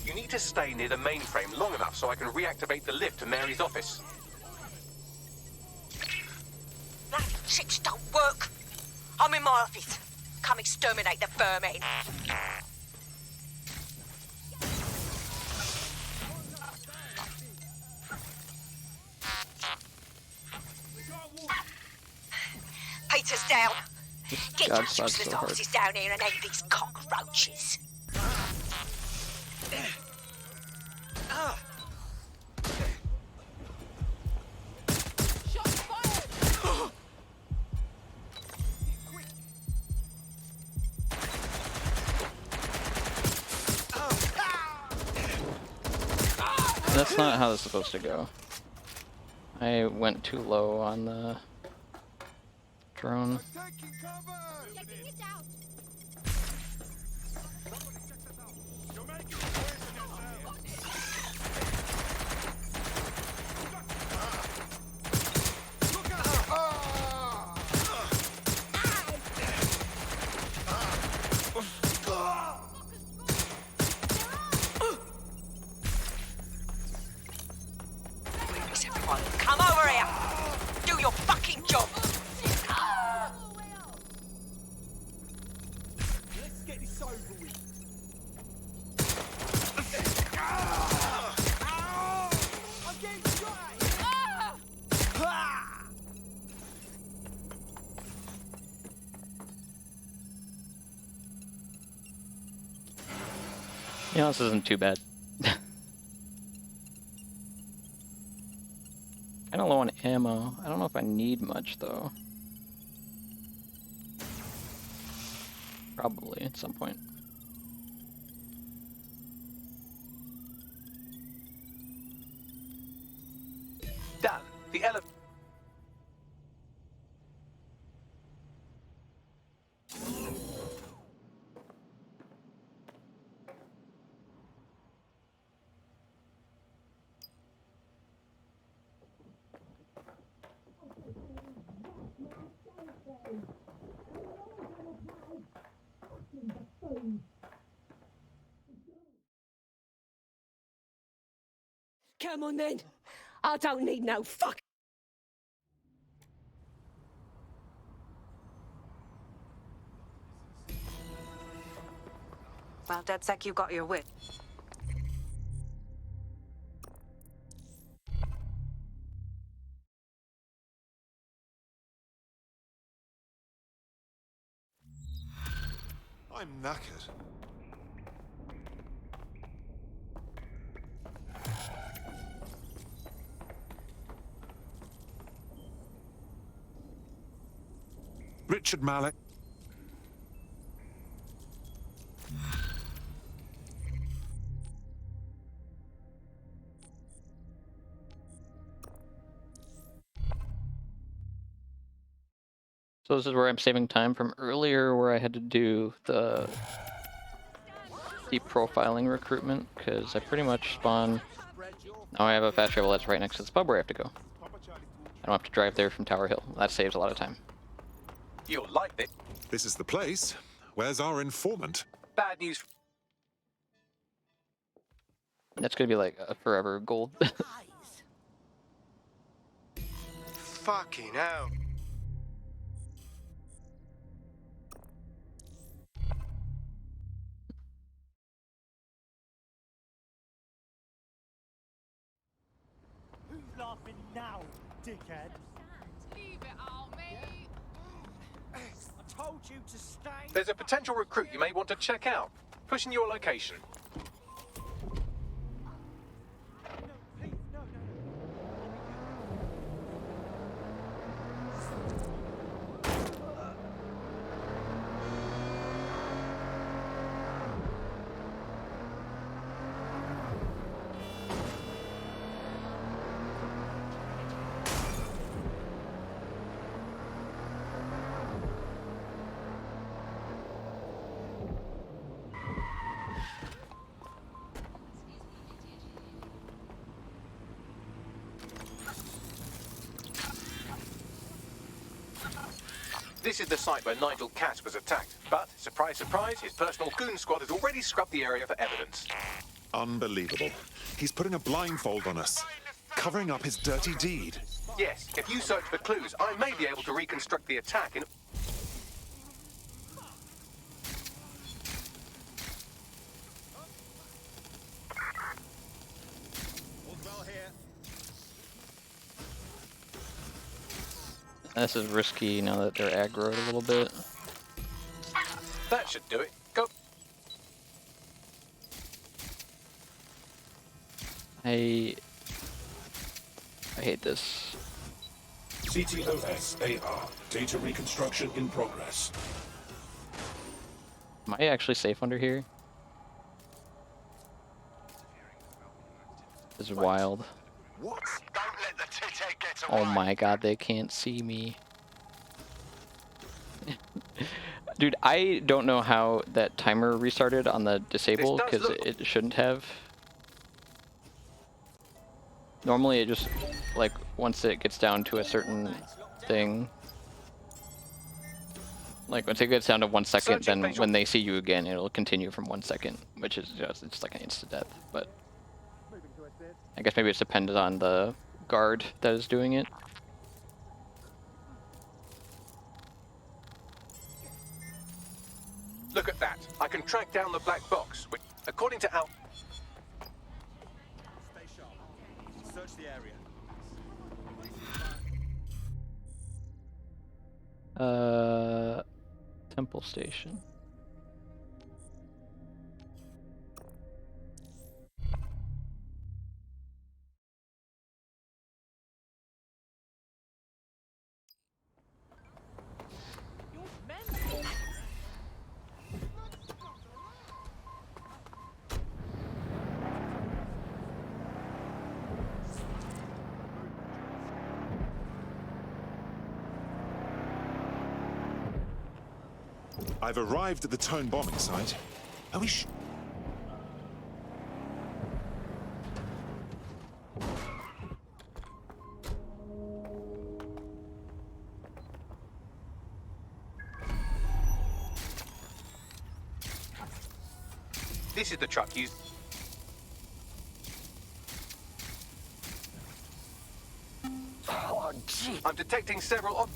You need to stay near the mainframe long enough so I can reactivate the lift to Mary's office. Bloody chips don't work. I'm in my office. Come exterminate the vermin. Peter's down. Get your useless asses down here and end these cockroaches. That's not how this is supposed to go. I went too low on the drone. Come over here! Do your fucking job! Let's get this over with. I'm getting You know, this isn't too bad. Kinda low on ammo. I don't know if I need much though. Probably at some point. Dan, the elephant. Come on then. I don't need no fuck. Well, DedSec, you got your wit. I'm knackered. Richard Malik. So this is where I'm saving time from earlier where I had to do the deprofiling recruitment, because I pretty much spawn... Now I have a fast travel that's right next to the pub where I have to go. I don't have to drive there from Tower Hill. That saves a lot of time. You'll like it. This is the place. Where's our informant? Bad news. That's gonna be like a forever gold. Fucking hell. Who's laughing now, dickhead? Leave it all, mate. I told you to stay. There's a potential recruit you may want to check out. Pushing your location. This is the site where Nigel Cass was attacked, but, surprise, surprise, his personal goon squad has already scrubbed the area for evidence. Unbelievable. He's putting a blindfold on us, covering up his dirty deed. Yes, if you search for clues, I may be able to reconstruct the attack in... This is risky now that they're aggroed a little bit. That should do it. Go. I hate this. CTOS AR. Data reconstruction in progress. Am I actually safe under here? This is wild. What? Don't let the tithead get Oh my god, they can't see me. Dude, I don't know how that timer restarted on the disable, because it shouldn't have. Normally it just, like, once it gets down to a certain thing, like once it gets down to 1 second, then when they see you again, it'll continue from 1 second, which is just, it's like an instant death, but I guess maybe it's dependent on the guard that is doing it. Look at that. I can track down the black box, which, according to Al... Stay sharp. Search the area. Temple Station. I've arrived at the TOAN bombing site. Are we This is the truck used. Oh, gee. I'm detecting several.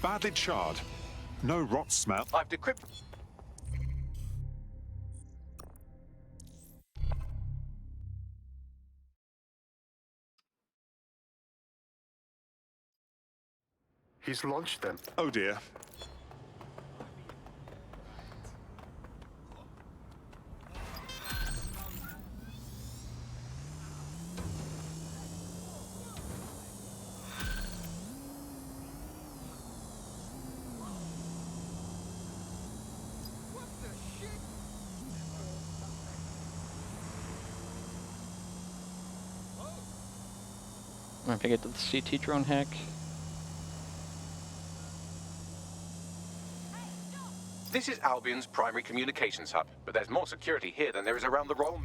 Badly charred. No rot smell. I've decrypted. He's launched them. Oh dear. I have to get to the CT drone hack. This is Albion's primary communications hub, but there's more security here than there is around the roll.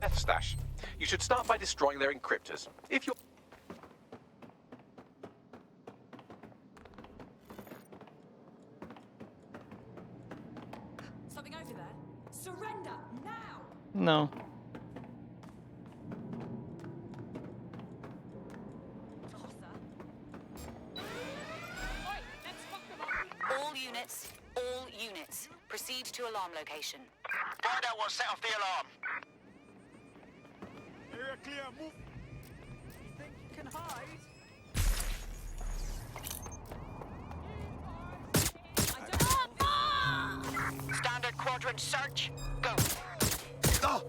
Death stash. You should start by destroying their encryptors. If you're... Something over there. Surrender now. No. All units, proceed to alarm location. Find out what set off the alarm. Area clear, move. You think you can hide? Standard quadrant search, go. Oh.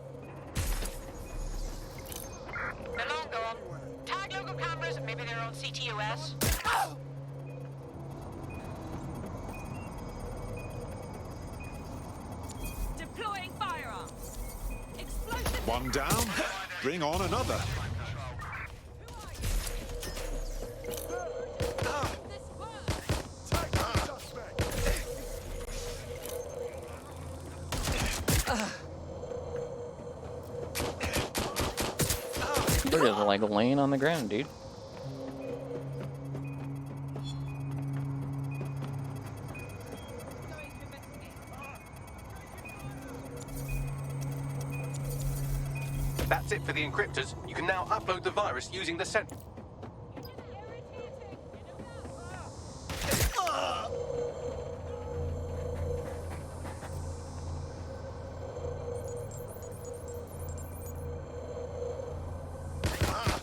Alarm go on. Tag local cameras, maybe they're on CTOS. Oh. Deploying firearms. Explosive. One down. Bring on another. They're just like laying on the ground, dude. That's it for the encryptors. You can now upload the virus using the send.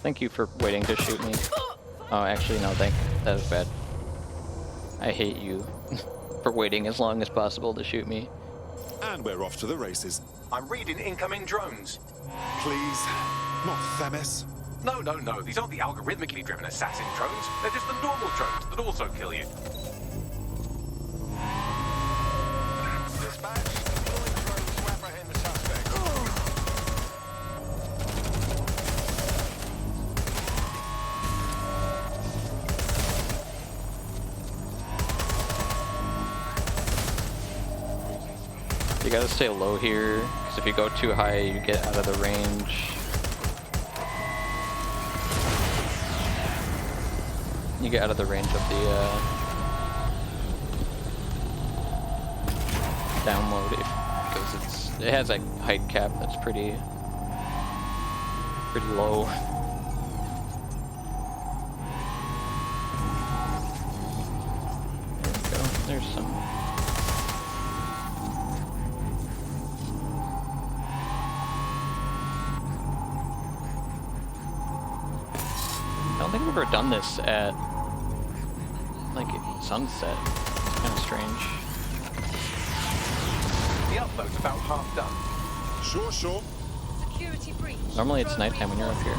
Thank you for waiting to shoot me. Oh, actually, no, that was bad. I hate you for waiting as long as possible to shoot me. And we're off to the races. I'm reading incoming drones. Please, not Themis. No, no, no. These aren't the algorithmically driven assassin drones. They're just the normal drones that also kill you. Dispatch, deploying drones to apprehend the suspect. You gotta stay low here, because if you go too high, you get out of the range. You get out of the range of the download, because it has a height cap that's pretty low. There we go. There's some. I don't think I've ever done this at, like, sunset. It's kind of strange. The upload's about half done. Sure, sure. Security breach. Normally it's nighttime when you're up here.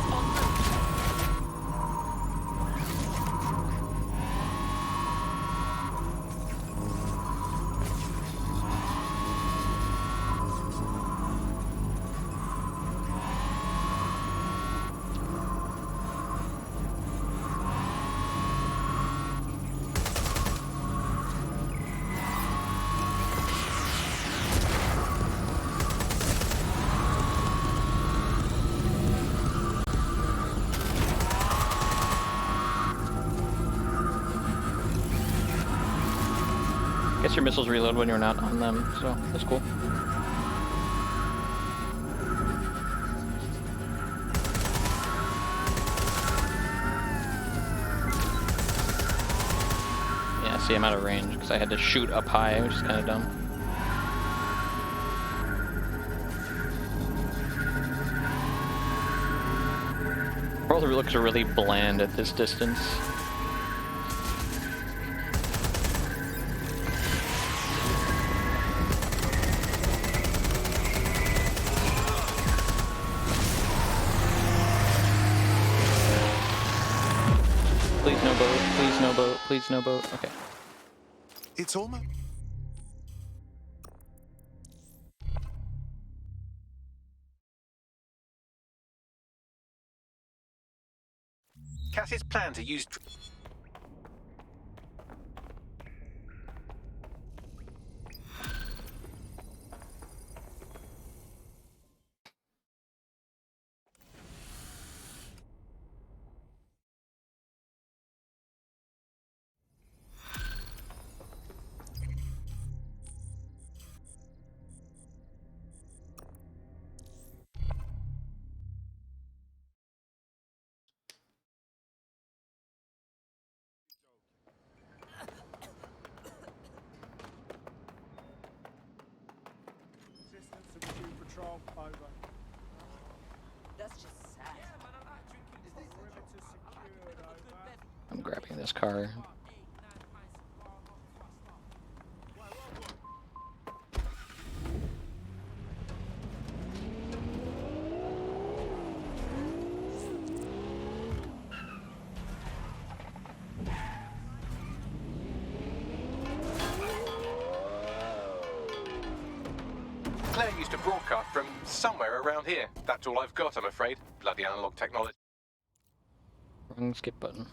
guess your missiles reload when you're not on them, so that's cool. Yeah, see, I'm out of range because I had to shoot up high, which is kind of dumb. All the looks are really bland at this distance. Please no boat, please no boat, please no boat. Okay. It's almost... Cass's plan to use... Patrol, over. That's just sad. I'm grabbing this car. Claire used to broadcast from somewhere around here. That's all I've got, I'm afraid. Bloody analog technology. Wrong skip button.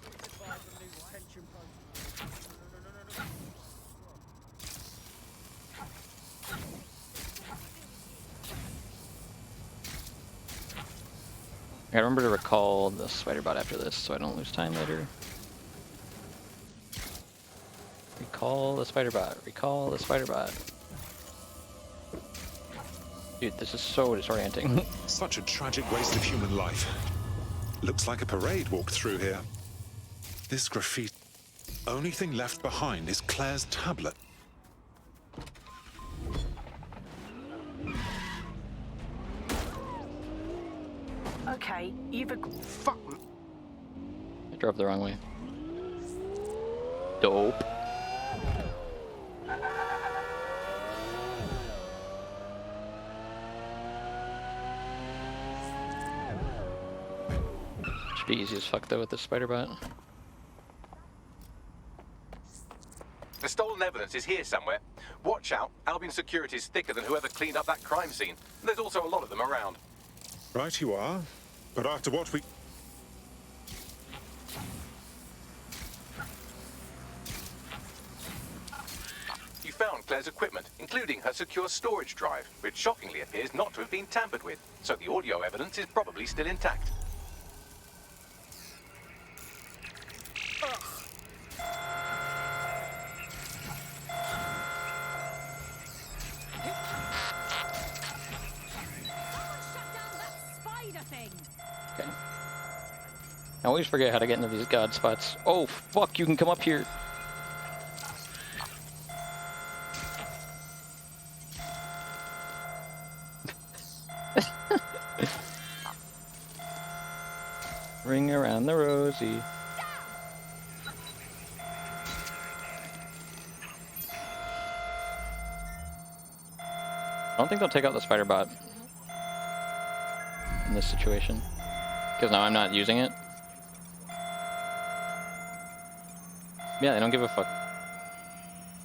I gotta remember to recall the spiderbot after this so I don't lose time later. Recall the spiderbot. Recall the spiderbot. Dude, this is so disorienting. Such a tragic waste of human life. Looks like a parade walked through here. This graffiti... Only thing left behind is Claire's tablet. Okay, you've Fuck. I drove the wrong way. Dope. Should be easy as fuck though with the spiderbot. The stolen evidence is here somewhere. Watch out, Albion security is thicker than whoever cleaned up that crime scene. And there's also a lot of them around. Right you are. But after what we... You found Claire's equipment, including her secure storage drive, which shockingly appears not to have been tampered with. So the audio evidence is probably still intact. Okay. I always forget how to get into these god spots. Oh, fuck, you can come up here. Ring around the rosy. I don't think they'll take out the spiderbot in this situation, because now I'm not using it. Yeah, they don't give a fuck.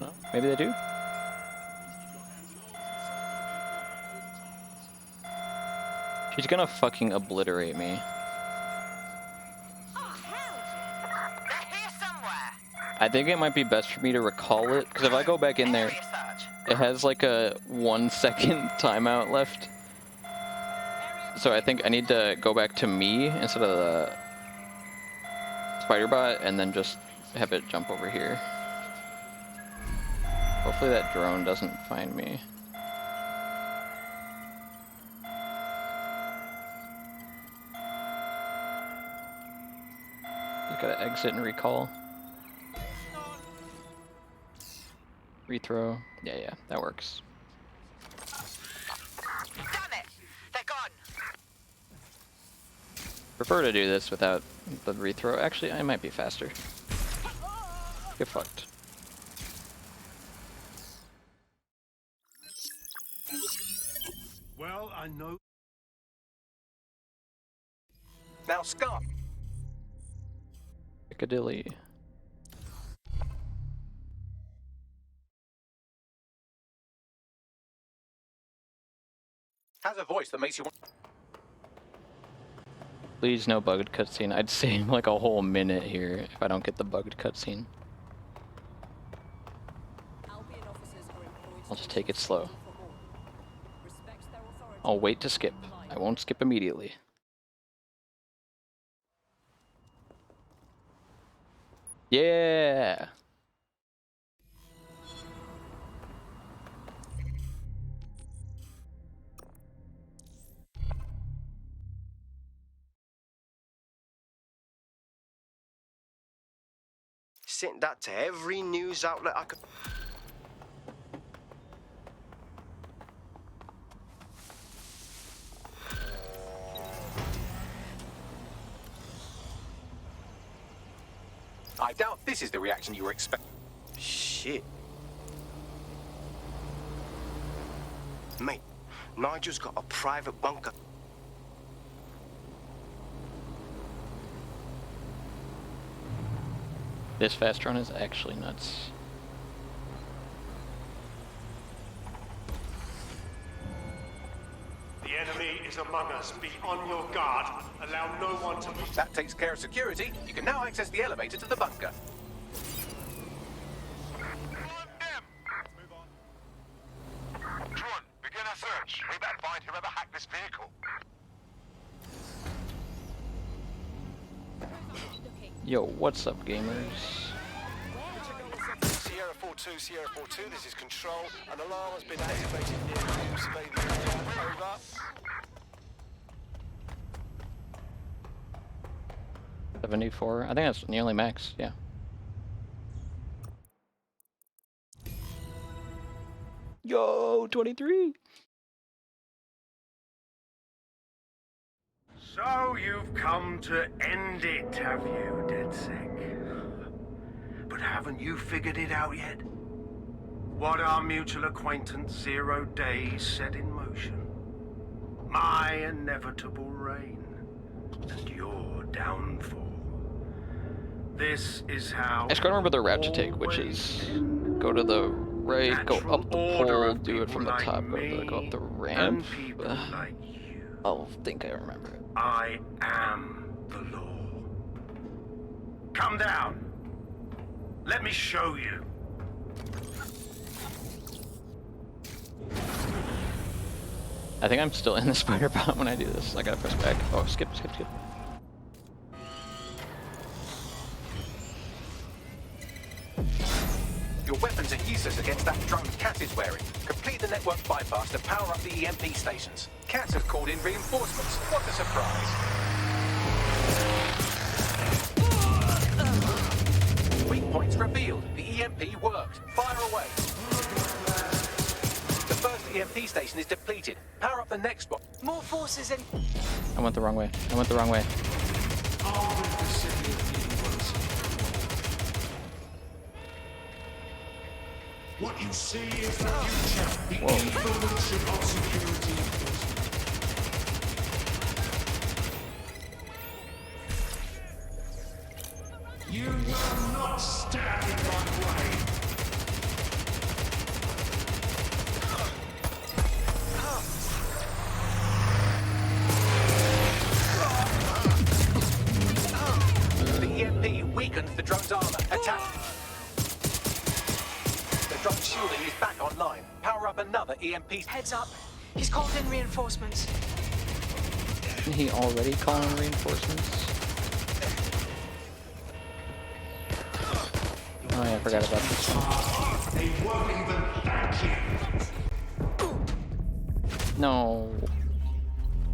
No, maybe they do. She's gonna fucking obliterate me. I think it might be best for me to recall it, because if I go back in there, it has like a 1 second timeout left. So I think I need to go back to me instead of the spiderbot and then just have it jump over here. Hopefully that drone doesn't find me. Just gotta exit and recall. Rethrow. Yeah, that works. Damn it! They're gone! Prefer to do this without the rethrow. Actually, I might be faster. Get fucked. Well, I know. Now, Scott. Piccadilly. Has a voice that makes you want. Please, no bugged cutscene. I'd save like a whole minute here if I don't get the bugged cutscene. I'll just take it slow. I'll wait to skip. I won't skip immediately. Yeah! Sent that to every news outlet I could. I doubt this is the reaction you were expecting. Shit. Mate, Nigel's got a private bunker. This fast run is actually nuts. The enemy is among us. Be on your guard. Allow no one to move. That takes care of security. You can now access the elevator to the bunker. Drool, begin a search. We better find whoever hacked this vehicle. Yo, what's up, gamers? Sierra 4-2, Sierra 4-2, this is Control. An alarm has been activated near you. Survey the area. Over. 74. I think that's nearly max, yeah. Yo, 23! So you've come to end it, have you, DedSec? But haven't you figured it out yet? What our mutual acquaintance 0 Days set in motion? My inevitable reign and your downfall. This is how. I just gotta remember the route to take, which is go to the right, go up the pole, do it from the top, go up the ramp. I'll think I remember it. I am the law. Come down. Let me show you. I think I'm still in the spiderbot when I do this. I gotta press back. Oh, skip. Your weapons are useless against that drone Cat is wearing. Complete the network bypass to power up the EMP stations. Cat has called in reinforcements. What a surprise. Weak points revealed. The EMP worked. Fire away. The first EMP station is depleted. Power up the next one. More forces in. I went the wrong way. What you see is the future, the evolution of security. You will not stand in my way. The EMP weakens the drone's armor. Attack. Drone shielding is back online. Power up another EMP. Heads up. He's called in reinforcements. Isn't he already calling reinforcements? Oh yeah, I forgot about this one. They won't even thank you. No.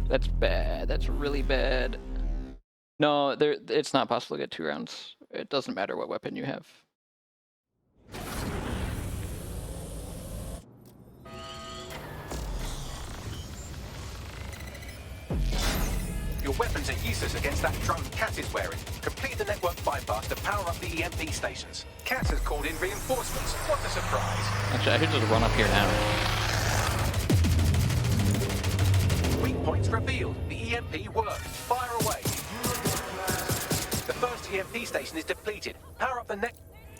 That's bad. That's really bad. No, it's not possible to get 2 rounds. It doesn't matter what weapon you have. Your weapons are useless against that drone Cat is wearing. Complete the network bypass to power up the EMP stations. Cat has called in reinforcements. What a surprise. Actually, I should just run up here now. Weak points revealed. The EMP worked. Fire away. The first EMP station is depleted. Power up the net.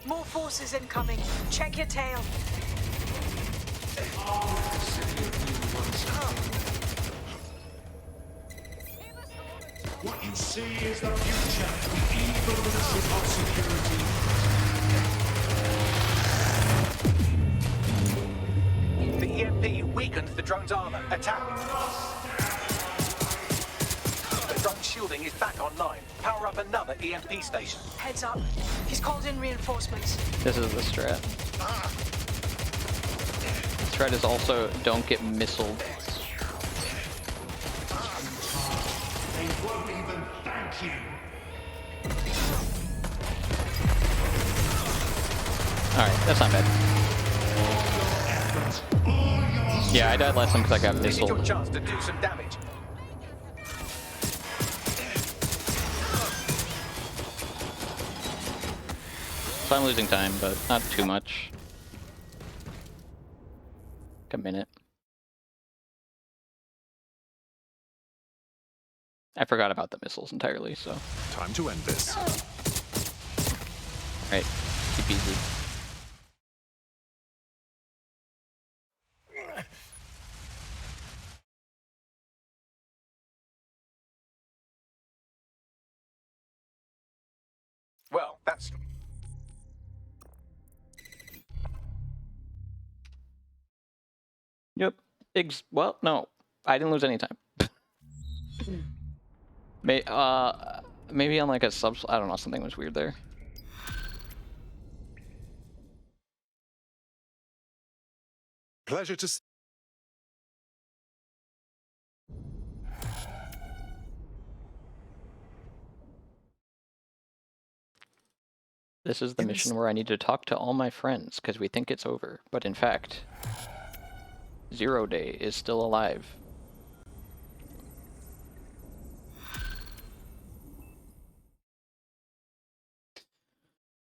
More forces incoming. Check your tail. What you see is the future. The evilness of security. The EMP weakened the drone's armor. Attack. The drone's shielding is back online. Power up another EMP station. Heads up. He's called in reinforcements. This is the strat. The strat is also don't get missiled. They won't even thank you. Alright, that's not bad. Yeah, I died last time because I got This is your missiled. chance to do some damage. So I'm losing time, but not too much. Like a minute. I forgot about the missiles entirely, so. Time to end this. Right, keep easy. Well, that's... Yep. Well, no. I didn't lose any time. Maybe on like a sub... I don't know, something was weird there. Pleasure to... This is the mission where I need to talk to all my friends because we think it's over. But in fact, 0 Day is still alive.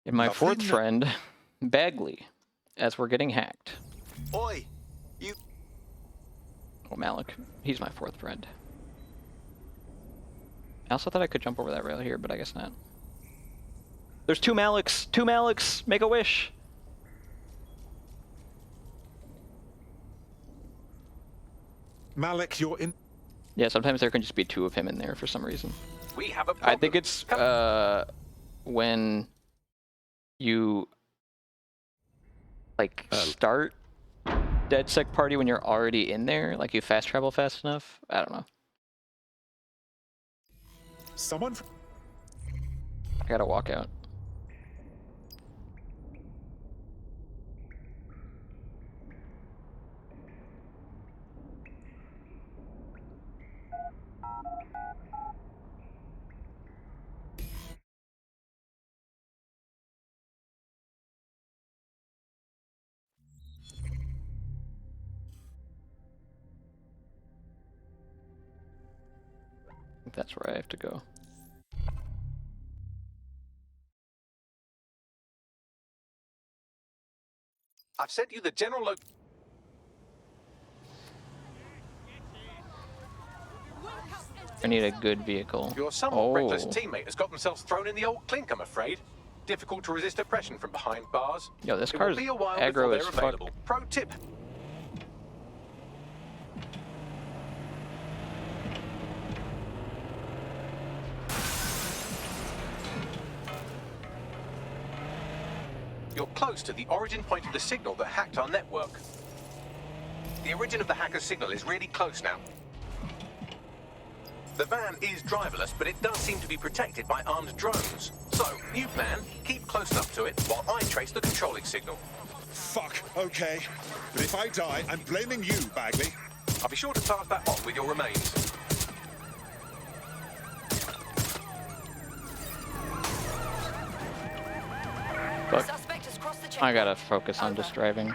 And my fourth friend, Bagley, as we're getting hacked. Oi, you... Oh, Malik. He's my fourth friend. I also thought I could jump over that rail here, but I guess not. There's 2 Maliks! 2 Maliks! Make a wish! Malik, you're in... Yeah, sometimes there can just be 2 of him in there for some reason. We have a problem. I think it's when you like start DedSec Party when you're already in there, like you fast travel fast enough. I don't know. Someone... I gotta walk out. I think that's where I have to go. I've sent you the general I need a good vehicle. Your somewhat reckless teammate has got themselves thrown in the old clink, I'm afraid. Difficult to resist oppression from behind bars. Yo, this It car's will be a while aggro before as they're fuck. available. Pro tip. You're close to the origin point of the signal that hacked our network. The origin of the hacker's signal is really close now. The van is driverless, but it does seem to be protected by armed drones. So, new plan, keep close enough to it while I trace the controlling signal. Fuck, okay. But if I die, I'm blaming you, Bagley. I'll be sure to pass that on with your remains. Fuck. Suspect has crossed the checkpoint. I gotta focus on just driving.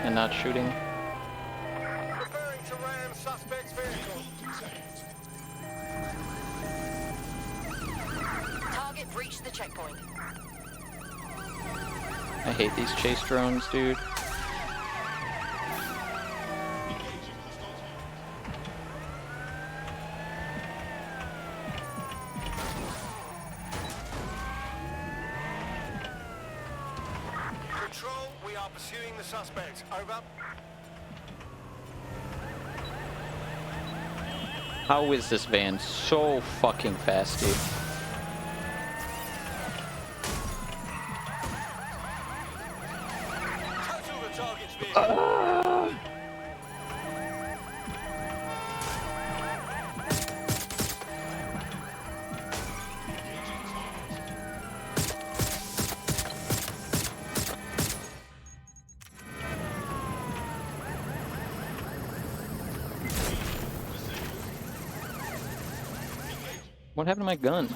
And not shooting. Preparing to ram suspect's vehicle. Target breached the checkpoint. I hate these chase drones, dude. Control, we are pursuing the suspect. Over. How is this van so fucking fast, dude? Total the target's vehicle. What happened to my gun?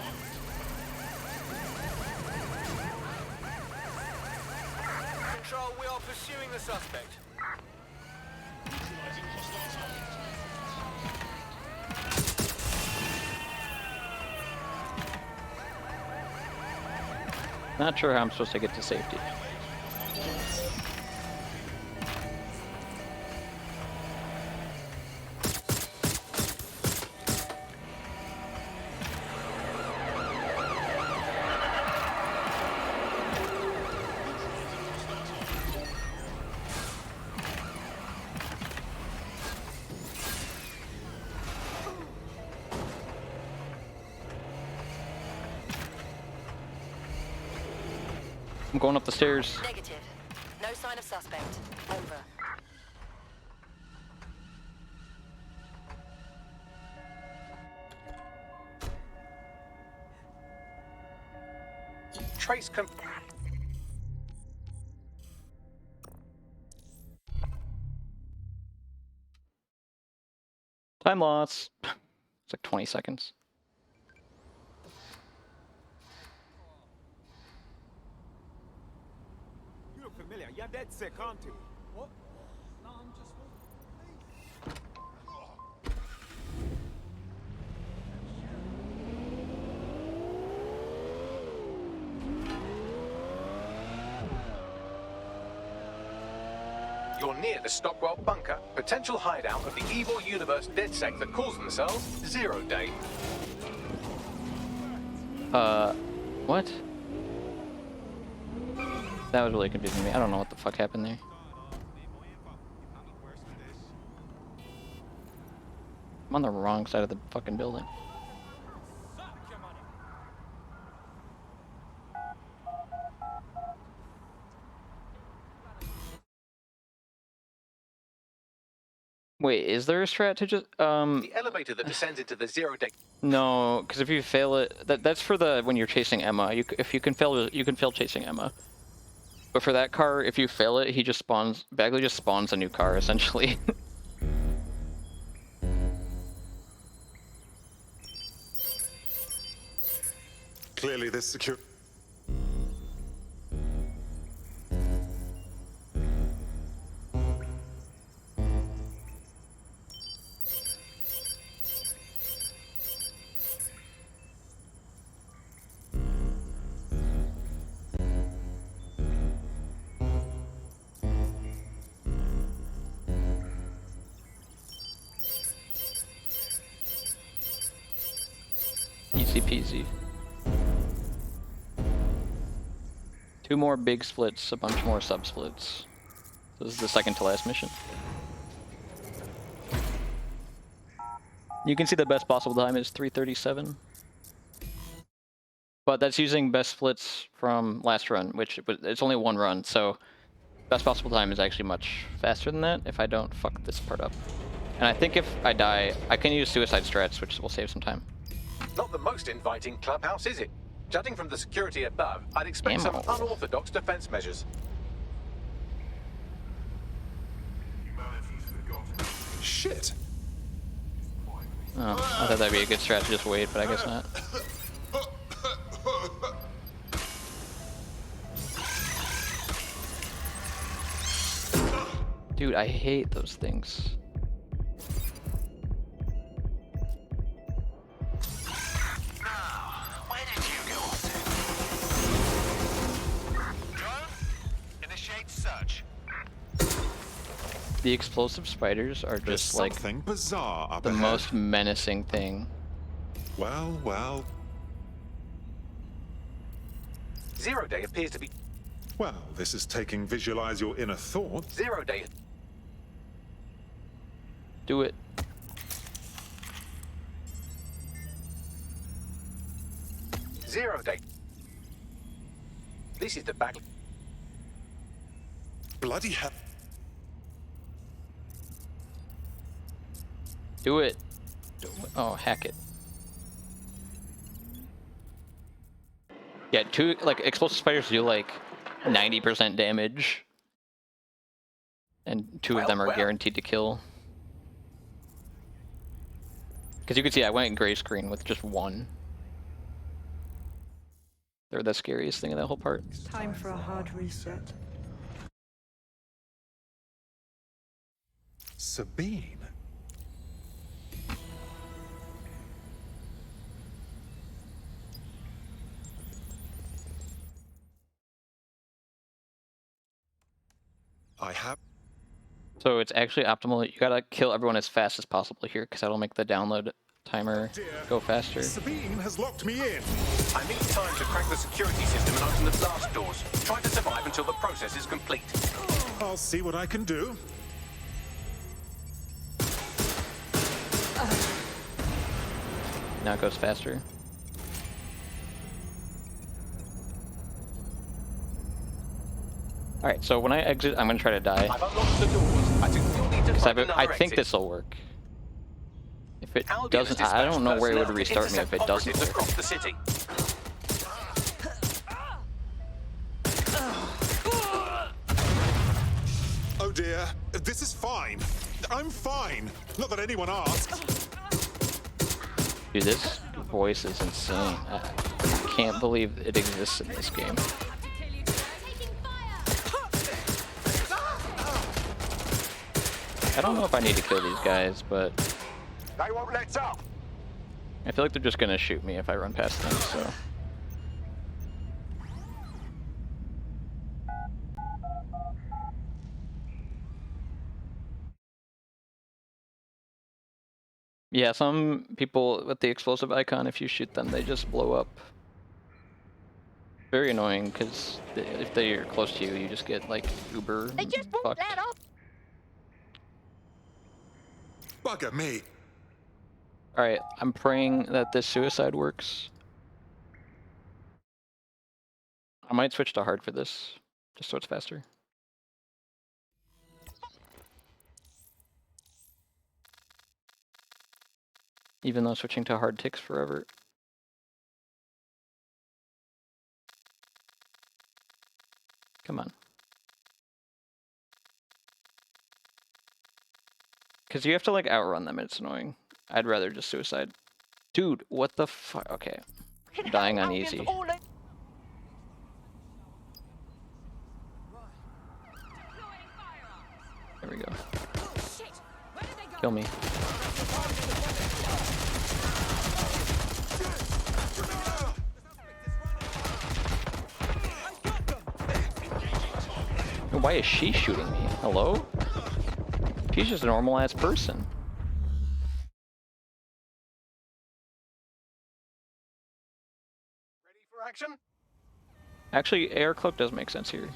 Control, we are pursuing the suspect. Not sure how I'm supposed to get to safety. I'm going up the stairs. Negative. No sign of suspect. Over. Trace Time loss. It's like 20 seconds. You look familiar. You're DedSec, aren't you? What? No, I'm just... You're near the Stockwell bunker, potential hideout of the evil universe DedSec that calls themselves 0 Day. What? That was really confusing me. I don't know what the fuck happened there. I'm on the wrong side of the fucking building. Wait, is there a strat to just The elevator that descends into the 0 Day. No, because if you fail it, that's for the when you're chasing Emma. If you can fail chasing Emma. But for that car, if you fail it, he just spawns. Bagley just spawns a new car essentially. Clearly, this secure. Easy peasy. 2 more big splits, a bunch more sub splits. This is the second to last mission. You can see the best possible time is 3:37. But that's using best splits from last run, which it's only 1 run, so best possible time is actually much faster than that if I don't fuck this part up. And I think if I die, I can use suicide strats, which will save some time. Not the most inviting clubhouse, is it? Judging from the security above, I'd expect some Ammo. unorthodox defense measures. Shit! Oh, I thought that'd be a good strat to just wait, but I guess not. Dude, I hate those things. Where did you go off to? Drone, initiate search. The explosive spiders are There's just like something bizarre up the ahead. most menacing thing. Well, well. 0 Day appears to be... Well, this is taking visualize your inner thoughts. 0 Day... Do it. Zero Day. This is the back... Bloody hell. Do it. Oh, hack it. Yeah, like explosive spiders do like 90% damage, and two of them are guaranteed to kill. Because you can see I went gray screen with just one. They're the scariest thing in that whole part. Time for a hard reset. Sabine. I have. So it's actually optimal. You gotta kill everyone as fast as possible here, because that'll make the download timer go faster. Sabine has locked me in. I need time to crack the security system and open the blast doors. Try to survive until the process is complete. I'll see what I can do. Now it goes faster. Alright, so when I exit, I'm gonna try to die. I've unlocked the doors. I I think this will work. If it doesn't, I don't know where it would restart me if it doesn't work. Across the city. Oh dear, this is fine. I'm fine. Not that anyone asked. Dude, this voice is insane. I can't believe it exists in this game. I don't know if I need to kill these guys, but They won't let up. I feel like they're just gonna shoot me if I run past them, so. Yeah, some people with the explosive icon, if you shoot them, they just blow up. Very annoying, because if they're close to you, you just get, like, uber They just won't fucked. let up. Bugger me. Alright, I'm praying that this suicide works. I might switch to hard for this, just so it's faster. Even though switching to hard takes forever. Come on. Because you have to, like, outrun them, it's annoying. I'd rather just suicide. Dude, what the fuck? Okay. I'm dying on easy. There we go. Kill me. Why is she shooting me? Hello? She's just a normal-ass person. Ready for action? Actually, air cloak does make sense here.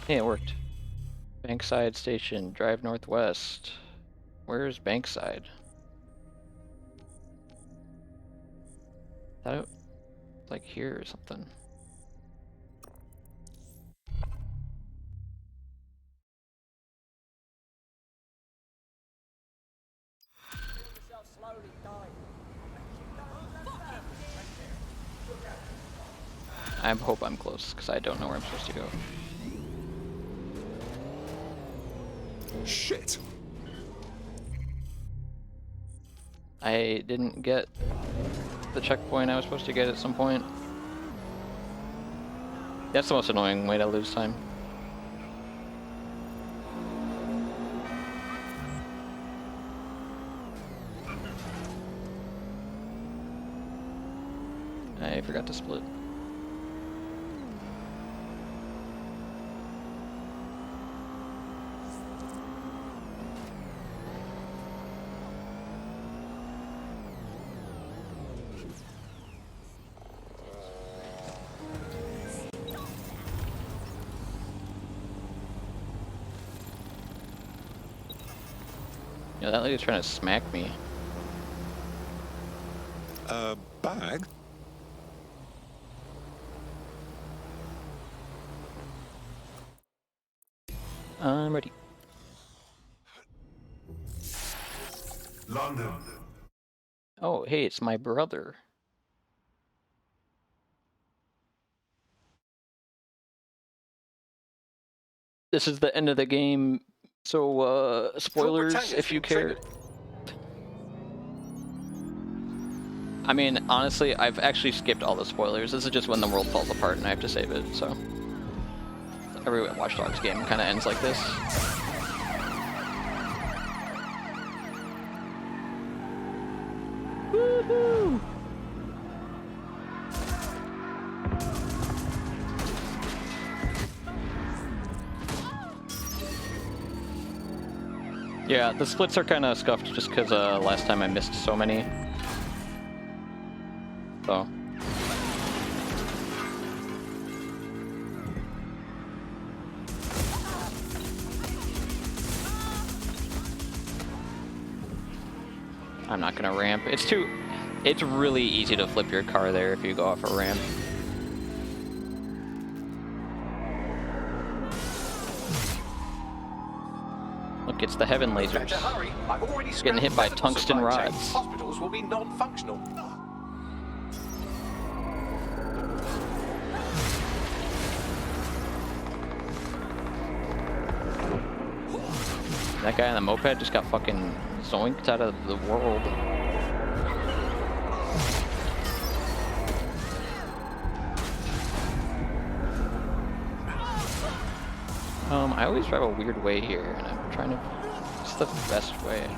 Yeah, it worked. Bankside Station, drive northwest. Where's Bankside? That it's like here or something. I hope I'm close, because I don't know where I'm supposed to go. Shit! I didn't get the checkpoint I was supposed to get at some point. That's the most annoying way to lose time. I forgot to split. Yeah, that lady's trying to smack me. Bag? I'm ready. London. Oh, hey, it's my brother. This is the end of the game, so spoilers if you care. I mean, honestly, I've actually skipped all the spoilers. This is just when the world falls apart and I have to save it, so. Every Watch Dogs game kind of ends like this. Woohoo! Yeah, the splits are kind of scuffed just because last time I missed so many. So. I'm not gonna ramp. It's really easy to flip your car there if you go off a ramp. Look, it's the heaven lasers. Getting hit by tungsten rods. Hospitals will be non-functional. That guy on the moped just got fucking zoinked out of the world. I always drive a weird way here, and I'm trying to... It's the best way.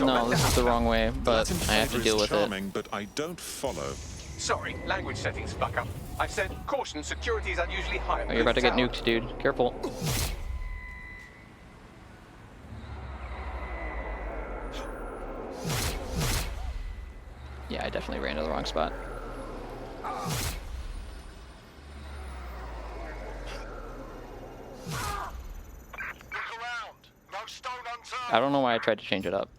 No, this is the wrong way, but I have to deal with it. But I don't follow. Sorry, language settings fuck up. I said caution, security is unusually high. Oh, you're about to get nuked, dude. Careful. Yeah, I definitely ran to the wrong spot. I don't know why I tried to change it up.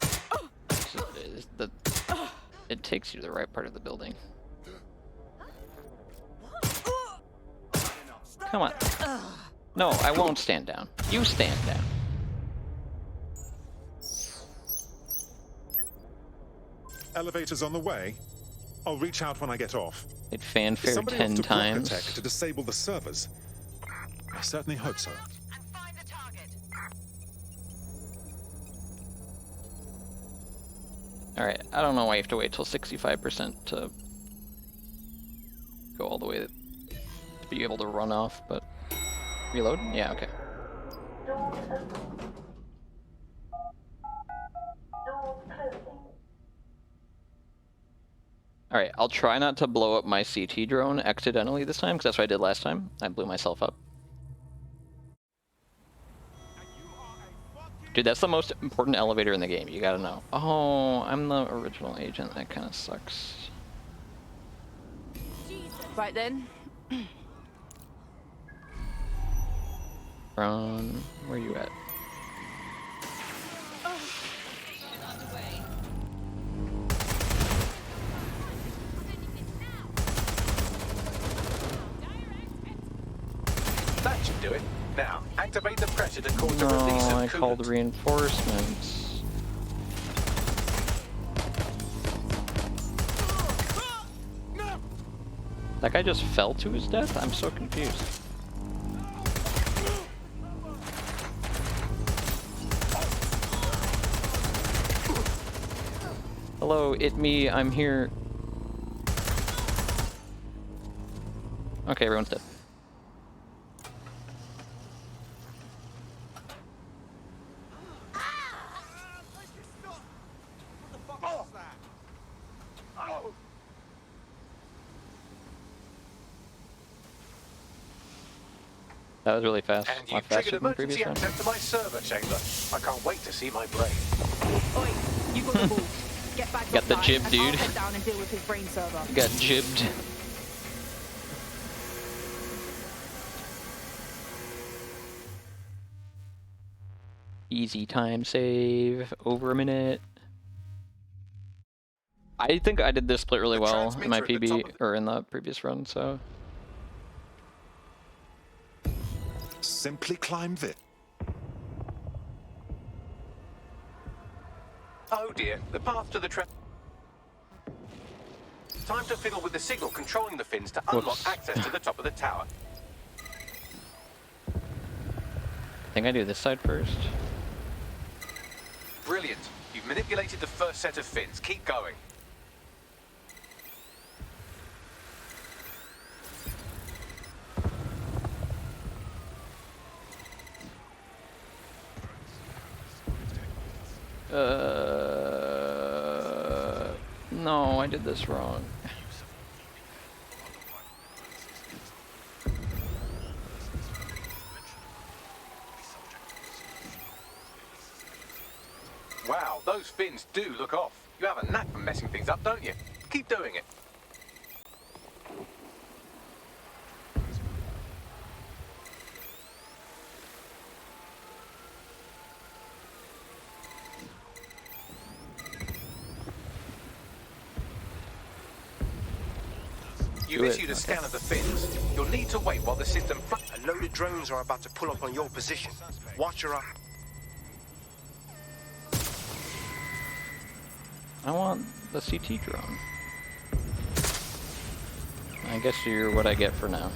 It takes you to the right part of the building. Come on. No, I won't stand down. You stand down. Elevator's on the way. I'll reach out when I get off. It fanfared 10 times. Tech to disable the servers. I certainly hope so. Alright, I don't know why you have to wait till 65% to go all the way to be able to run off, but... Reload? Yeah, okay. Alright, I'll try not to blow up my CT drone accidentally this time, because that's what I did last time. I blew myself up. Dude, that's the most important elevator in the game, you gotta know. Oh, I'm the original agent, that kinda sucks. Right then. Ron, where you at? That should do it. Now, activate the pressure to cause a release of I coolant. called reinforcements. That guy just fell to his death? I'm so confused. Hello, it me, I'm here. Okay, everyone's dead. That was really fast. And A lot you've faster triggered than the previous emergency one. access to my server chamber. I can't wait to see my brain. Oi, you got the ball. Get back Got the outside, jib, and dude. I'll head down and deal with his brain server. Got jibbed. Easy time save. Over a minute. I think I did this split really well in my PB, or in the previous run, so. Simply climb this. Oh dear, the path to the time to fiddle with the signal controlling the fins to unlock access to the top of the tower. I think I do this side first. Brilliant. You've manipulated the first set of fins. Keep going. No, I did this wrong. Wow, those fins do look off. You have a knack for messing things up, don't you? Keep doing it. You've issued a scan of the fins. You'll need to wait while the system... A load of drones are about to pull up on your position. Watch your eye. I want the CT drone. I guess you're what I get for now.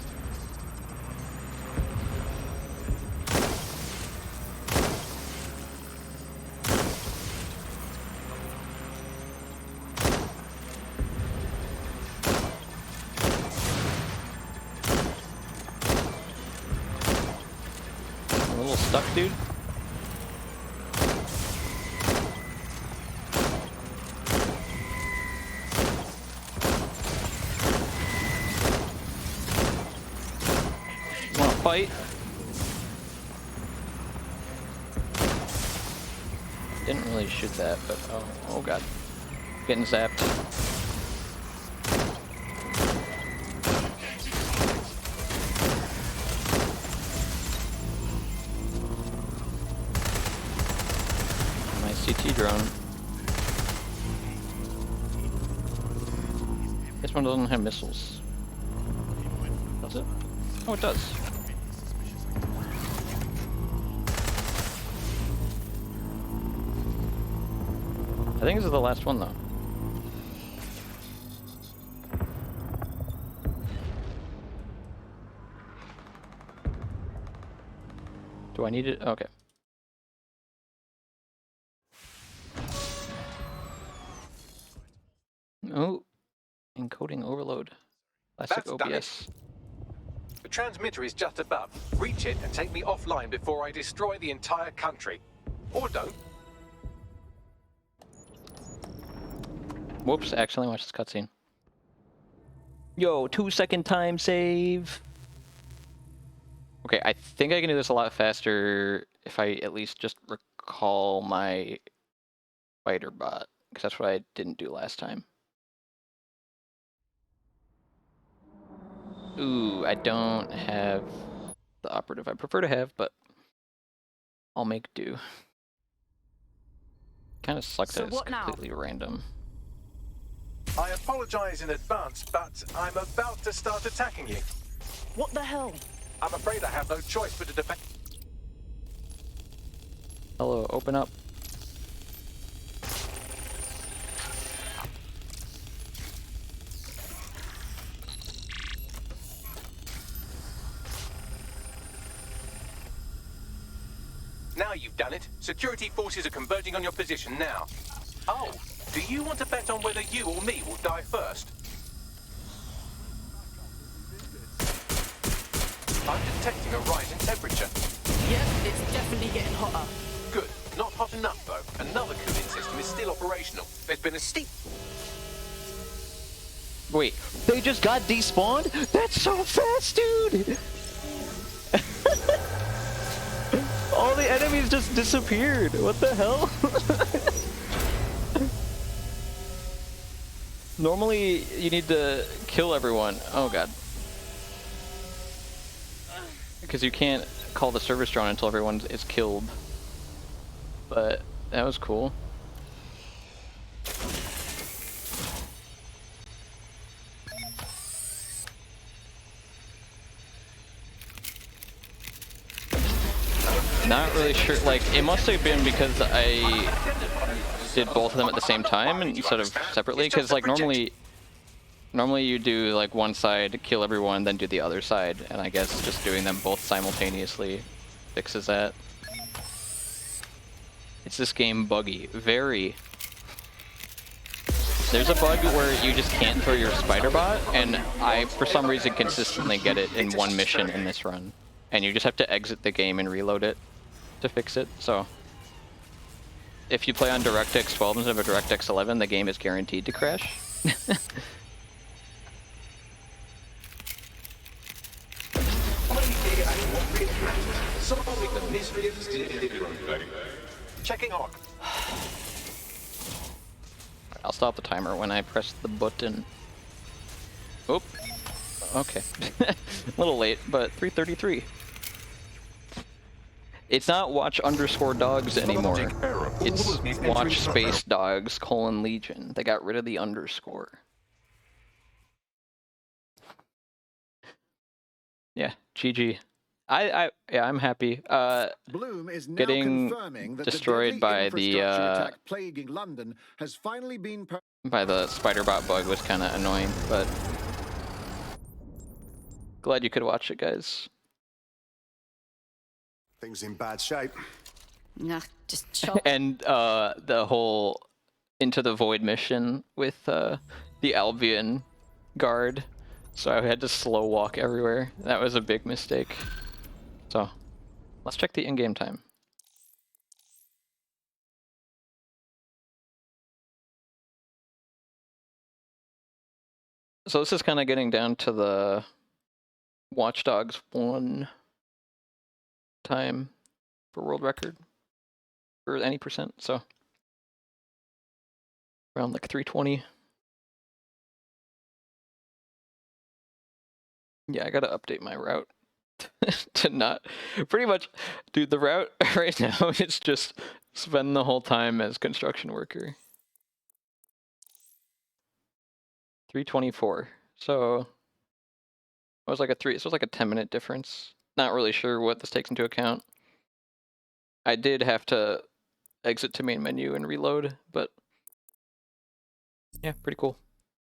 A little stuck, dude. Fight. Didn't really shoot that, but oh god. Getting zapped. My CT drone. This one doesn't have missiles. Does it? Oh, it does. I think this is the last one, though. Do I need it? Okay. Oh, encoding overload. Classic That's done OBS. it. The transmitter is just above. Reach it and take me offline before I destroy the entire country. Or don't. Whoops, accidentally watched this cutscene. Yo, 2-second time save. Okay, I think I can do this a lot faster if I at least just recall my spider bot, because that's what I didn't do last time. Ooh, I don't have the operative I prefer to have, but I'll make do. Kind of sucks that it's completely random. I apologize in advance, but I'm about to start attacking you. What the hell? I'm afraid I have no choice but to defend. Hello, open up. Now you've done it. Security forces are converging on your position now. Oh, do you want to bet on whether you or me will die first? I'm detecting a rise in temperature. Yep, it's definitely getting hotter. Good. Not hot enough, though. Another cooling system is still operational. There's been a steep... Wait, they just got despawned? That's so fast, dude! All the enemies just disappeared. What the hell? Normally, you need to kill everyone. Oh god. Because you can't call the service drone until everyone is killed. But that was cool. Not really sure, like, it must have been because I did both of them at the same time instead of separately, because like normally you do like one side, kill everyone, then do the other side, and I guess just doing them both simultaneously fixes that. Is this game buggy? Very. There's a bug where you just can't throw your spiderbot, and I, for some reason, consistently get it in one mission in this run. And you just have to exit the game and reload it to fix it, so... If you play on DirectX 12 instead of a DirectX 11, the game is guaranteed to crash. Checking on. I'll stop the timer when I press the button. Oop. Okay. A little late, but 3:33. It's not watch_dogs anymore. It's watch space dogs : Legion. They got rid of the underscore. Yeah, GG. Yeah, I'm happy. Blume is now getting confirming that destroyed the by the attack plaguing London has finally been by the spiderbot bug was kind of annoying, but glad you could watch it, guys. Things in bad shape. Nah, just chop. And the whole Into the Void mission with the Albion guard, so I had to slow walk everywhere. That was a big mistake. So let's check the in-game time. So this is kind of getting down to the Watch Dogs 1 time for world record for any percent, so around like 320. Yeah, I gotta update my route to not pretty much, dude, the route right now is just spend the whole time as construction worker. 324. So it was like a 10-minute difference. Not really sure what this takes into account. I did have to exit to main menu and reload, but yeah, pretty cool.